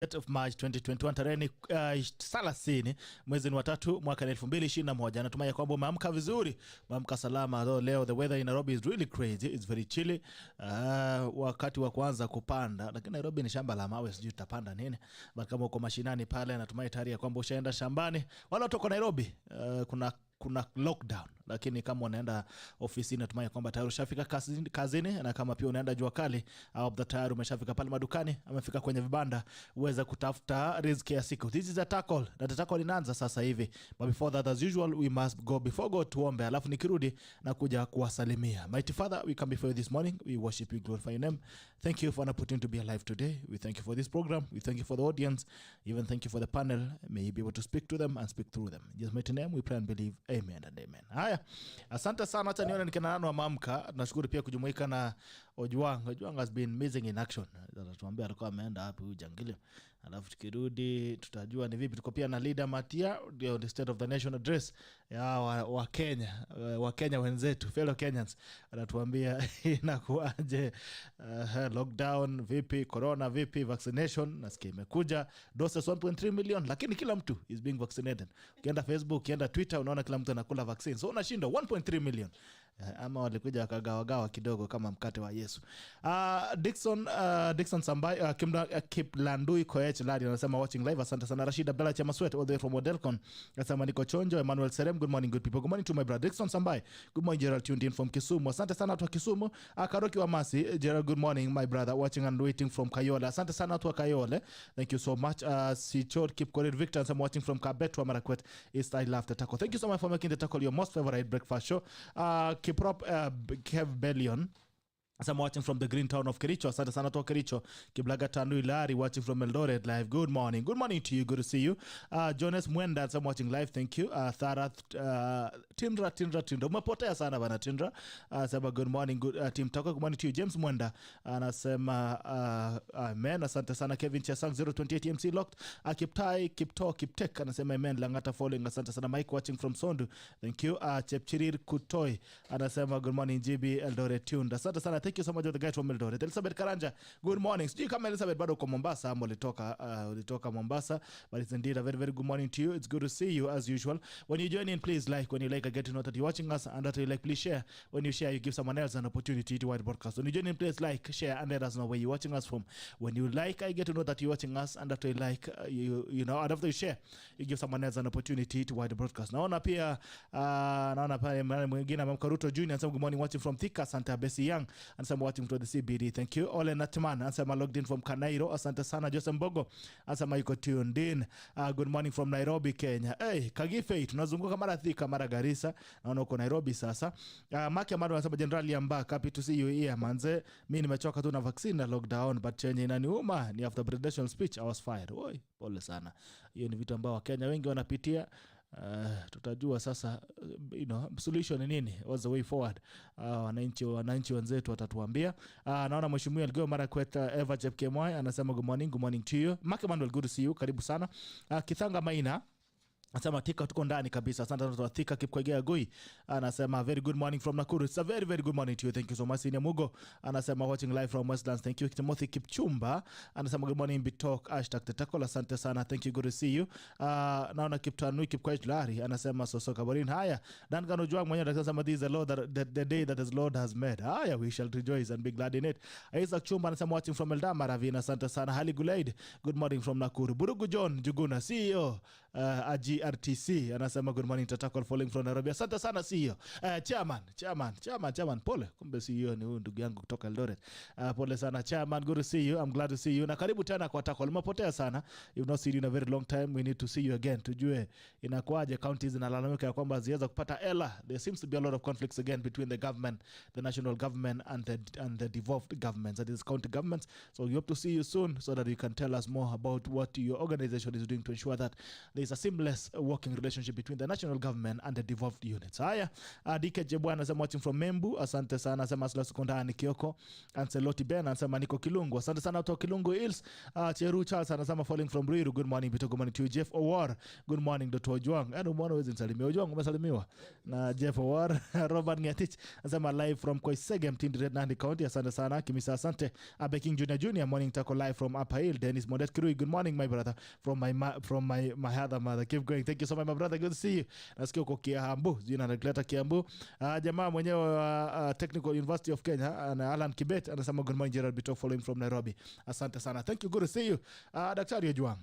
of March 2021 tarehe 30 mwezi wa 3 mwaka 2021. Natumai kwamba umeamka vizuri, umeamka salama. Though leo the weather in Nairobi is really crazy, it's very chilly. Wakati wa kuanza kupanda, lakini Nairobi ni shamba la mawe, sijui tutapanda nini. But kama uko mashinani pale, natumai tayari kwamba ushaenda shambani. Wala utoko Nairobi, kuna lockdown, lakini kama unaenda ofisini natumai kwamba tayari ushafika kazini, na kama pia unaenda jua kali au tayari umeshafika pale madukani, amefika kwenye vibanda uweza kutafuta riziki ya siku. This is a tackle, na tackle inaanza sasa hivi. But before that, as usual, we must go before God tuombe, alafu nikirudi na kuja kuwasalimia. Mighty Father, we come before you this morning, we worship you, glorify your name. Thank you for an opportunity to be alive today. We thank you for this program, we thank you for the audience, even thank you for the panel. May you be able to speak to them and speak through them. In Jesus' mighty name we pray and believe. Amen and amen. Haya, asante sana. Hata nione nikinana wa mamka. Nashukuru pia kujumuika na OJWANG. OJWANG has been missing in action. Tuambia alikuwa ameenda hapo ujangili. Alafu tukirudi tutajua ni vipi. Tuko pia na leader MATHIA, the State of the Nation address ya wa Kenya, wa Kenya wenzetu, fellow Kenyans. Anatuambia inakuaje, lockdown vipi, corona vipi, vaccination nasikia imekuja, doses 1.3 million, lakini kila mtu is being vaccinated. Ukienda Facebook, ukienda Twitter, unaona kila mtu anakula vaccine. So unashinda 1.3 million. Ama walikuja wakagawa kidogo kama mkate wa Yesu. Dixon Sambai, Kiplandui Koech Ladi anasema watching live. Asante sana. Rashid Abdalla Chamaswet all the way from Odelcon anasema niko chonjo. Emmanuel Serem, good morning good people. Good morning to my brother Dixon Sambai. Good morning Gerald, tuned in from Kisumu. Asante sana watu wa Kisumu. Karoki wa Masi, Gerald, good morning my brother, watching and waiting from Kayole. Asante sana watu wa Kayole, thank you so much. Sichod Kipkorir Victor anasema watching from Kabetwa Marakwet East. I love the taco. Thank you so much for making the taco your most favorite breakfast show. Kiprop Kev Bellion, I'm watching from the green town of Kericho. Asante sana to Kericho. Kiblaga Tanu Ilari watching from Eldoret live. Good morning. Good morning to you. Good to see you. Jonas Mwenda, I'm watching live. Thank you. Thara Tindra. Umepotea sana bana Tindra. Sema good morning. Good team Tako. Good morning to you. James Mwenda anasema amen. Asante sana. Kevin Chesang 028 MC locked. Kiptai Kiptek anasema amen. Langata following. Asante sana. Mike watching from Sondu. Thank you. Chepchirir Kutoi anasema good morning GB Eldoret tuned. Asante sana. Thank you so much to the guys from Eldoret. Elizabeth Karanja, good morning. Sijui kama Elizabeth bado kwa Mombasa ama ulitoka Mombasa, but it's indeed a very very good morning to you. It's good to see you as usual. When you join in, please like. When you like, I get to know that you're watching us, and that you like, please share. When you share, you give someone else an opportunity to watch the broadcast. When you join in, please like, share, and let us know where you're watching us from. When you like, I get to know that you're watching us, and that you like, you know, and after you share, you give someone else an opportunity to watch the broadcast. Naona pia mwingine Mamkaruto Junior anasema good morning, watching from Thika. Santa Besi Young and some watching to the CBD. Thank you. Ole Natman and some logged in from Kanairo. Asante sana. Joseph Mbogo and some yuko tuned in. Good morning from Nairobi, Kenya. Hey, Kagife, tunazunguka mara Thika mara Garissa. Naona uko Nairobi sasa. Maki Amado anasema generally I'm back. Happy to see you here manze. Mimi nimechoka tu na vaccine na lockdown, but chenye inaniuma ni after presidential speech I was fired. Oi, pole sana. Hiyo ni vitu ambao Wakenya wengi wanapitia. Tutajua sasa, you know, solution ni nini, what's the way forward. Wananchi wenzetu watatuambia. Naona mheshimiwa Elgeyo Marakwet Eva Chepkemoi anasema good morning to you. Mark Emmanuel, good to see you, karibu sana. Kithanga Maina anasema Thika tuko ndani kabisa. Asante sana Thika Kipkogea Gui. Anasema very good morning from Nakuru. It's a very very good morning to you. Thank you so much. Senior Mugo anasema watching live from Westlands. Thank you. Timothy Kipchumba anasema good morning Bitok #Tetakola. Asante sana. Thank you, good to see you. Naona Kiptanui Kipkoech Lari anasema Sosoka Borin. Haya, Duncan Ojwang mwenyewe anasema this is the Lord the day that the Lord has made. Haya, we shall rejoice and be glad in it. Isaac Chumba anasema watching from Eldama Ravina. Asante sana. Hali Gulaid, good morning from Nakuru. Burugu John Juguna CEO RTC anasema good morning Tatakol following from Nairobi. Asante sana CEO. Chairman pole. Kumbe CEO ni huyu ndugu yangu kutoka Eldoret. Pole sana chairman, good to see you. I'm glad to see you. Na karibu tena kwa Takol. Umepotea sana. You've not seen you in a very long time. We need to see you again. Tujue inakuaje counties zinalalamika ya kwamba ziweza kupata ela. There seems to be a lot of conflicts again between the government, the national government and the devolved governments, that is county governments. So we hope to see you soon so that you can tell us more about what your organization is doing to ensure that there is a seamless working relationship between the national government and the devolved units. Haya, Dike Jebwana anasema watching from Membu. Asante sana. Anasema Asla Sekondari Kioko. Anseloti Ben anasema niko Kilungu. Asante sana kutoka Kilungu Hills. Cheru Charles anasema falling from Ruiru. Good morning Bito. Good morning to you. Jeff Owar. Good morning Dr. Ojwang. Ano mwana wezi nsalimia. Ojwang umesalimiwa na Jeff Owar. Robert Ngetich anasema live from Koisege Mtindi Red Nandi County. Asante sana. Kimisa asante. King Junior morning tako live from Upper Hill. Dennis Modet Kirui. Good morning my brother from my other mother. Keep going. Thank you so much my brother. Good to see you. Nasikia uko Kiambu. Jina nakleta Kiambu. Jamaa mwenyewe Technical University of Kenya na Alan Kibet anasema good morning Gerald Bito following from Nairobi. Asante sana. Thank you. Good to see you. Daktari Ojwang.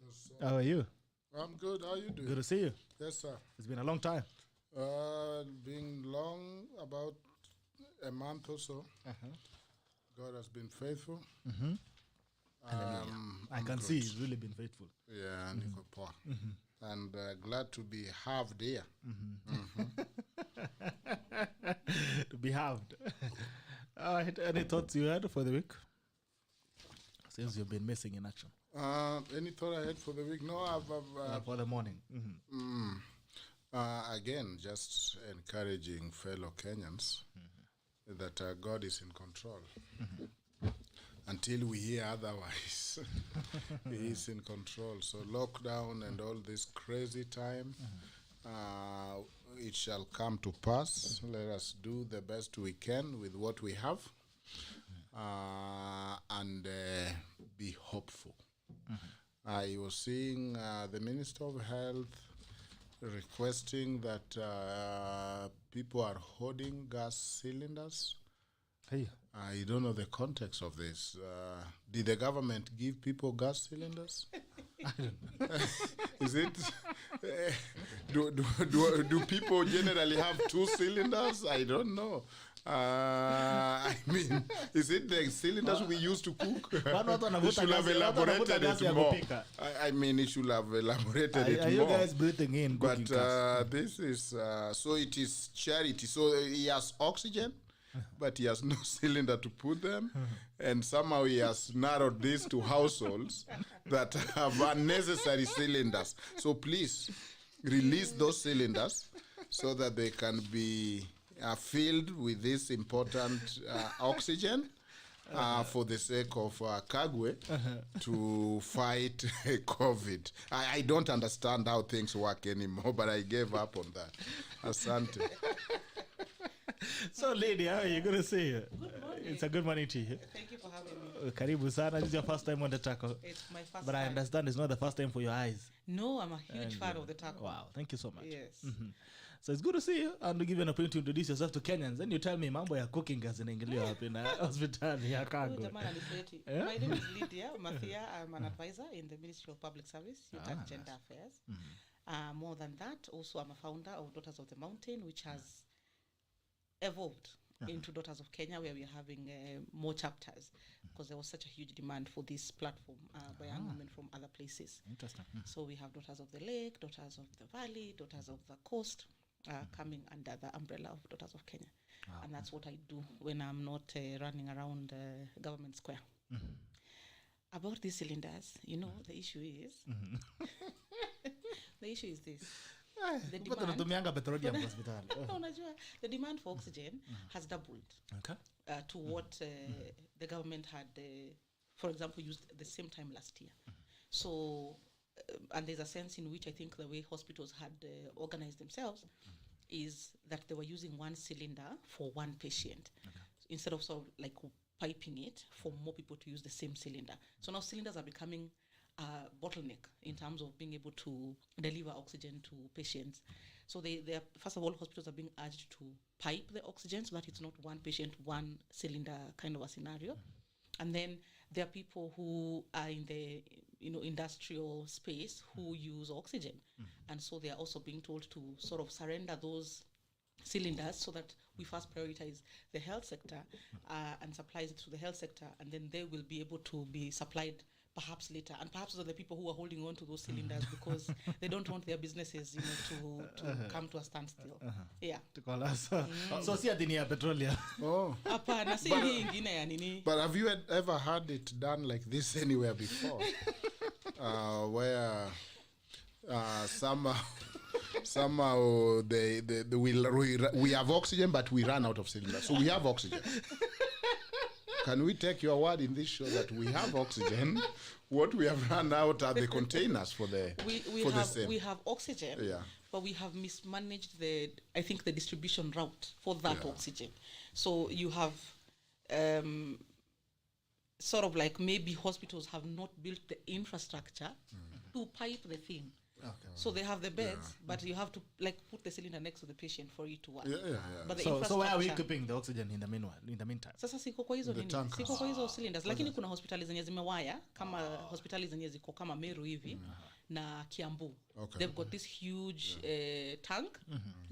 Yes, how are you? I'm good. How are you doing? Good to see you. Yes, sir. It's been a long time. Been long, about a month or so. God has been faithful. I can see he's really been faithful. Yeah, niko poa. And glad to be halved here. To be halved. Any thoughts you had for the week? Since you've been missing in action. Any thought I had for the week? No, I've for the morning. Again, just encouraging fellow Kenyans that God is in control. Until we hear otherwise, He is in control. So lockdown and all this crazy time, it shall come to pass. Let us do the best we can with what we have, and be hopeful. I was seeing the Minister of Health requesting that people are hoarding gas cylinders. Hey. I don't know the context of this. Did the government give people gas cylinders? Is it? Do people generally have 2 cylinders? I don't know. I mean, is it the cylinders we used to cook? It should have elaborated it more. I mean, it should have elaborated it more. Are you guys breathing in? But this is, so it is charity. So he has oxygen, but he has no cylinder to put them. And somehow he has narrowed this to households that have unnecessary cylinders. So please, release those cylinders so that they can be filled with this important oxygen for the sake of Kagwe to fight COVID. I don't understand how things work anymore, but I gave up on that. Asante. So, lady, how are you? Good to see you. Good morning. It's a good morning to you. Thank you for having me. Karibu sana. This is your first time on the tackle. It's my first time. But I understand it's not the first time for your eyes. No, I'm a huge fan of the tackle. Wow, thank you so much. Yes. So it's good to see you and to give you an opportunity to introduce yourself to Kenyans. Then you tell me mambo ya cooking gas inaingiliwa hapa na hospitali ya Kago. My name is LYDIA, MATHIA. I'm an advisor in the Ministry of Public Service, Youth and Gender Affairs. More than that, also I'm a founder of Daughters of the Mountain, which has evolved into Daughters of Kenya, where we are having more chapters because there was such a huge demand for this platform by young women from other places. Interesting. So we have Daughters of the Lake, Daughters of the Valley, Daughters of the Coast, coming under the umbrella of Daughters of Kenya. Wow. And that's what I do when I'm not running around Government Square. About these cylinders, you know, the issue is the issue is this. The demand for oxygen has doubled to what the government had, for example, used at the same time last year. So, and there's a sense in which I think the way hospitals had organized themselves is that they were using 1 cylinder for 1 patient instead of sort of like piping it for more people to use the same cylinder. So now cylinders are becoming bottleneck in terms of being able to deliver oxygen to patients. So they are, first of all, hospitals are being urged to pipe the oxygen so that it's not 1 patient, 1 cylinder kind of a scenario. And then there are people who are in the industrial space who use oxygen. And so they are also being told to sort of surrender those cylinders so that we first prioritize the health sector and supplies it to the health sector, and then they will be able to be supplied perhaps later. And perhaps those are the people who are holding on to those cylinders because they don't want their businesses, to come to a standstill. Yeah. To call us. So see at petroleum. Oh. But have you ever had it done like this anywhere before? Where somehow we have oxygen, but we run out of cylinders. So we have oxygen. Can we take your word in this show that we have oxygen? What we have run out are the containers for the same. We have oxygen, but we have mismanaged the distribution route for that oxygen. So you have sort of like maybe hospitals have not built the infrastructure to pipe the thing. Okay. So they have the beds, but you have to like put the cylinder next to the patient for it to work. But so where are we keeping the oxygen in the meantime? Sasa siko kwa hizo nini? Siko kwa hizo cylinders, lakini kuna hospitali zenye zimewaya kama hospitali zenye ziko kama Meru hivi na Kiambu. Okay. They've got this huge tank,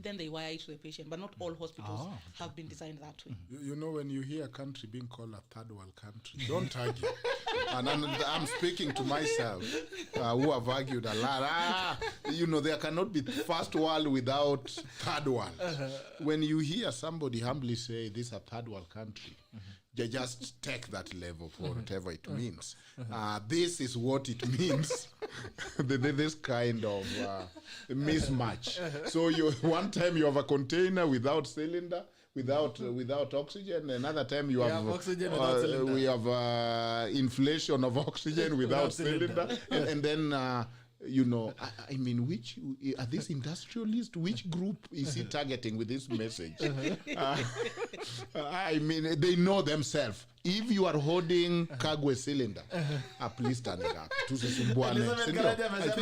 then they wire it to the patient, but not all hospitals have been designed that way. You know, when you hear a country being called a third world country, don't argue. And I'm speaking to myself, who have argued a lot. You know, there cannot be first world without third world. When you hear somebody humbly say this is a third world country, they just take that level for whatever it means. This is what it means. This kind of mismatch. So one time you have a container without cylinder, without oxygen. Another time you have oxygen without cylinder. We have inflation of oxygen without cylinder. And then you know, I mean, which are these industrialists? Which group is he targeting with this message? I mean, they know themselves. If you are holding Kagwe cylinder, please turn it up. I think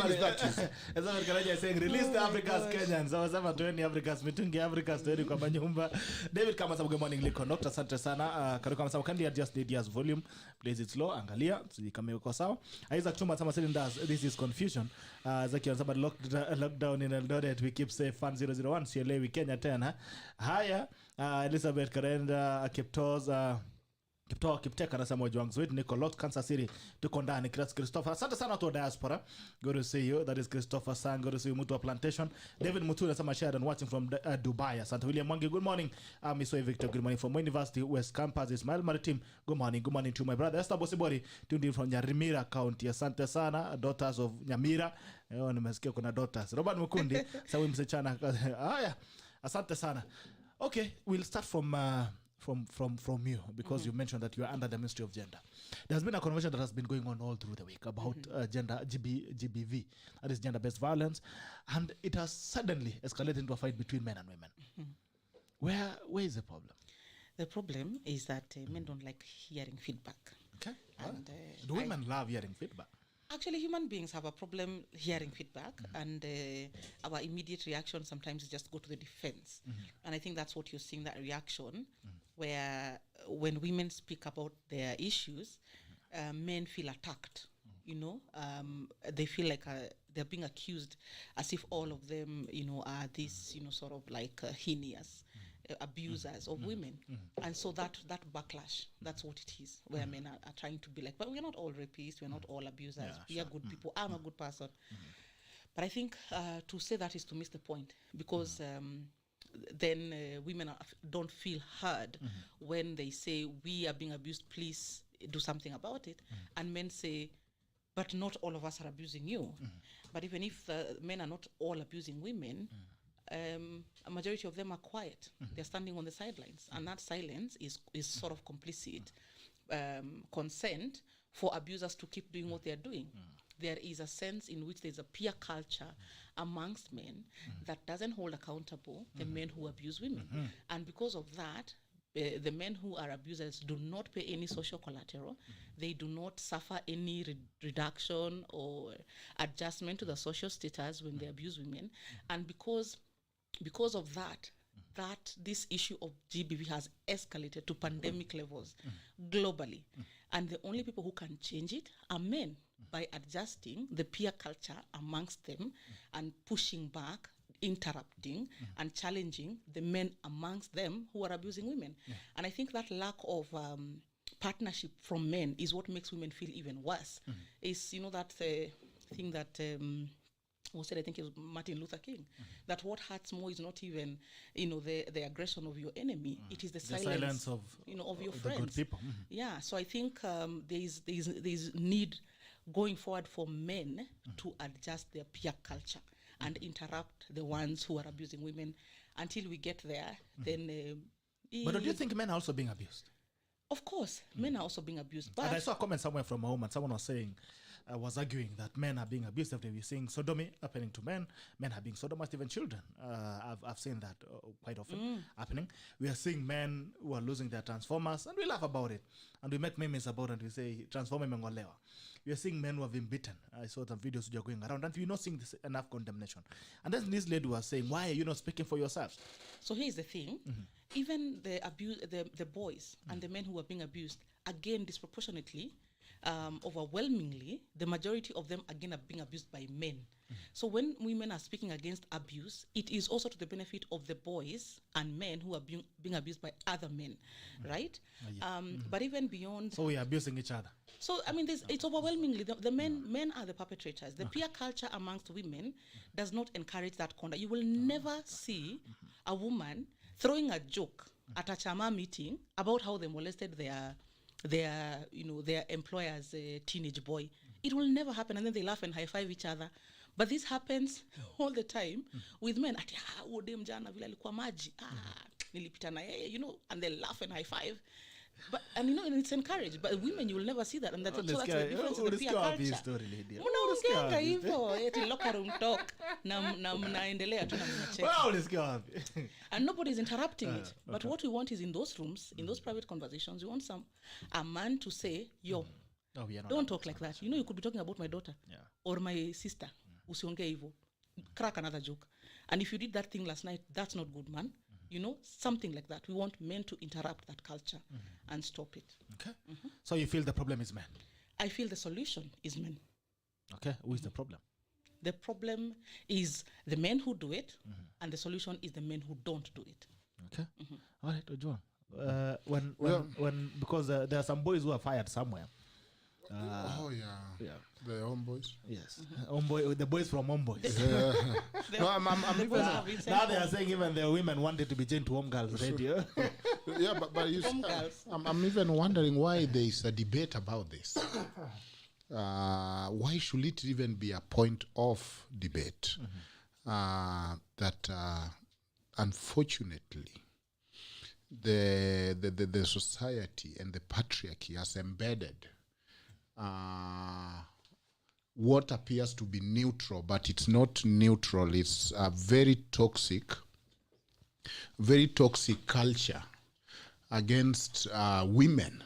it's that easy. Elizabeth Karaja is saying, release the Africa's Kenyans. I was ever 20 Africa's, mitungi Africa's, 20 kwa manyumba. David Kamasabu, good morning, Conductor. Asante sana. Karu Kamasabu, kindly adjust LYDIA's volume. Please, it's low. Angalia. Sijikame uko sawa. Isaac Chuma, sama cylinders. This is confusion. Zaki on somebody lockdown in Eldoret. We keep safe. Fan 001. Sielewi Kenya tena. Haya. Elizabeth Karenda, Kiptos, Kipteka anasema OJWANG Zwit niko locked Kansas City tuko ndani. Christopher, asante sana to diaspora, good to see you. That is Christopher Sang, good to see you. Mutua Plantation. David Mutu anasema Sheridan watching from Dubai. Asante. William Mwangi, good morning. Misoy Victor, good morning from University West Campus. Ismail Maritim, good morning to my brother Esther Bosibori, tuned in from Nyamira County. Asante sana. Daughters of Nyamira, nimesikia kuna daughters. Robert Mukundi, sawi msechana. Haya, asante sana. Okay, we'll start from you, because you mentioned that you are under the Ministry of Gender. There's been a conversation that has been going on all through the week about gender GBV, that is gender-based violence, and it has suddenly escalated into a fight between men and women. Where is the problem? The problem is that men don't like hearing feedback. Okay. And do women love hearing feedback? Actually, human beings have a problem hearing feedback, and our immediate reaction sometimes is just go to the defense. And I think that's what you're seeing, that reaction, where when women speak about their issues, men feel attacked. You know, they feel like they're being accused as if all of them, you know, are this, you know, sort of like heinous abusers of women. And so that backlash, that's what it is, where men are trying to be like, but we're not all rapists, we're not all abusers, we are good people, I'm a good person. But I think to say that is to miss the point, because then women don't feel heard when they say, we are being abused, please do something about it. And men say, but not all of us are abusing you. But even if men are not all abusing women, a majority of them are quiet. They're standing on the sidelines, and that silence is sort of complicit consent for abusers to keep doing what they're doing. There is a sense in which there's a peer culture amongst men that doesn't hold accountable the men who abuse women. And because of that, the men who are abusers do not pay any social collateral. They do not suffer any reduction or adjustment to the social status when they abuse women. And because of that, this issue of GBV has escalated to pandemic levels globally. And the only people who can change it are men, by adjusting the peer culture amongst them and pushing back, interrupting and challenging the men amongst them who are abusing women. And I think that lack of partnership from men is what makes women feel even worse. Is, you know, that thing that who said, I think it was Martin Luther King, that what hurts more is not even, you know, the aggression of your enemy. It is the silence of, you know, of your friends. Good people. Yeah. So I think there's need going forward for men to adjust their peer culture and interrupt the ones who are abusing women. Until we get there, then... But do you think men are also being abused? Of course, men are also being abused. But And I saw a comment somewhere from a woman. Someone was saying, was arguing that men are being abused. After we're seeing sodomy happening to men are being sodomized, even children. I've seen that quite often happening. We are seeing men who are losing their transformers, and we laugh about it. And we make memes about it, and we say, transformer mengolewa. We are seeing men who have been beaten. I saw some videos which are going around, and we're not seeing this enough condemnation. And then this lady was saying, why are you not speaking for yourselves? so here's the thing. Even the boys and the men who are being abused, again, disproportionately, overwhelmingly, the majority of them, again, are being abused by men. So when women are speaking against abuse, it is also to the benefit of the boys and men who are being abused by other men, right? But even beyond... So we are abusing each other. So, I mean, it's overwhelmingly, the men are the perpetrators. The peer culture amongst women does not encourage that conduct. You will never see a woman throwing a joke at a chama meeting about how they molested their employer's teenage boy. It will never happen, and then they laugh and high-five each other. But this happens all the time with men. Ati, ode mjana vile alikuwa maji. Nilipita na yeye, and they laugh and high-five. But, and and it's encouraged. But women, you will never see that. And that's, so that's the difference in the peer culture. Mnaongeanga hivyo, eti locker room talk, na mnaendelea tu na mnacheka. And nobody's interrupting it. But what we want is in those rooms, in those private conversations, we want a man to say, yo, don't talk like that. You could be talking about my daughter or my sister. Usionge hivyo. Crack another joke. And if you did that thing last night, that's not good, man. Something like that. We want men to interrupt that culture and stop it. Okay. So you feel the problem is men? I feel the solution is men. Okay. Who is the problem? The problem is the men who do it, and the solution is the men who don't do it. Okay. All right, Ojwang. Because there are some boys who are fired somewhere. Yeah. The homeboys. Yes. The boys from homeboys. No, I'm even now they are saying even the women wanted to be changed to home girls radio. Yeah, but you see, I'm even wondering why there is a debate about this. Why should it even be a point of debate? That unfortunately the society and the patriarchy has embedded what appears to be neutral, but it's not neutral. It's a very toxic culture against women.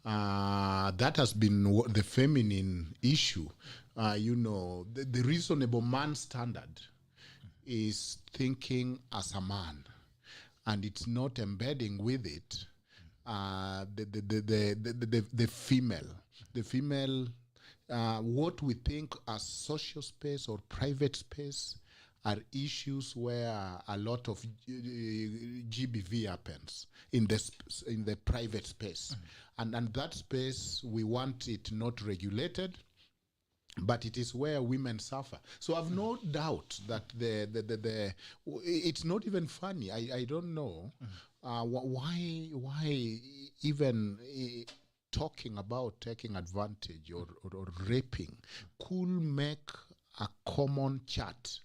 That has been the feminine issue. The reasonable man standard is thinking as a man, and it's not embedding with it the female. The female, what we think as social space or private space are issues where a lot of GBV happens in the private space. And that space, we want it not regulated, but it is where women suffer. So I've no doubt that it's not even funny. I don't know why even talking about taking advantage or raping could make a common chat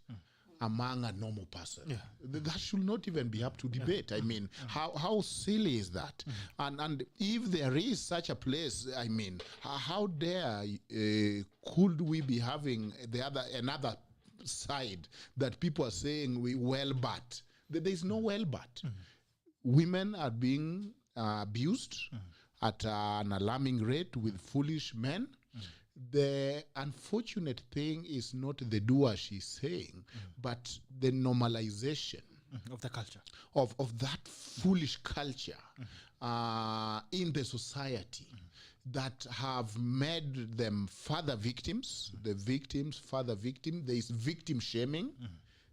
among a normal person. That should not even be up to debate. I mean, how silly is that? And if there is such a place, I mean, how dare could we be having another side that people are saying but there is no but. Women are being abused at an alarming rate with foolish men. The unfortunate thing is not the doer she's saying, but the normalization of the culture of that foolish culture in the society that have made them further victims. The victims, further victim. There is victim shaming.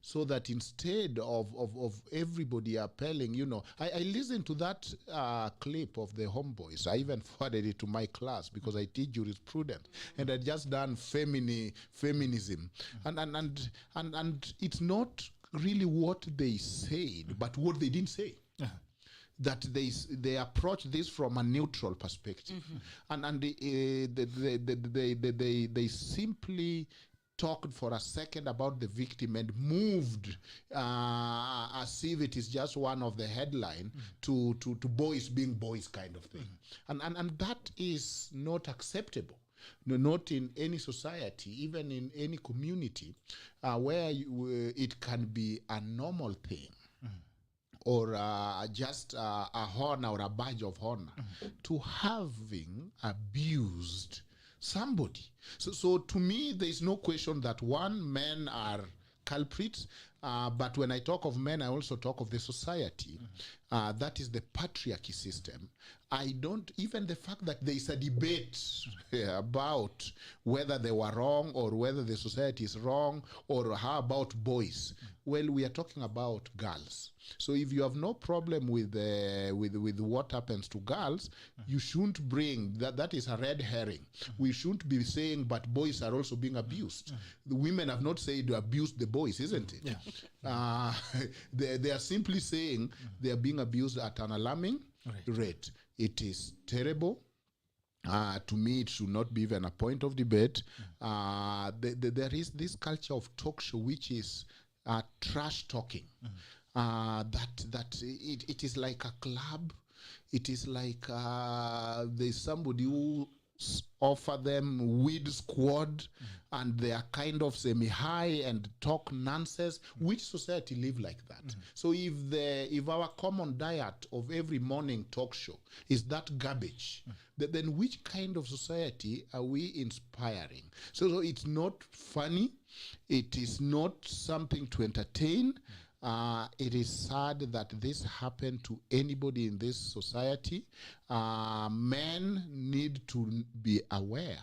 So that instead of everybody appelling, I listened to that clip of the homeboys. I even forwarded it to my class because I teach jurisprudence, and I just done feminism, and it's not really what they said, but what they didn't say. That they approach this from a neutral perspective, and they simply talked for a second about the victim and moved as if it is just one of the headline to boys being boys kind of thing. And that is not acceptable. No, not in any society, even in any community, where it can be a normal thing, or just a honor or a badge of honor to having abused somebody. So to me, there is no question that men are culprits, but when I talk of men, I also talk of the society. That is the patriarchy system. I don't, even the fact that there is a debate about whether they were wrong or whether the society is wrong, or how about boys. Well, we are talking about girls. So if you have no problem with what happens to girls, you shouldn't bring that. That is a red herring. We shouldn't be saying, but boys are also being abused. The women have not said to abuse the boys, isn't it? Yeah. They are simply saying they are being abused at an alarming rate. It is terrible. To me, it should not be even a point of debate. There is this culture of talk show, which is trash talking. It is like a club. It is like there's somebody who offer them weed squad, and they are kind of semi-high and talk nonsense. Which society live like that? So if our common diet of every morning talk show is that garbage, then which kind of society are we inspiring? So it's not funny. It is not something to entertain. It is sad that this happened to anybody in this society. Men need to be aware,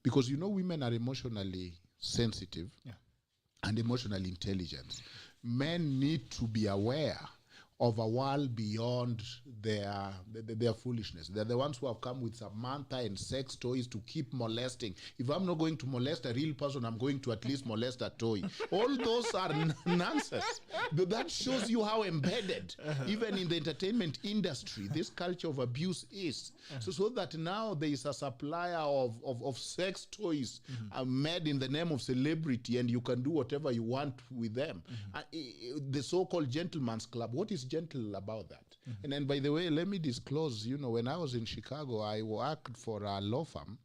because women are emotionally sensitive and emotionally intelligent. Men need to be aware of a world beyond their foolishness. They're the ones who have come with Samantha and sex toys to keep molesting. If I'm not going to molest a real person, I'm going to at least molest a toy. All those are nonsense. But that shows you how embedded, even in the entertainment industry, this culture of abuse is. So that now there is a supplier of sex toys made in the name of celebrity, and you can do whatever you want with them. The so-called gentleman's club. What is gentle about that? And then, by the way, let me disclose, when I was in Chicago, I worked for a law firm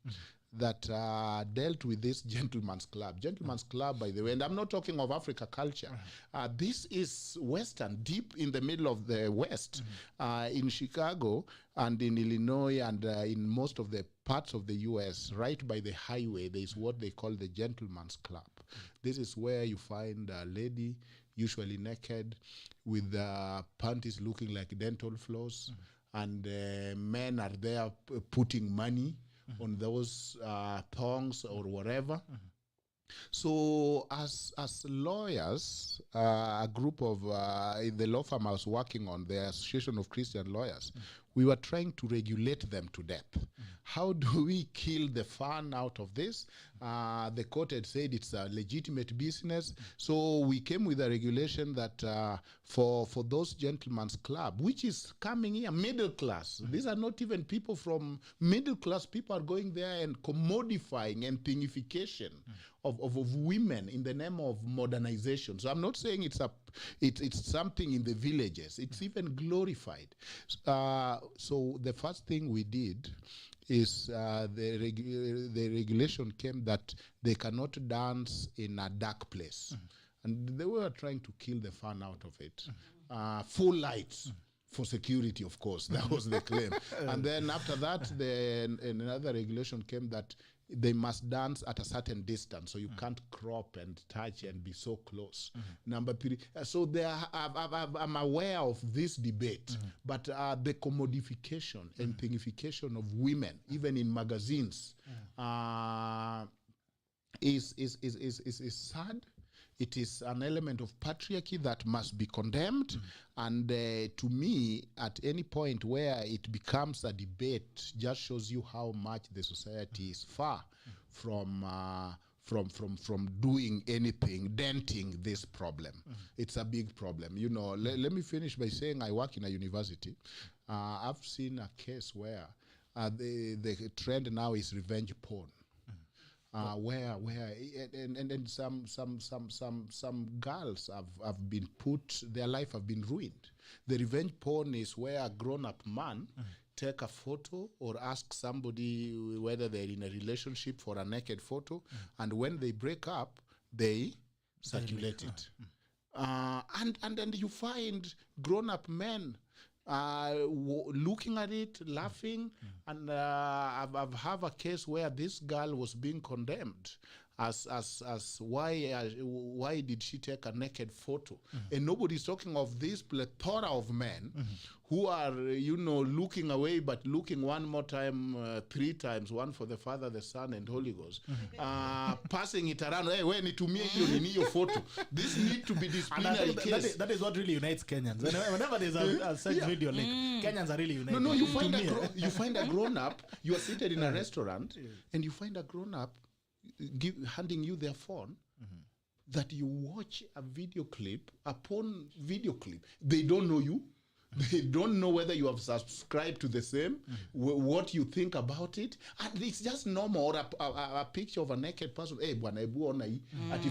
that dealt with this gentleman's club. Gentleman's club, by the way, and I'm not talking of Africa culture. This is Western, deep in the middle of the West, in Chicago and in Illinois and in most of the parts of the U.S., right by the highway, there is what they call the gentleman's club. This is where you find a lady, usually naked, with panties looking like dental floss, and men are there putting money on those thongs or whatever. So as lawyers, a group of, in the law firm I was working on, the Association of Christian Lawyers, we were trying to regulate them to death. How do we kill the fun out of this? The court had said it's a legitimate business. So we came with a regulation that for those gentlemen's club, which is coming here, middle class. These are not even people from middle class. People are going there and commodifying and thingification of women in the name of modernization. So I'm not saying it's something in the villages. It's even glorified. So the first thing we did is the regulation came that they cannot dance in a dark place. And they were trying to kill the fun out of it. Full lights. For security, of course. That was the claim. And then after that, another regulation came that they must dance at a certain distance, so you can't crop and touch and be so close. Number three. So I'm aware of this debate, but the commodification and thingification of women, even in magazines, is sad. It is an element of patriarchy that must be condemned. And to me, at any point where it becomes a debate, just shows you how much the society is far from doing anything, denting this problem. It's a big problem. Let me finish by saying I work in a university. I've seen a case where the trend now is revenge porn. where and some girls have been put, their life have been ruined. The revenge porn is where a grown-up man take a photo or ask somebody whether they're in a relationship for a naked photo, and when they break up, they circulate it. And then you find grown-up men looking at it, laughing, and I've have a case where this girl was being condemned as why did she take a naked photo, and nobody's talking of this plethora of men who are looking away but looking one more time, 3 times, one for the Father, the Son, and Holy Ghost, passing it around. Hey, when nitumie hiyo photo, this need to be disciplinary case. That is what really unites Kenyans. Whenever there's a such video link, Kenyans are really united. No, you find a grown up. You are seated in a restaurant, and you find a grown up handing you their phone, that you watch a video clip, a porn video clip. They don't know you. They don't know whether you have subscribed to the same, what you think about it. And it's just normal. Or a picture of a naked person. Hey,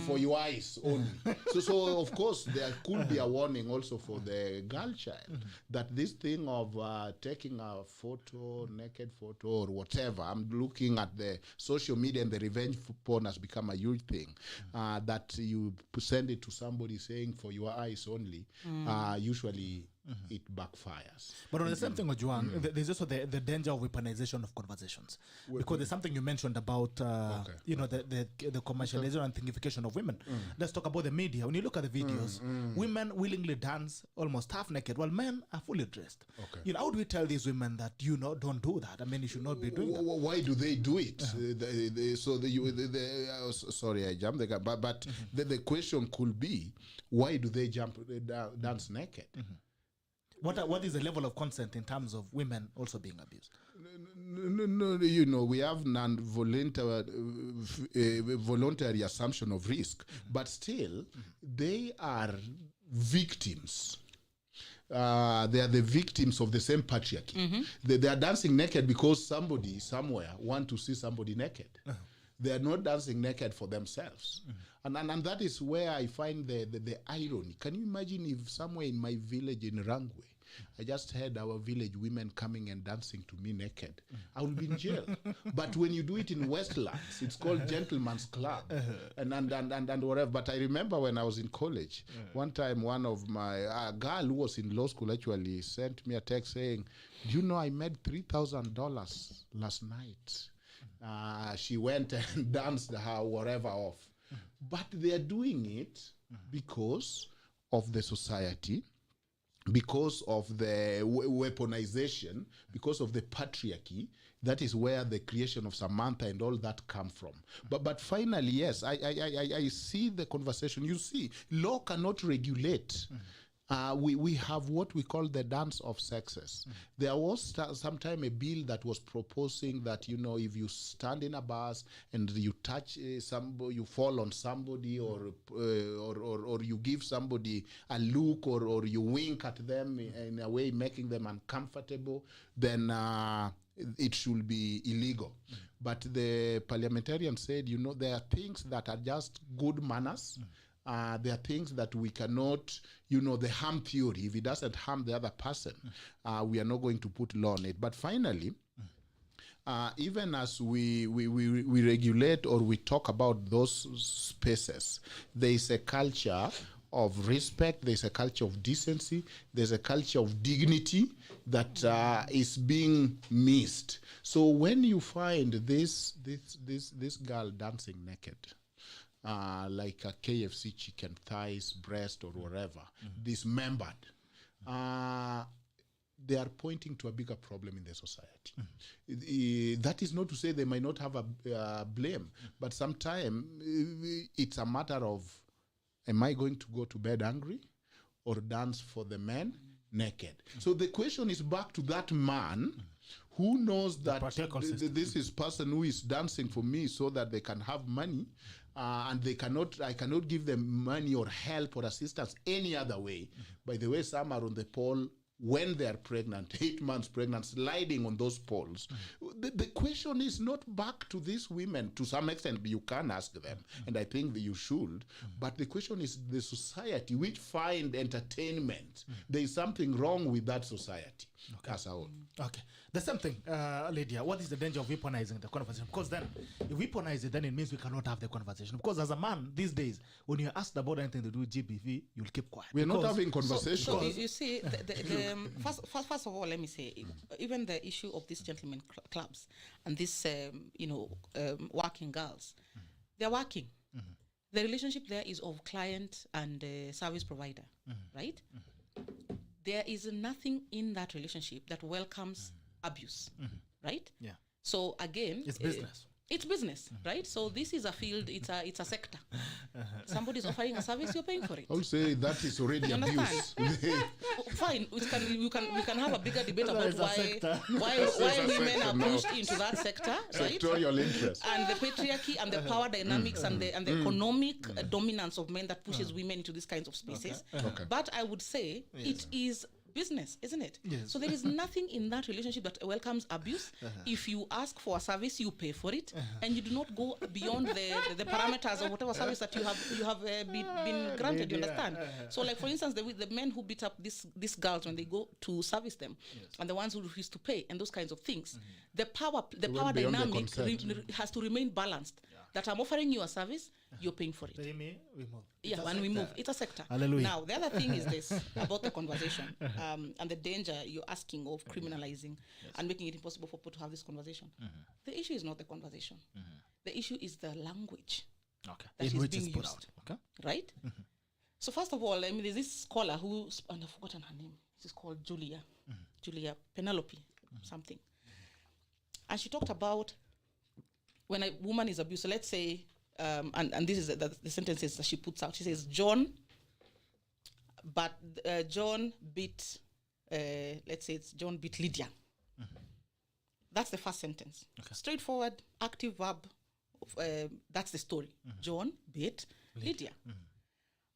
for your eyes only. So of course, there could be a warning also for the girl child that this thing of taking a photo, naked photo, or whatever. I'm looking at the social media, and the revenge porn has become a huge thing. That you send it to somebody saying for your eyes only. Usually, it backfires. But on the same thing, Ojwang, there's also the danger of weaponization of conversations. Because there's something you mentioned about, the commercialization and thingification of women. Let's talk about the media. When you look at the videos, women willingly dance almost half naked, while men are fully dressed. How do we tell these women that, don't do that? I mean, you should not be doing that. Why do they do it? Sorry, I jumped the gun. But the question could be, why do they dance naked? What is the level of consent in terms of women also being abused? No, we have voluntary assumption of risk, but still, they are victims. They are the victims of the same patriarchy. They are dancing naked because somebody somewhere want to see somebody naked. They are not dancing naked for themselves. And that is where I find the irony. Can you imagine if somewhere in my village in Rangwe, I just heard our village women coming and dancing to me naked? I will be in jail. But when you do it in Westlands, it's called Gentleman's Club and whatever. But I remember when I was in college, one time one of my girl who was in law school actually sent me a text saying, do you know I made $3,000 last night? She went and danced her whatever off. But they are doing it because of the society, because of the weaponization, because of the patriarchy. That is where the creation of Samantha and all that come from. But finally, yes, I see the conversation. You see, law cannot regulate. We have what we call the dance of sexes. There was sometime a bill that was proposing that, if you stand in a bus and you touch somebody, you fall on somebody, or you give somebody a look, or you wink at them in a way making them uncomfortable, then it should be illegal. But the parliamentarian said, there are things that are just good manners. There are things that we cannot, the harm theory. If it doesn't harm the other person, we are not going to put law on it. But finally, even as we regulate or we talk about those spaces, there is a culture of respect, there's a culture of decency, there's a culture of dignity that is being missed. So when you find this girl dancing naked, like a KFC chicken thighs, breast, or whatever, dismembered, they are pointing to a bigger problem in the society. That is not to say they might not have a blame, but sometimes it's a matter of, am I going to go to bed angry or dance for the men naked? So the question is back to that man who knows that this is person who is dancing for me so that they can have money, and I cannot give them money or help or assistance any other way. By the way, some are on the pole when they're pregnant, 8 months pregnant, sliding on those poles. The question is not back to these women. To some extent, you can ask them, and I think that you should. But the question is the society which find entertainment. There is something wrong with that society as a whole. Okay. The same thing, Lydia. What is the danger of weaponizing the conversation? Because then, if we weaponize it, then it means we cannot have the conversation. Because as a man, these days, when you're asked about anything to do with GBV, you'll keep quiet. We're not having conversations. So you see, first of all, let me say, even the issue of these gentlemen clubs and these, working girls, they're working. The relationship there is of client and service provider, right? There is nothing in that relationship that welcomes abuse, right? Yeah. So again, It's business. It's business, right? So this is a field. It's a sector. Somebody's offering a service, you're paying for it. I'll say that is already You abuse. Fine, we can have a bigger debate about It's a sector. why It's a women sector are now. pushed into that sector, right? Sectorial interest. And the patriarchy and the power dynamics and the economic dominance of men that pushes women into these kinds of spaces. Okay. But I would say it is business, isn't it? Yes. So there is nothing in that relationship that welcomes abuse. If you ask for a service, you pay for it, and you do not go beyond the parameters of whatever service that you have been granted. You understand? So, like for instance, the men who beat up these girls when they go to service them, and the ones who refuse to pay, and those kinds of things, the power beyond the dynamic consent. has to remain balanced. That I'm offering you a service, you're paying for it. Pay me, we move. Yeah, when we move, it's a sector. Hallelujah. Now, the other thing is this about the conversation and the danger you're asking of criminalizing and making it impossible for people to have this conversation. The issue is not the conversation. The issue is the language Okay. that is In which being is put used. out. Okay. Right? So, first of all, there's this scholar who, and I've forgotten her name. She's called Julia Penelope, something. And she talked about when a woman is abused. So let's say, and this is the sentences that she puts out. She says, John beat, let's say it's John beat Lydia. That's the first sentence. Okay. Straightforward, active verb. That's the story. John beat Lydia.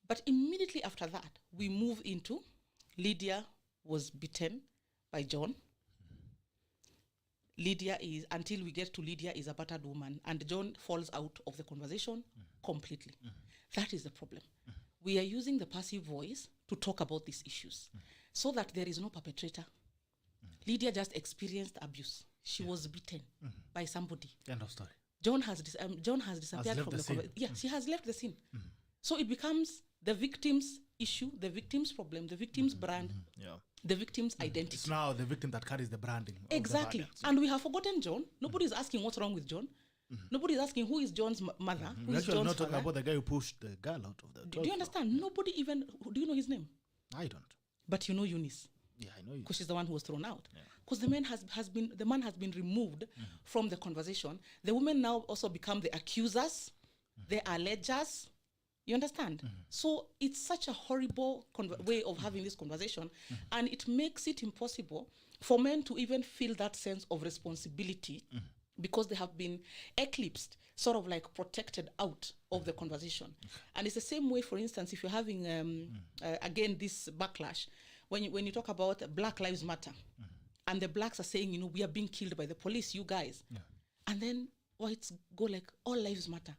But immediately after that, we move into Lydia was beaten by John. Lydia is, until we get to Lydia is a battered woman, and John falls out of the conversation completely. That is the problem. We are using the passive voice to talk about these issues so that there is no perpetrator. Lydia just experienced abuse. She was beaten by somebody. End of story. John has disappeared from the conversation. Yeah, she has left the scene. So it becomes the victim's issue, the victim's problem, the victim's brand, the victim's identity. It's now the victim that carries the branding. Exactly. Of the violence. And we have forgotten John. Nobody's asking what's wrong with John. Nobody's asking who is John's mother, who We're is actually John's not talking father. about the guy who pushed the girl out of the Do you understand? Nobody even, do you know his name? I don't. But you know Eunice, Yeah, I know you. because she's the one who was thrown out. Because the man has been removed from the conversation. The women now also become the accusers, the allegers. You understand? So it's such a horrible way of having this conversation, and it makes it impossible for men to even feel that sense of responsibility because they have been eclipsed, sort of like protected out of the conversation. And it's the same way, for instance, if you're having, again, this backlash, when you talk about Black Lives Matter, and the blacks are saying, we are being killed by the police, you guys. And then whites go like, all lives matter.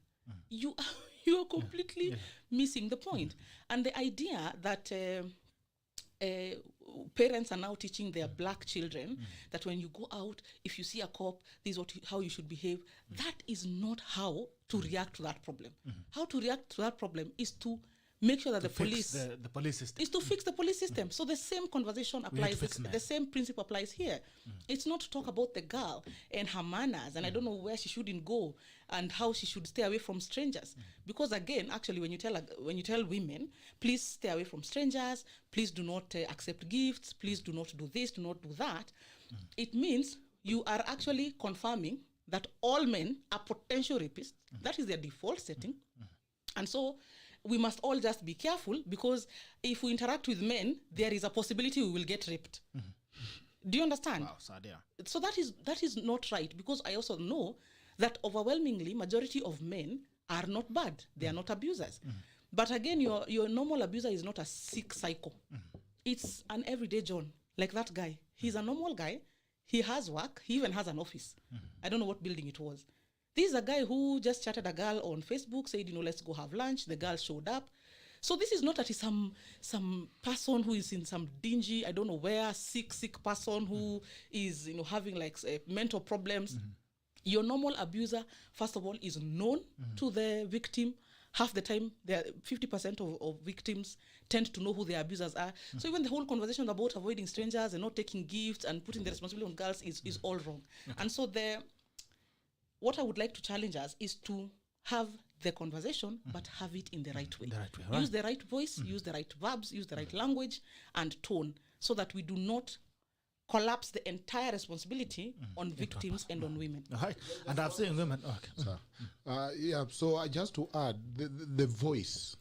You are completely missing the point. And the idea that parents are now teaching their black children that when you go out, if you see a cop, this is how you should behave. That is not how to react to that problem. How to react to that problem is to make sure that the police system is to fix the police system. So the same conversation applies, the same principle applies here. It's not to talk about the girl and her manners, and I don't know where she shouldn't go and how she should stay away from strangers. Because again, actually, when you tell women, please stay away from strangers, please do not accept gifts, please do not do this, do not do that, it means you are actually confirming that all men are potential rapists. That is their default setting. And so we must all just be careful, because if we interact with men, there is a possibility we will get raped. Do you understand? Wow, sad, yeah. So that is not right, because I also know that overwhelmingly majority of men are not bad. They are not abusers. But again, your normal abuser is not a sick psycho. It's an everyday John. like that guy. He's a normal guy. He has work. He even has an office. I don't know what building it was. This is a guy who just chatted a girl on Facebook, said, let's go have lunch. The girl showed up. So this is not that he's some person who is in some dingy, I don't know where, sick person who is, having like mental problems. Your normal abuser, first of all, is known to the victim. Half the time, 50% of victims tend to know who their abusers are. So even the whole conversation about avoiding strangers and not taking gifts and putting the responsibility on girls is all wrong. Okay. And so what I would like to challenge us is to have the conversation, but have it in the right way. Right. Use the right voice, use the right verbs, use the right language and tone, so that we do not collapse the entire responsibility on victims and on women. Right. And I've seen women. Okay. So just to add, the voice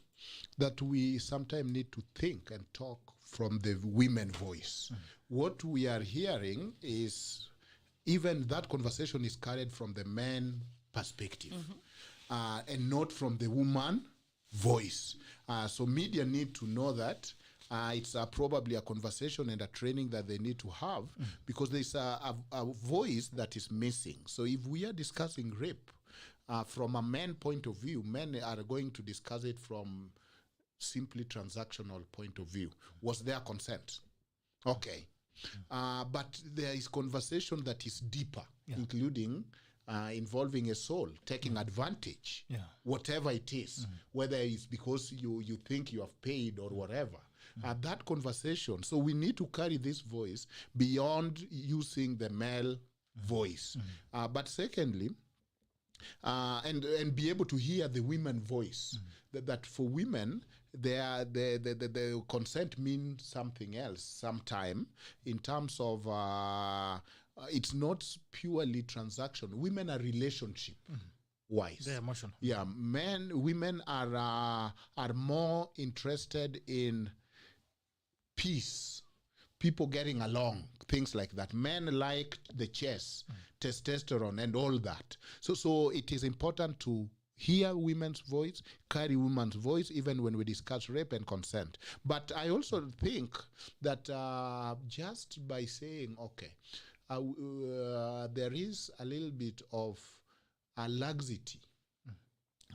that we sometimes need to think and talk from the women voice. What we are hearing is even that conversation is carried from the man perspective. And not from the woman voice. So media need to know that it's probably a conversation and a training that they need to have, because there's a voice that is missing. So if we are discussing rape from a man point of view, men are going to discuss it from simply transactional point of view. Was there consent? Okay. But there is conversation that is deeper, including involving a soul, taking advantage, whatever it is, whether it's because you think you have paid or whatever. That conversation. So we need to carry this voice beyond using the male voice. But secondly, and be able to hear the women voice. That for women, the consent means something else sometime in terms of it's not purely transaction. Women are relationship wise. They're emotional. Yeah, women are more interested in peace, people getting along, things like that. Men like the chase, testosterone, and all that. So it is important to hear women's voice, carry women's voice, even when we discuss rape and consent. But I also think that just by saying, okay, there is a little bit of a laxity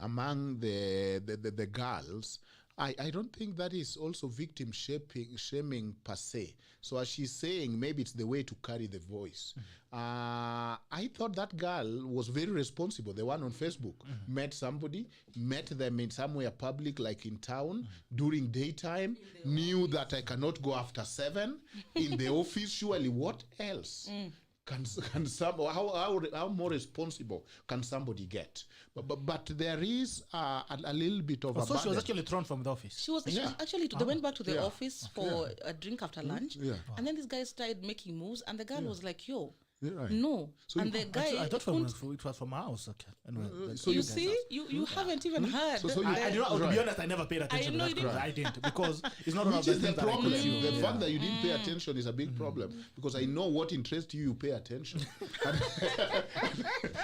among the girls. I don't think that is also victim shaming per se. So as she's saying, maybe it's the way to carry the voice. I thought that girl was very responsible, the one on Facebook. Met somebody, met them in somewhere public, like in town, during daytime, knew that I cannot go after 7 in the office. Surely, what else? Can how more responsible can somebody get? But there is a little bit of so she was actually thrown from the office. She was actually they went back to the office for a drink after lunch, and then this guy started making moves, and the girl was like, "Yo, no." So and the guy, I thought it was from our house. Okay. Anyway, so you see, you haven't even heard. To be honest, I never paid attention. I didn't, because it's not one of the things that I could assume. The fact that you didn't pay attention is a big problem, because I know what interests you pay attention.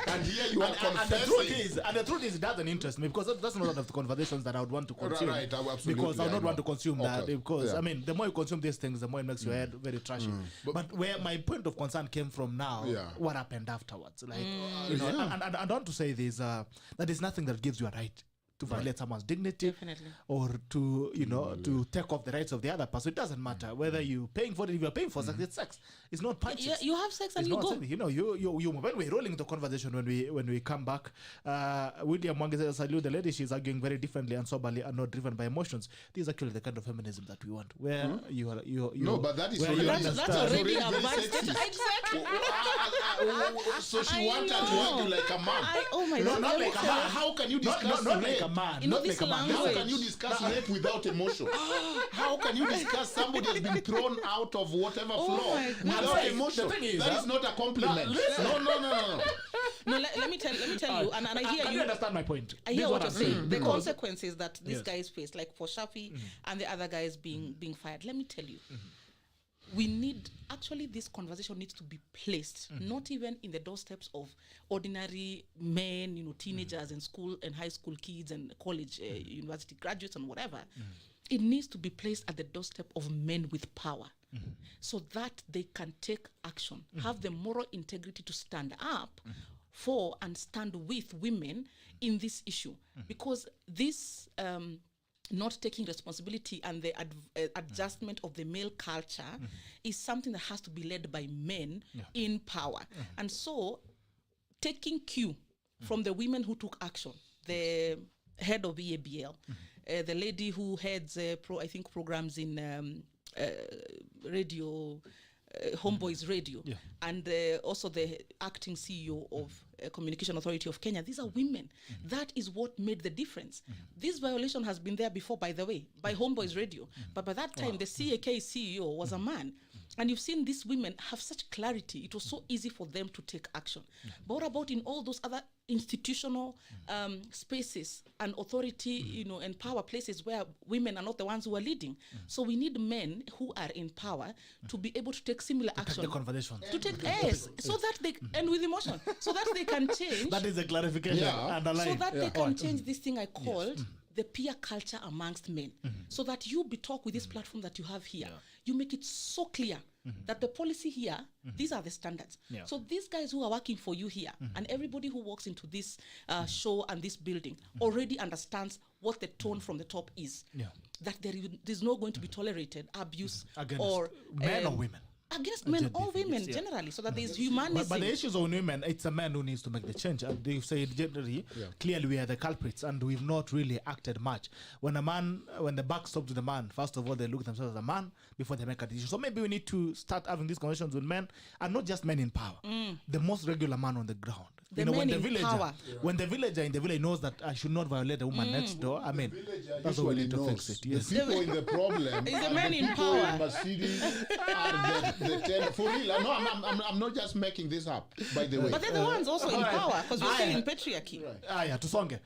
And here you are confessing. And the truth is, it doesn't interest me, because that's not one of the conversations that I would want to consume. Right, absolutely. Because I would not want to consume that. Because, I mean, the more you consume these things, the more it makes your head very trashy. But where my point of concern came from now, what happened afterwards. Like, and I don't want to say this, that is nothing that gives you a right to violate someone's dignity. Definitely. Or to, to take off the rights of the other person. It doesn't matter whether you're paying for it. If you're paying for sex, it's sex. It's not punches. You have sex and you go. Sex. You when we're rolling the conversation, when we come back, William Wang says, salute the lady. She's arguing very differently and soberly and not driven by emotions. This is actually the kind of feminism that we want, where no, but that is that's already a bad statement. Exactly. So she wanted to argue like a man. Oh my God. Not like a man. How can you discuss not like a man? Not like a man. How can you discuss rape without emotion? How can you discuss somebody has been thrown out of whatever floor without emotion? That is not a compliment. No. No, let me tell you, and I hear you understand my point. I hear what you're saying. The consequences that these guys face, like for Shafi and the other guys being fired. Let me tell you. We need, actually this conversation needs to be placed, not even in the doorsteps of ordinary men, teenagers and school and high school kids and college, university graduates and whatever. It needs to be placed at the doorstep of men with power. so that they can take action, have the moral integrity to stand up for and stand with women in this issue. Because this not taking responsibility and the adjustment of the male culture is something that has to be led by men in power. And so taking cue from the women who took action, the head of EABL, the lady who heads programs in radio, Homeboys Radio, and also the acting CEO of Communication Authority of Kenya. These are women. That is what made the difference. This violation has been there before, by the way, by Homeboys Radio. But by that time, the CAK CEO was a man. And you've seen these women have such clarity. It was so easy for them to take action. But what about in all those other institutional spaces and authority, and power places where women are not the ones who are leading? So we need men who are in power to be able to take similar action. The conversation. To take so that they and with emotion, so that they can change. That is a clarification. So that they can change this thing I called the peer culture amongst men. So that you talk with this platform that you have here, you make it so clear that the policy here, these are the standards. So these guys who are working for you here, and everybody who walks into this show and this building already understands what the tone from the top is. That there's not going to be tolerated abuse against or men or women. Against men or women generally, so that there's humanity. But the issues on women, it's a man who needs to make the change. And they say generally, clearly we are the culprits, and we've not really acted much. When the buck stops to the man, first of all, they look at themselves as a man before they make a decision. So maybe we need to start having these conversations with men, and not just men in power. The most regular man on the ground. When the villager in the village knows that I should not violate a woman next door, I mean, that's what we need to fix it. Yes. The people in the problem is the men in people power. In Mercedes are for real. No, I'm not just making this up, by the way. But they're the ones also in power, because we're still in patriarchy. Tusonge.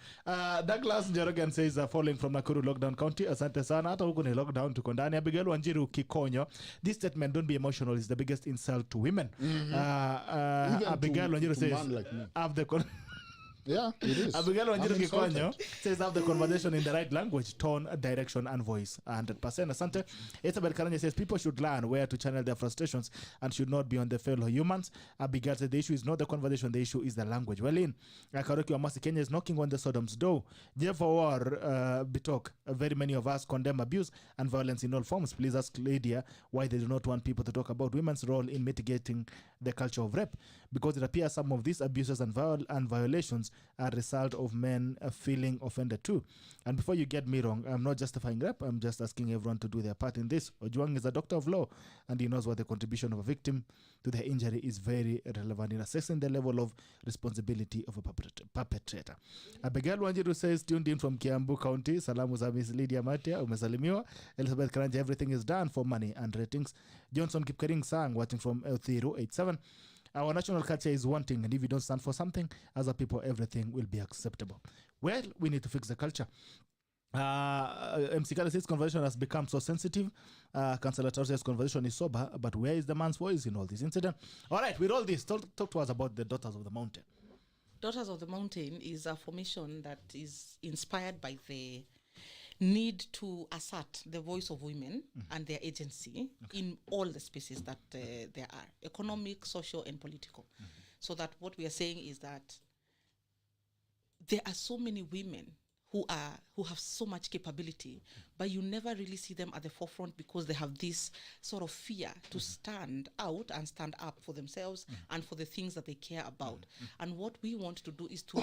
Douglas Njorogen says, following from Nakuru lockdown county, asante sana, hata huko ni lockdown tuko ndani. Abigail Wanjiru Kikonyo, this statement, don't be emotional, is the biggest insult to women. Abigail Wanjiru says, have the yeah, it is. Abigail Wanjiru Kikonyo says, have the conversation in the right language, tone, direction, and voice. 100%. Asante. Isabel Karanja says, people should learn where to channel their frustrations and should not be on the fellow humans. Abigail says, the issue is not the conversation, the issue is the language. Well in. Karoki Wamasi, Kenya is knocking on the Sodom's door. Therefore, Bitok, very many of us condemn abuse and violence in all forms. Please ask LYDIA why they do not want people to talk about women's role in mitigating the culture of rape. Because it appears some of these abuses and violations are a result of men feeling offended too. And before you get me wrong, I'm not justifying rape. I'm just asking everyone to do their part in this. OJWANG is a doctor of law, and he knows what the contribution of a victim to the injury is very relevant in assessing the level of responsibility of a perpetrator. Abigail Wanjiru says, tuned in from Kiambu County. Salamu za Miss LYDIA Mathia, umesalimiwa. Elizabeth Karanja, everything is done for money and ratings. Johnson Kipkering Sang, watching from L30 87. Our national culture is wanting, and if you don't stand for something, as a people, everything will be acceptable. Well, we need to fix the culture. MC Kala says conversation has become so sensitive. Councillor Tau says conversation is sober, but where is the man's voice in all this incident? All right, with all this, talk to us about the Daughters of the Mountain. Daughters of the Mountain is a formation that is inspired by the need to assert the voice of women and their agency in all the spaces that there are, economic, social, and political. So that what we are saying is that there are so many women who have so much capability, but you never really see them at the forefront because they have this sort of fear to stand out and stand up for themselves and for the things that they care about. And what we want to do is to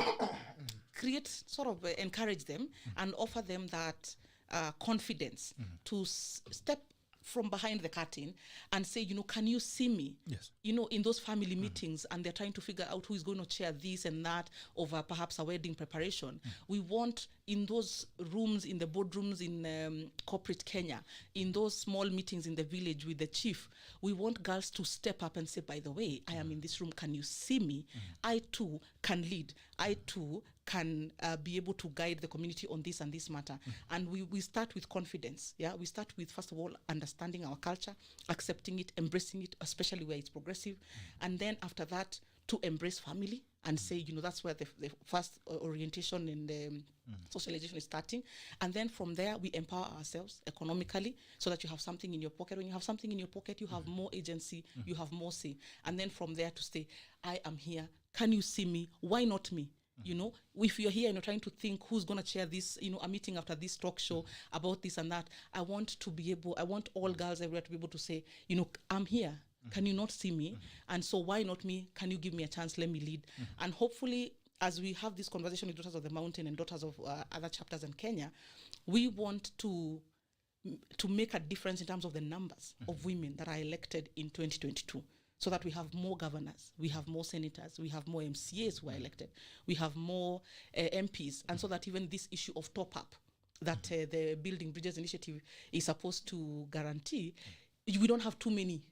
create, sort of encourage them and offer them that confidence to step from behind the curtain and say, can you see me? Yes. In those family meetings, and they're trying to figure out who is going to chair this and that over perhaps a wedding preparation. We want in those rooms, in the boardrooms in corporate Kenya, in those small meetings in the village with the chief, we want girls to step up and say, by the way, I am in this room. Can you see me? I too can lead. I too can be able to guide the community on this and this matter. And we start with confidence. Yeah, we start with, first of all, understanding our culture, accepting it, embracing it, especially where it's progressive. And then after that, to embrace family and say, that's where the first orientation and socialization is starting. And then from there, we empower ourselves economically so that you have something in your pocket. When you have something in your pocket, you have more agency, you have more say. And then from there to say, I am here. Can you see me? Why not me? If you're here and you're trying to think who's going to chair this, a meeting after this talk show about this and that, I want all girls everywhere to be able to say, I'm here. Can you not see me? And so why not me? Can you give me a chance? Let me lead. And hopefully, as we have this conversation with Daughters of the Mountain and Daughters of other chapters in Kenya, we want to make a difference in terms of the numbers of women that are elected in 2022. So that we have more governors, we have more senators, we have more MCAs who are elected, we have more MPs, and so that even this issue of top-up that the Building Bridges Initiative is supposed to guarantee, we don't have too many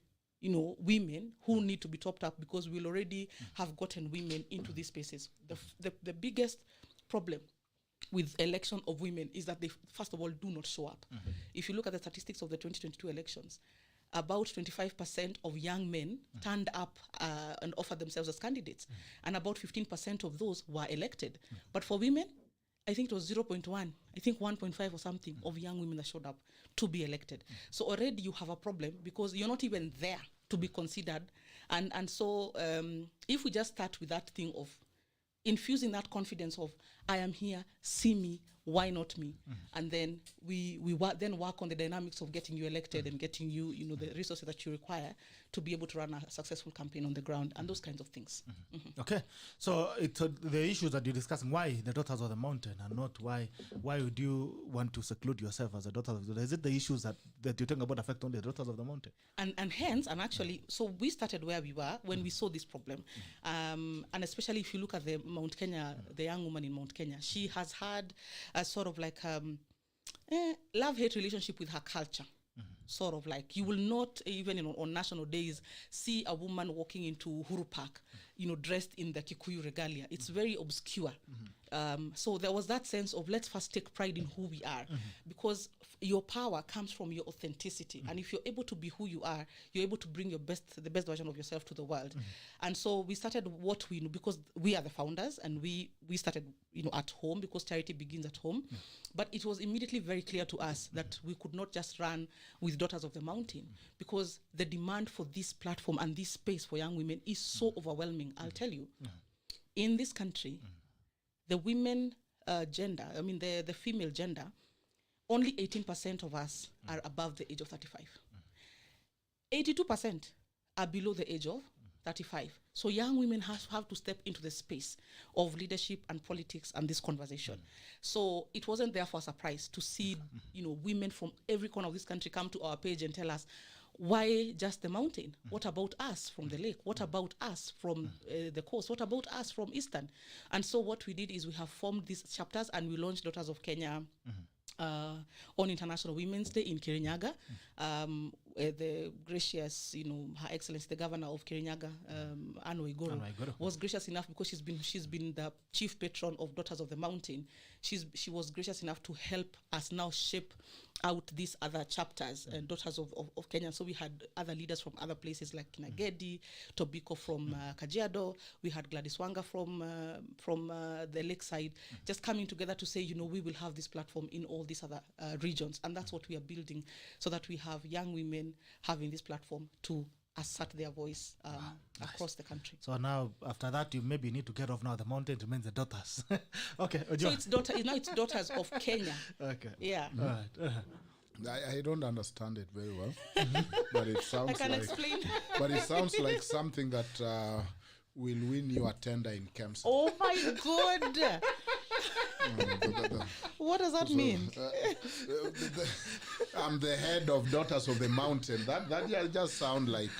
women who need to be topped up, because we'll already have gotten women into these spaces. The biggest problem with election of women is that they, first of all, do not show up. If you look at the statistics of the 2022 elections, about 25% of young men turned up and offered themselves as candidates, and about 15% of those were elected. But for women, I think it was 0.1, I think 1.5 or something of young women that showed up to be elected. So already you have a problem, because you're not even there to be considered. And so if we just start with that thing of infusing that confidence of, I am here, see me, why not me? And then we then work on the dynamics of getting you elected and getting you, the resources that you require to be able to run a successful campaign on the ground and those kinds of things. Okay, so it's the issues that you're discussing. Why the Daughters of the Mountain, and not why would you want to seclude yourself as a daughter of the? Is it the issues that you're talking about affect only the Daughters of the Mountain? And hence, and actually, so we started where we were when we saw this problem, and especially if you look at the Mount Kenya, the young woman in Mount Kenya, she has had a sort of like love-hate relationship with her culture. Sort of like, you will not even on national days see a woman walking into Huru Park, dressed in the Kikuyu regalia. It's very obscure. So there was that sense of, let's first take pride in who we are, because your power comes from your authenticity. And if you're able to be who you are, you're able to bring the best version of yourself to the world. And so we started what we know, because we are the founders, and we started at home, because charity begins at home. But it was immediately very clear to us that we could not just run with Daughters of the Mountain, because the demand for this platform and this space for young women is so overwhelming. I'll tell you, in this country, the women gender, the female gender, only 18% of us are above the age of 35. 82% are below the age of 35. So young women have to step into the space of leadership and politics and this conversation. So it wasn't therefore a surprise to see, women from every corner of this country come to our page and tell us, why just the mountain? What about us from the lake? What about us from the coast? What about us from Eastern? And so what we did is we have formed these chapters, and we launched Daughters of Kenya on International Women's Day in Kirinyaga. The gracious, Her Excellency, the Governor of Kirinyaga, Anne Waiguru, was gracious enough, because she's been the chief patron of Daughters of the Mountain. She was gracious enough to help us now shape out these other chapters and Daughters of Kenya. So we had other leaders from other places like Kinagedi, Tobiko from Kajiado. We had Gladys Wanga from the lakeside, just coming together to say, we will have this platform in all these other regions. And that's what we are building, so that we have young women having this platform to assert their voice across the country. So now, after that, you maybe need to get off now. The mountain remains the daughters. Okay. So it's Daughters of Kenya. Okay. Yeah. All right. I don't understand it very well, but it sounds I can explain. But it sounds like something that will win you a tender in KEMSA. Oh my God! What does that mean? I'm the head of Daughters of the Mountain. That just sound like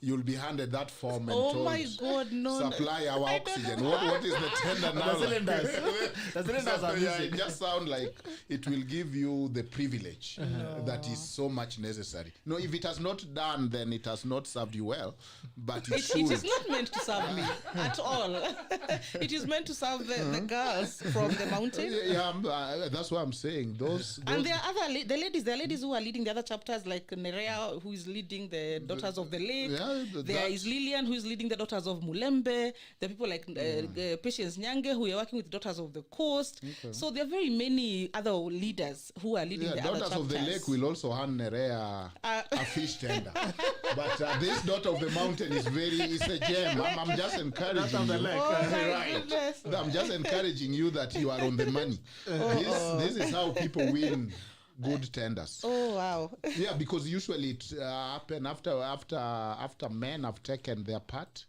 you'll be handed that form and told, my God, no, supply our oxygen. What is the tender now? The cylinders are it just sound like it will give you the privilege that is so much necessary. No, if it has not done, then it has not served you well. But it should. It is not meant to serve me at all. It is meant to serve the girls from the mountain. Yeah, that's what I'm saying. Those and there are the ladies who are leading the other chapters, like Nerea, who is leading the Daughters of the Lake. Yeah, There is Lillian, who is leading the Daughters of Mulembe. There are people like Patience Nyange, who are working with Daughters of the Coast. So there are very many other leaders who are leading the other Daughters of the Lake will also hand Nerea a fish tender. But this Daughter of the Mountain is a gem. I'm just encouraging you. Right. I'm just encouraging you that you are on the money. This is how people win good tenders. Oh wow! Yeah, because usually it happen after men have taken their part.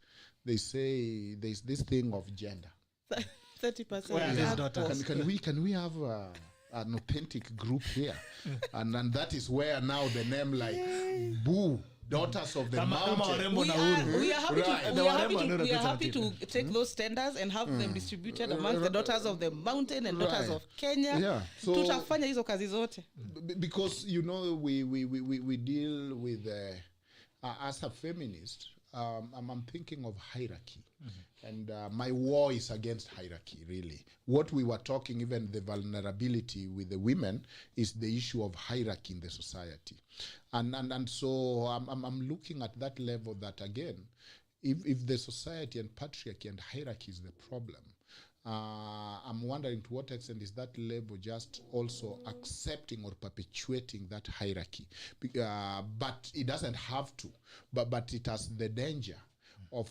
They say there's this thing of gender. 30%. Can we have an authentic group here? and that is where now the name like Boo. Daughters of the Mountain. We are happy to take those tenders and have them distributed amongst the Daughters of the Mountain and Daughters of Kenya. Yeah. So, tutafanya hizo kazi zote. Because we deal with as a feminist, I'm thinking of hierarchy. And my war is against hierarchy, really. What we were talking, even the vulnerability with the women, is the issue of hierarchy in the society. And so I'm looking at that level that, again, if the society and patriarchy and hierarchy is the problem, I'm wondering to what extent is that level just also accepting or perpetuating that hierarchy. But it doesn't have to, but it has the danger of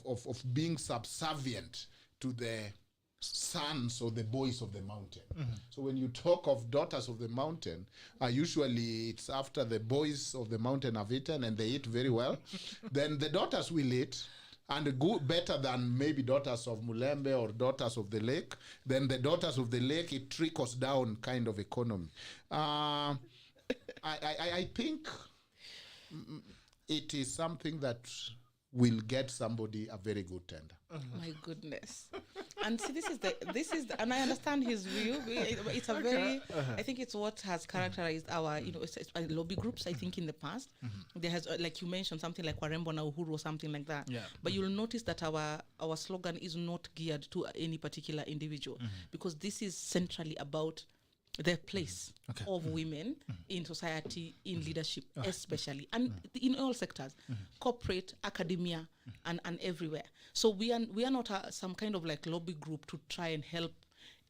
being subservient to the sons or the boys of the mountain. So when you talk of Daughters of the Mountain, usually it's after the boys of the mountain have eaten and they eat very well, then the daughters will eat, and better than maybe Daughters of Mulembe or Daughters of the Lake. Then the Daughters of the Lake, it trickles down kind of economy. I think it is something that will get somebody a very good tender. My goodness. And see, this is and I understand his view. It's a very, I think it's what has characterized our, it's lobby groups, I think, in the past. There has, like you mentioned, something like Warembo na Uhuru or something like that. But you'll notice that our slogan is not geared to any particular individual, because this is centrally about the place of women in society, in leadership, especially, and in all sectors, corporate, academia, and everywhere. So we are not some kind of like lobby group to try and help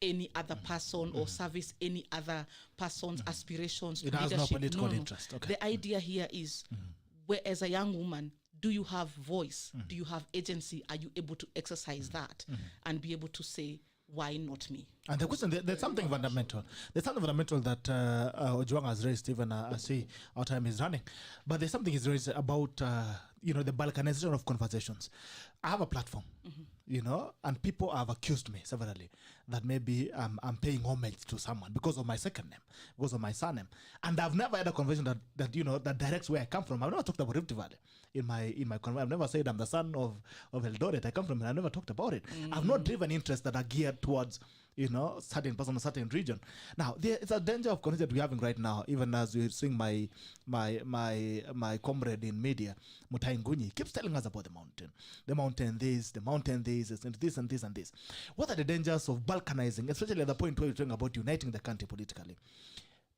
any other person or service any other person's aspirations to it has leadership. no political interest. The idea here is, where as a young woman, do you have voice? Do you have agency? Are you able to exercise that and be able to say, why not me? And the question, there's something fundamental. There's something fundamental that OJWANG has raised, even I see our time is running. But there's something he's raised about, the balkanization of conversations. I have a platform, and people have accused me severally that maybe I'm paying homage to someone because of my second name, because of my surname. And I've never had a conversation that directs where I come from. I've never talked about Rift Valley in my conversation. I've never said I'm the son of Eldoret. I come from it. I've never talked about it. I've not driven interests that are geared towards certain person, a certain region. Now, there is a danger of conversation that we're having right now, even as we're seeing my comrade in media, Mutai Ngunyi, keeps telling us about the mountain this, and this, and this, and this. What are the dangers of balkanizing, especially at the point where you're talking about uniting the country politically?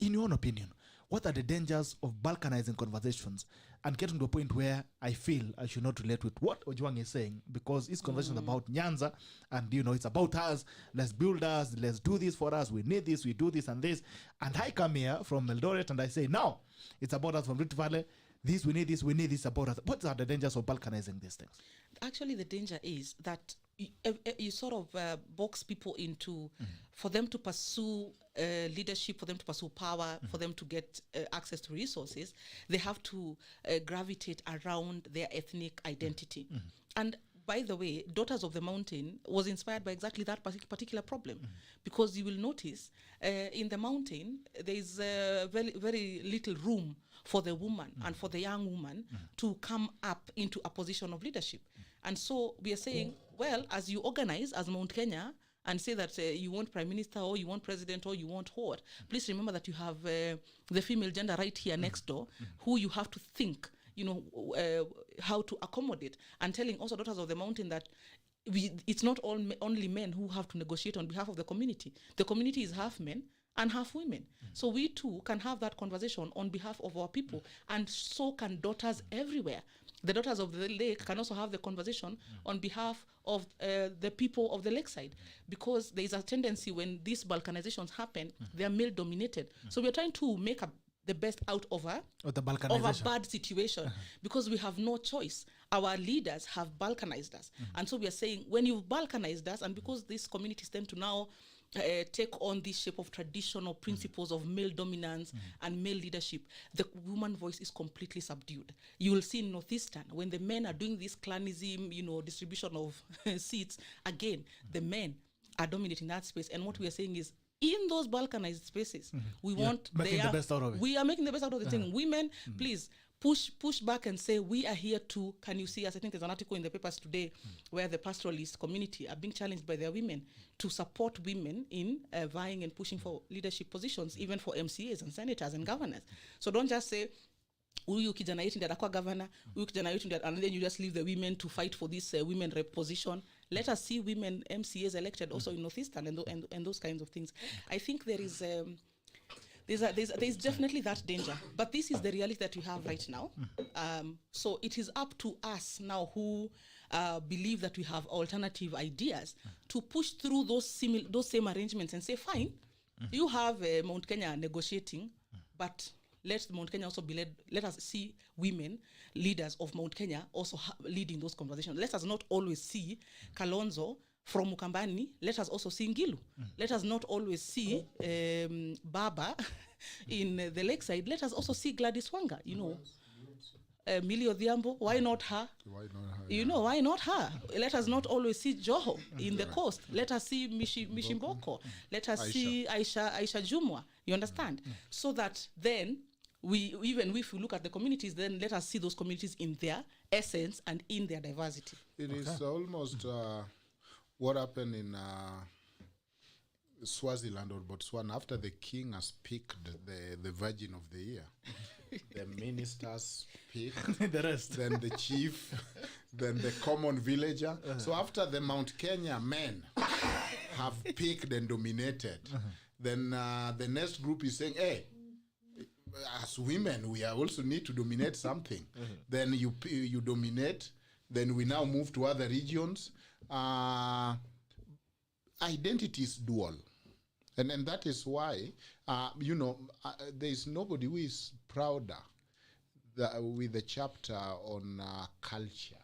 In your own opinion, what are the dangers of balkanizing conversations and getting to a point where I feel I should not relate with what OJWANG is saying, because it's conversation about Nyanza and, it's about us, let's build us, let's do this for us, we need this, we do this and this. And I come here from Eldoret and I say, no, it's about us from Rift Valley, we need this about us. What are the dangers of balkanizing these things? Actually, the danger is that you sort of box people into, for them to pursue leadership, for them to pursue power, for them to get access to resources, they have to gravitate around their ethnic identity. And by the way, Daughters of the Mountain was inspired by exactly that particular problem, because you will notice in the mountain there is very, very little room for the woman and for the young woman to come up into a position of leadership. And so we are saying, well, as you organize as Mount Kenya and say that you want prime minister or you want president or you want what, please remember that you have the female gender right here next door, who you have to think, how to accommodate, and telling also Daughters of the Mountain that it's not only men who have to negotiate on behalf of the community. The community is half men and half women. So we too can have that conversation on behalf of our people, and so can daughters everywhere. The daughters of the lake can also have the conversation on behalf of the people of the lakeside, because there is a tendency when these balkanizations happen, they are male dominated. So we are trying to make the best out of a bad situation, because we have no choice. Our leaders have balkanized us. And so we are saying, when you've balkanized us, and because these communities tend to now take on this shape of traditional principles of male dominance and male leadership, the woman voice is completely subdued. You will see in Northeastern, when the men are doing this clanism, distribution of seats, again, the men are dominating that space. And what we are saying is, in those balkanized spaces, we are making the best out of the thing. Women, please push back and say, we are here to, can you see us? I think there's an article in the papers today where the pastoralist community are being challenged by their women to support women in vying and pushing for leadership positions, even for MCAs and senators and governors. So don't just say, huyu kijana yetu ndiye atakuwa governor, huyu kijana yetu ndiye, and then you just leave the women to fight for this women rep position. Let us see women MCAs elected also in Northeastern and those kinds of things. I think there is there's definitely that danger, but this is the reality that we have right now. So it is up to us now who believe that we have alternative ideas to push through those same arrangements and say, fine, you have Mount Kenya negotiating, but let Mount Kenya also be led. Let us see women leaders of Mount Kenya also leading those conversations. Let us not always see Kalonzo from Mukambani. Let us also see Ngilu. Let us not always see Baba in the lakeside. Let us also see Gladys Wanga, Millie Odhiambo. Why not her? Why not her? Let us not always see Joho in the coast. Let us see Mishimboko. Let us see Aisha Jumwa. You understand? So that then, even if we look at the communities, then let us see those communities in their essence and in their diversity. It is almost what happened in Swaziland or Botswana after the king has picked the Virgin of the Year. The ministers pick, the rest. Then the chief, then the common villager. So after the Mount Kenya men have picked and dominated, then the next group is saying, hey, as women, we also need to dominate something. Then you dominate, then we now move to other regions. Identity is dual. And that is why, there is nobody who is prouder with the chapter on culture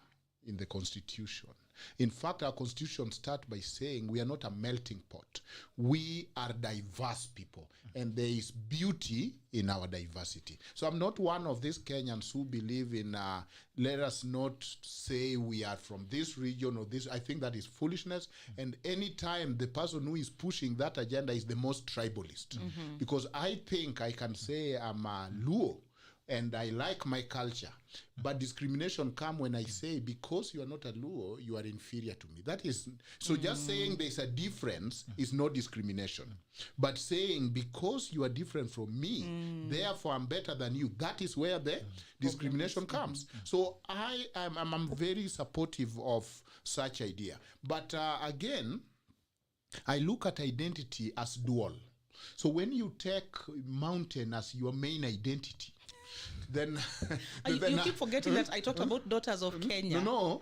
in the Constitution. In fact, our Constitution starts by saying we are not a melting pot. We are diverse people, and there is beauty in our diversity. So I'm not one of these Kenyans who believe in, let us not say we are from this region or this. I think that is foolishness. And anytime the person who is pushing that agenda is the most tribalist. Because I think I can say I'm a Luo, and I like my culture. But discrimination comes when I say, because you are not a Luo, you are inferior to me. That is, so just saying there's a difference is not discrimination. But saying, because you are different from me, therefore I'm better than you, that is where the discrimination comes. So I'm very supportive of such idea. But again, I look at identity as dual. So when you take mountain as your main identity, then you keep forgetting that I talked about Daughters of Kenya. No.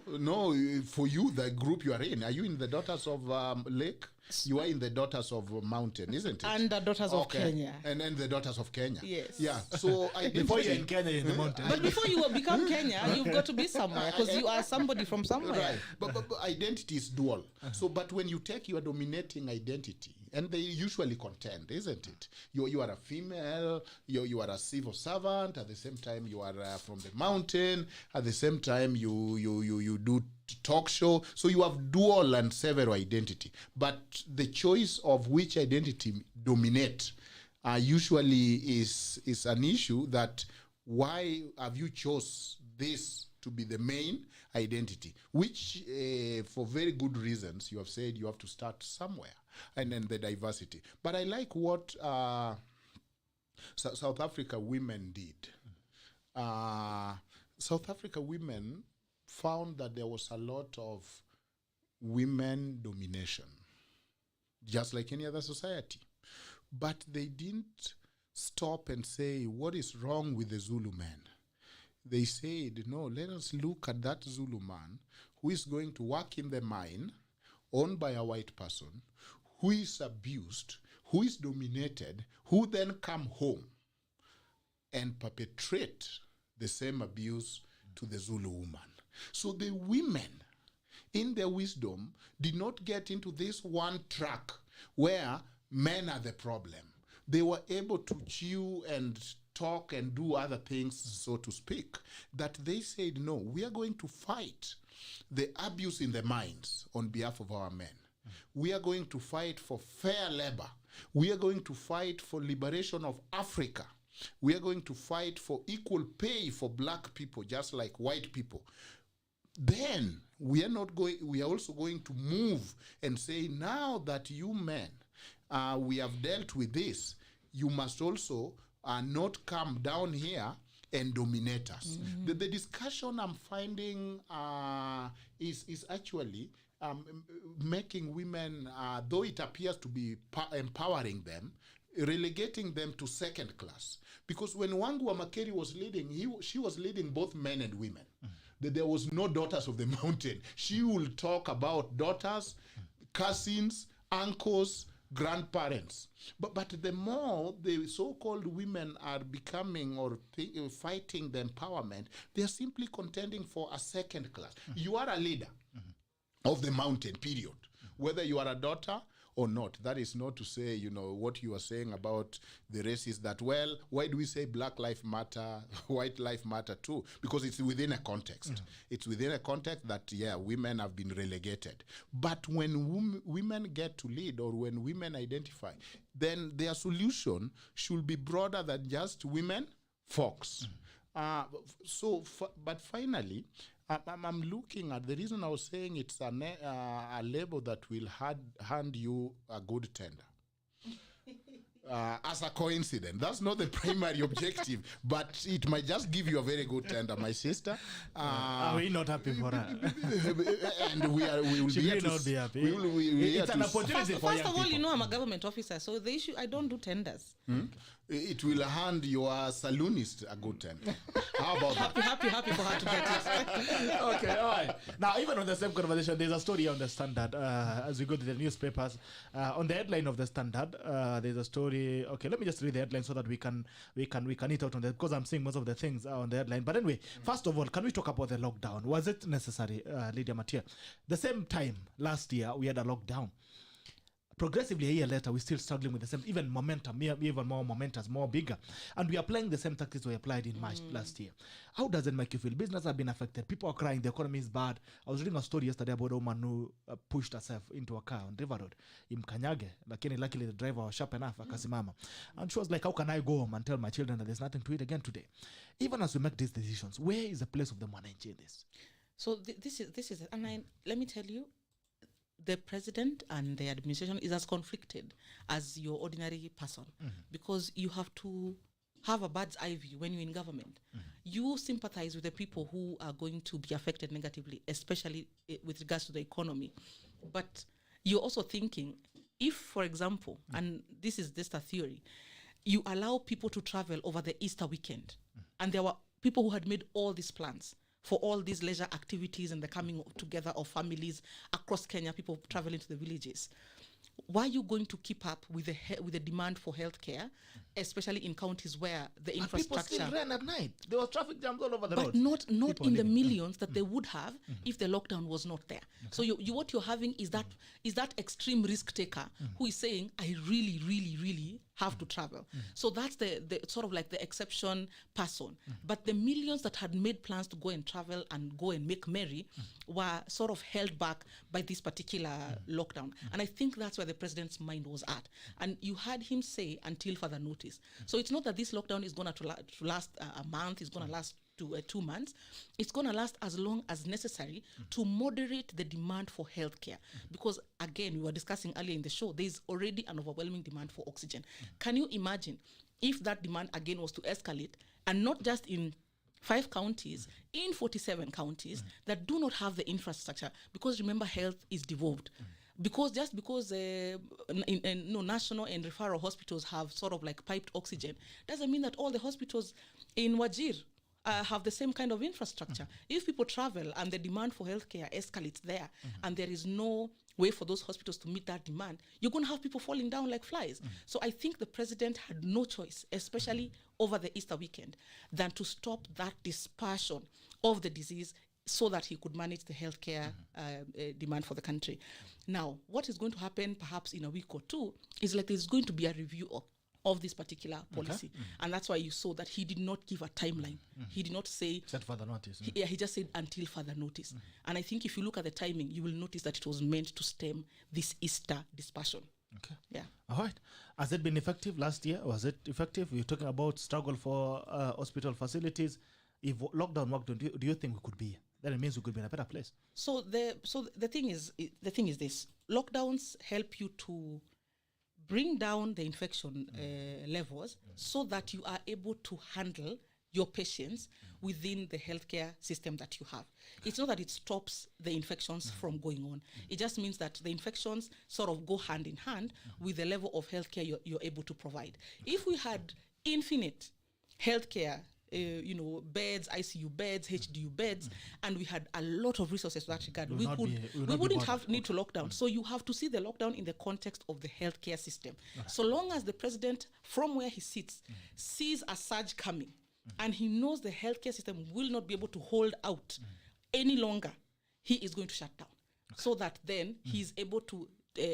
For you, the group you are in, are you in the Daughters of Lake? You are in the Daughters of Mountain, isn't it? And the Daughters of Kenya. And then the Daughters of Kenya. Yes. Yeah. So before you're in Kenya, you're in the mountain. But before you become Kenya, you've got to be somewhere, because you are somebody from somewhere. Right. But identity is dual. So, but when you take your dominating identity, and they usually contend, isn't it? You are a female, you are a civil servant, at the same time you are from the mountain, at the same time you do talk show. So you have dual and several identity. But the choice of which identity dominate usually is an issue that why have you chose this to be the main identity, which for very good reasons you have said you have to start somewhere, and then the diversity. But I like what South Africa women did. South Africa women found that there was a lot of women domination, just like any other society. but they didn't stop and say, what is wrong with the Zulu man? They said, no, let us look at that Zulu man who is going to work in the mine owned by a white person, who is abused, who is dominated, who then come home and perpetrate the same abuse to the Zulu woman. So the women, in their wisdom, did not get into this one track where men are the problem. They were able to chew and talk and do other things, so to speak, that they said, no, we are going to fight the abuse in the mines on behalf of our men. We are going to fight for fair labor. We are going to fight for liberation of Africa. We are going to fight for equal pay for black people, just like white people. Then we are also going to move and say, now that you men, we have dealt with this, you must also not come down here and dominate us. The discussion I'm finding is actually making women, though it appears to be empowering them, relegating them to second class. Because when Wangu Wamakeri was leading, she was leading both men and women. There was no daughters of the mountain. She will talk about daughters, cousins, uncles, grandparents. But the more the so-called women are becoming or fighting the empowerment, they are simply contending for a second class. You are a leader of the mountain, period. Whether you are a daughter or not. That is not to say, what you are saying about the race is that, well, why do we say Black Lives Matter, White Lives Matter too? Because it's within a context. It's within a context that, women have been relegated. But when women get to lead or when women identify, then their solution should be broader than just women, folks. But finally, I'm looking at the reason I was saying it's a label that will hand you a good tender. As a coincidence. That's not the primary objective, but it might just give you a very good tender, my sister. Are we not happy for her? And we will She be may here to not be happy. It's an opportunity for First young of all, people. I'm a government officer, so the issue, I don't do tenders. It will hand your saloonist a good tender. How about that? Happy for her to get it. Okay, all right. Now, even on the same conversation, there's a story on the Standard. As we go to the newspapers, on the headline of the Standard, there's a story. Okay, let me just read the headline so that we can eat out on that, because I'm seeing most of the things on the headline. But anyway, first of all, can we talk about the lockdown? Was it necessary, Lydia MATHIA? The same time last year we had a lockdown. Progressively, a year later, we're still struggling with the same, even momentum, even more momentous, more bigger. And we are applying the same tactics we applied in March last year. How does it make you feel? Business have been affected. People are crying. The economy is bad. I was reading a story yesterday about a woman who pushed herself into a car on River Road. Imkanyage. Lakini luckily the driver was sharp enough. Akasimama. And she was like, how can I go home and tell my children that there's nothing to eat again today? Even as we make these decisions, where is the place of the mwananchi in this? So this is, and let me tell you, the president and the administration is as conflicted as your ordinary person, because you have to have a bird's eye view when you're in government. You sympathize with the people who are going to be affected negatively, especially with regards to the economy. But you're also thinking, if, for example, and this is just a theory, you allow people to travel over the Easter weekend, and there were people who had made all these plans for all these leisure activities and the coming together of families across Kenya, people traveling to the villages. Why are you going to keep up with the demand for healthcare, especially in counties where the infrastructure... People still ran at night. There was traffic jams all over the road. But not in the millions that they would have if the lockdown was not there. So what you're having is that extreme risk taker who is saying, I really, really, really have to travel. So that's the sort of like the exception person. But the millions that had made plans to go and travel and go and make merry were sort of held back by this particular lockdown. And I think that's where the president's mind was at. And you heard him say, until further notice. So it's not that this lockdown is going to last a month, it's going to last 2 months. It's going to last as long as necessary to moderate the demand for healthcare. Because again, we were discussing earlier in the show, there's already an overwhelming demand for oxygen. Can you imagine if that demand again was to escalate, and not just in 5 counties, in 47 counties that do not have the infrastructure? Because remember, health is devolved. because national and referral hospitals have sort of like piped oxygen, doesn't mean that all the hospitals in Wajir have the same kind of infrastructure. If people travel and the demand for healthcare escalates there, and there is no way for those hospitals to meet that demand, you're going to have people falling down like flies. So I think the president had no choice, especially over the Easter weekend, than to stop that dispersion of the disease so that he could manage the healthcare demand for the country. Now, what is going to happen perhaps in a week or two is like there's going to be a review of this particular policy. And that's why you saw that he did not give a timeline. He did not say... Set further notice. He just said until further notice. And I think if you look at the timing, you will notice that it was meant to stem this Easter dispersion. Okay. Yeah. All right. Has it been effective last year? Was it effective? We're talking about struggle for hospital facilities. If lockdown worked, do you think we could be? Then it means we could be in a better place. So the thing is this: lockdowns help you to bring down the infection levels so that you are able to handle your patients within the healthcare system that you have. It's not that it stops the infections from going on. It just means that the infections sort of go hand in hand with the level of healthcare you're able to provide. If we had infinite healthcare, beds, ICU beds, HDU beds, and we had a lot of resources to that regard, we wouldn't have need to lock down. So you have to see the lockdown in the context of the healthcare system. So long as the president, from where he sits, sees a surge coming, and he knows the healthcare system will not be able to hold out any longer, he is going to shut down. So that then he's able to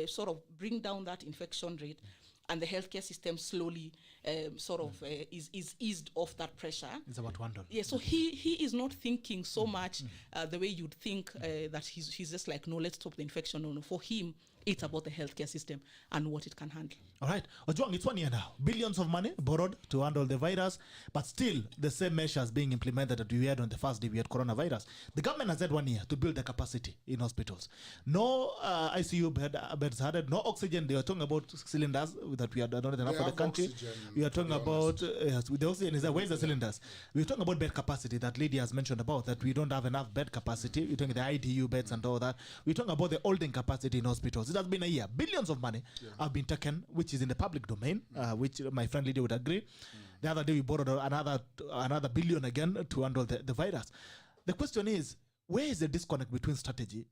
sort of bring down that infection rate, and the healthcare system slowly is eased off that pressure. It's about $1. Yeah, so he is not thinking so much the way you'd think that he's just like, no, let's stop the infection. No. For him, it's about the healthcare system and what it can handle. All right. Ojwang, it's 1 year now. Billions of money borrowed to handle the virus, but still the same measures being implemented that we had on the first day we had coronavirus. The government has had 1 year to build the capacity in hospitals. No ICU beds added, no oxygen. They are talking about cylinders that we had not enough for the country. We are talking about with the oxygen. Where's the cylinders? We're talking about bed capacity that Lydia has mentioned about, that we don't have enough bed capacity. We're talking the IDU beds and all that. We're talking about the holding capacity in hospitals. It has been a year. Billions of money have been taken, which is in the public domain, which my friend Lydia would agree. The other day we borrowed another billion again to handle the virus. The question is, where is the disconnect between strategy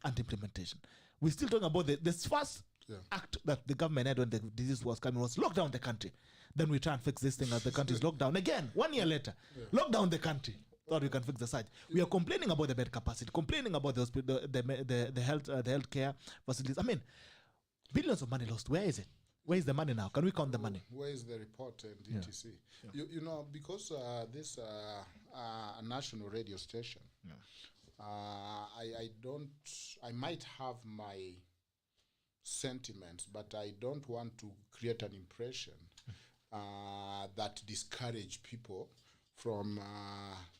and implementation? We're still talking about this first act that the government had when the disease was coming was lock down the country. Then we try and fix this thing as the country is locked down. Again, 1 year later, lock down the country. Thought we can fix the surge. We are complaining about the bed capacity, complaining about the hospital, the healthcare facilities. I mean, billions of money lost. Where is it? Where is the money now? Can we count the money? Where is the report and etc.? You know, because this national radio station, I might have my sentiments, but I don't want to create an impression that discourage people from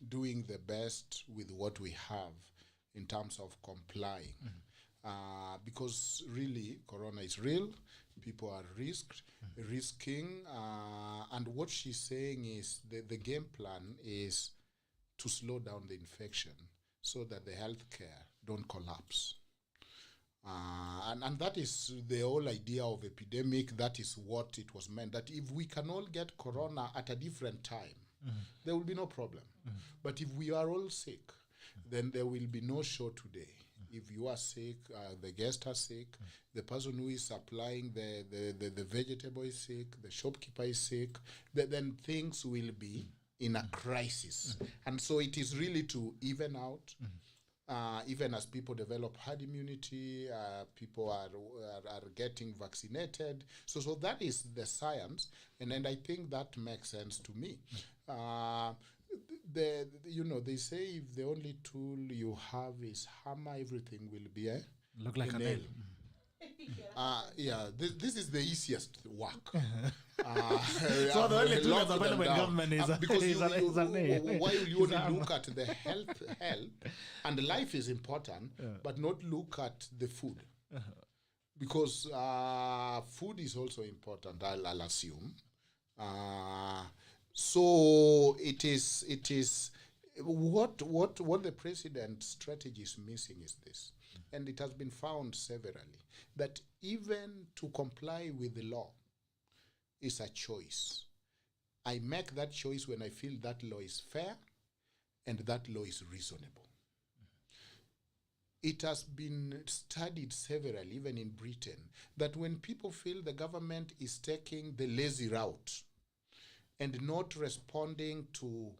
doing the best with what we have in terms of complying. Because really, Corona is real. People are risking. And what she's saying is the game plan is to slow down the infection so that the healthcare don't collapse. And that is the whole idea of epidemic. That is what it was meant. That if we can all get Corona at a different time, there will be no problem. But if we are all sick, then there will be no show today. If you are sick, the guests are sick, the person who is supplying the vegetable is sick, the shopkeeper is sick, then things will be in a crisis. And so it is really to even out. Even as people develop herd immunity, people are getting vaccinated. So that is the science, and I think that makes sense to me. They say if the only tool you have is hammer, everything will be look like a nail. This is the easiest work. So the only tool that's available in government is because a nail. Why you only look at the health, and life is important, but not look at the food, because food is also important. I'll assume. So it is what the president's strategy is missing is this, and it has been found severally, that even to comply with the law is a choice. I make that choice when I feel that law is fair and that law is reasonable. It has been studied severally, even in Britain, that when people feel the government is taking the lazy route and not responding to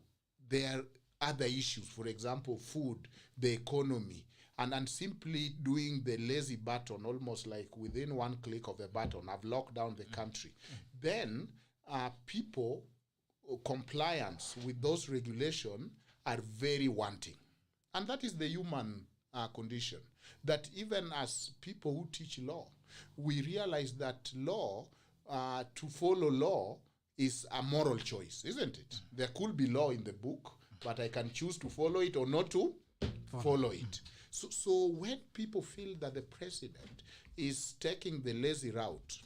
their other issues, for example, food, the economy, and simply doing the lazy button, almost like within one click of the button, I've locked down the country, then people compliance with those regulations are very wanting. And that is the human condition, that even as people who teach law, we realize that law, to follow law is a moral choice, isn't it? There could be law in the book, but I can choose to follow it or not to follow it. So when people feel that the president is taking the lazy route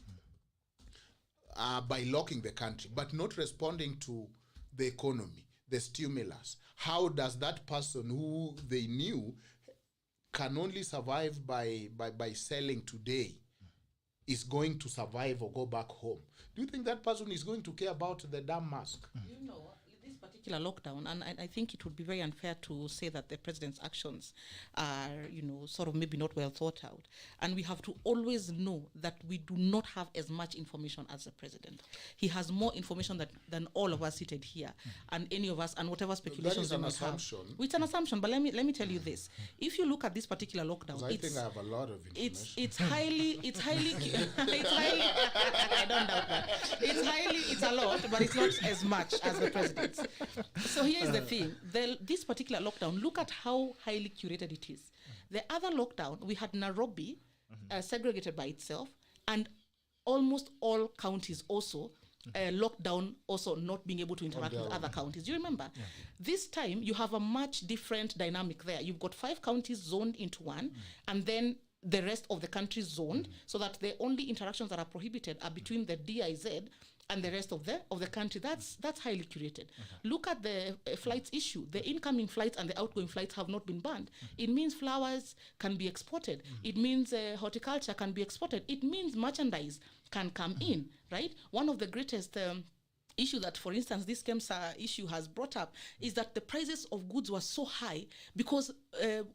by locking the country, but not responding to the economy, the stimulus, how does that person who they knew can only survive by selling today is going to survive or go back home? Do you think that person is going to care about the damn mask? You know, this particular lockdown, and I think it would be very unfair to say that the president's actions are, sort of maybe not well thought out. And we have to always know that we do not have as much information as the president. He has more information than all of us seated here, and any of us, and whatever speculations That is we an might have. assumption. It's an assumption, but let me tell you this. If you look at this particular lockdown, I think I have a lot of information. it's highly it's highly I don't doubt that. It's a lot, but it's not as much as the president's. So here's the thing. This particular lockdown, look at how highly curated it is. The other lockdown, we had Nairobi segregated by itself, and almost all counties also locked down, also not being able to interact with other counties. Do you remember? Yeah. This time, you have a much different dynamic there. You've got 5 counties zoned into one, and then the rest of the country zoned, so that the only interactions that are prohibited are between the DIZ and the rest of the country. That's highly curated. Look at the flights issue. The incoming flights and the outgoing flights have not been banned. It means flowers can be exported. It means horticulture can be exported. It means merchandise can come in, right? One of the greatest issue that, for instance, this KEMSA issue has brought up is that the prices of goods were so high because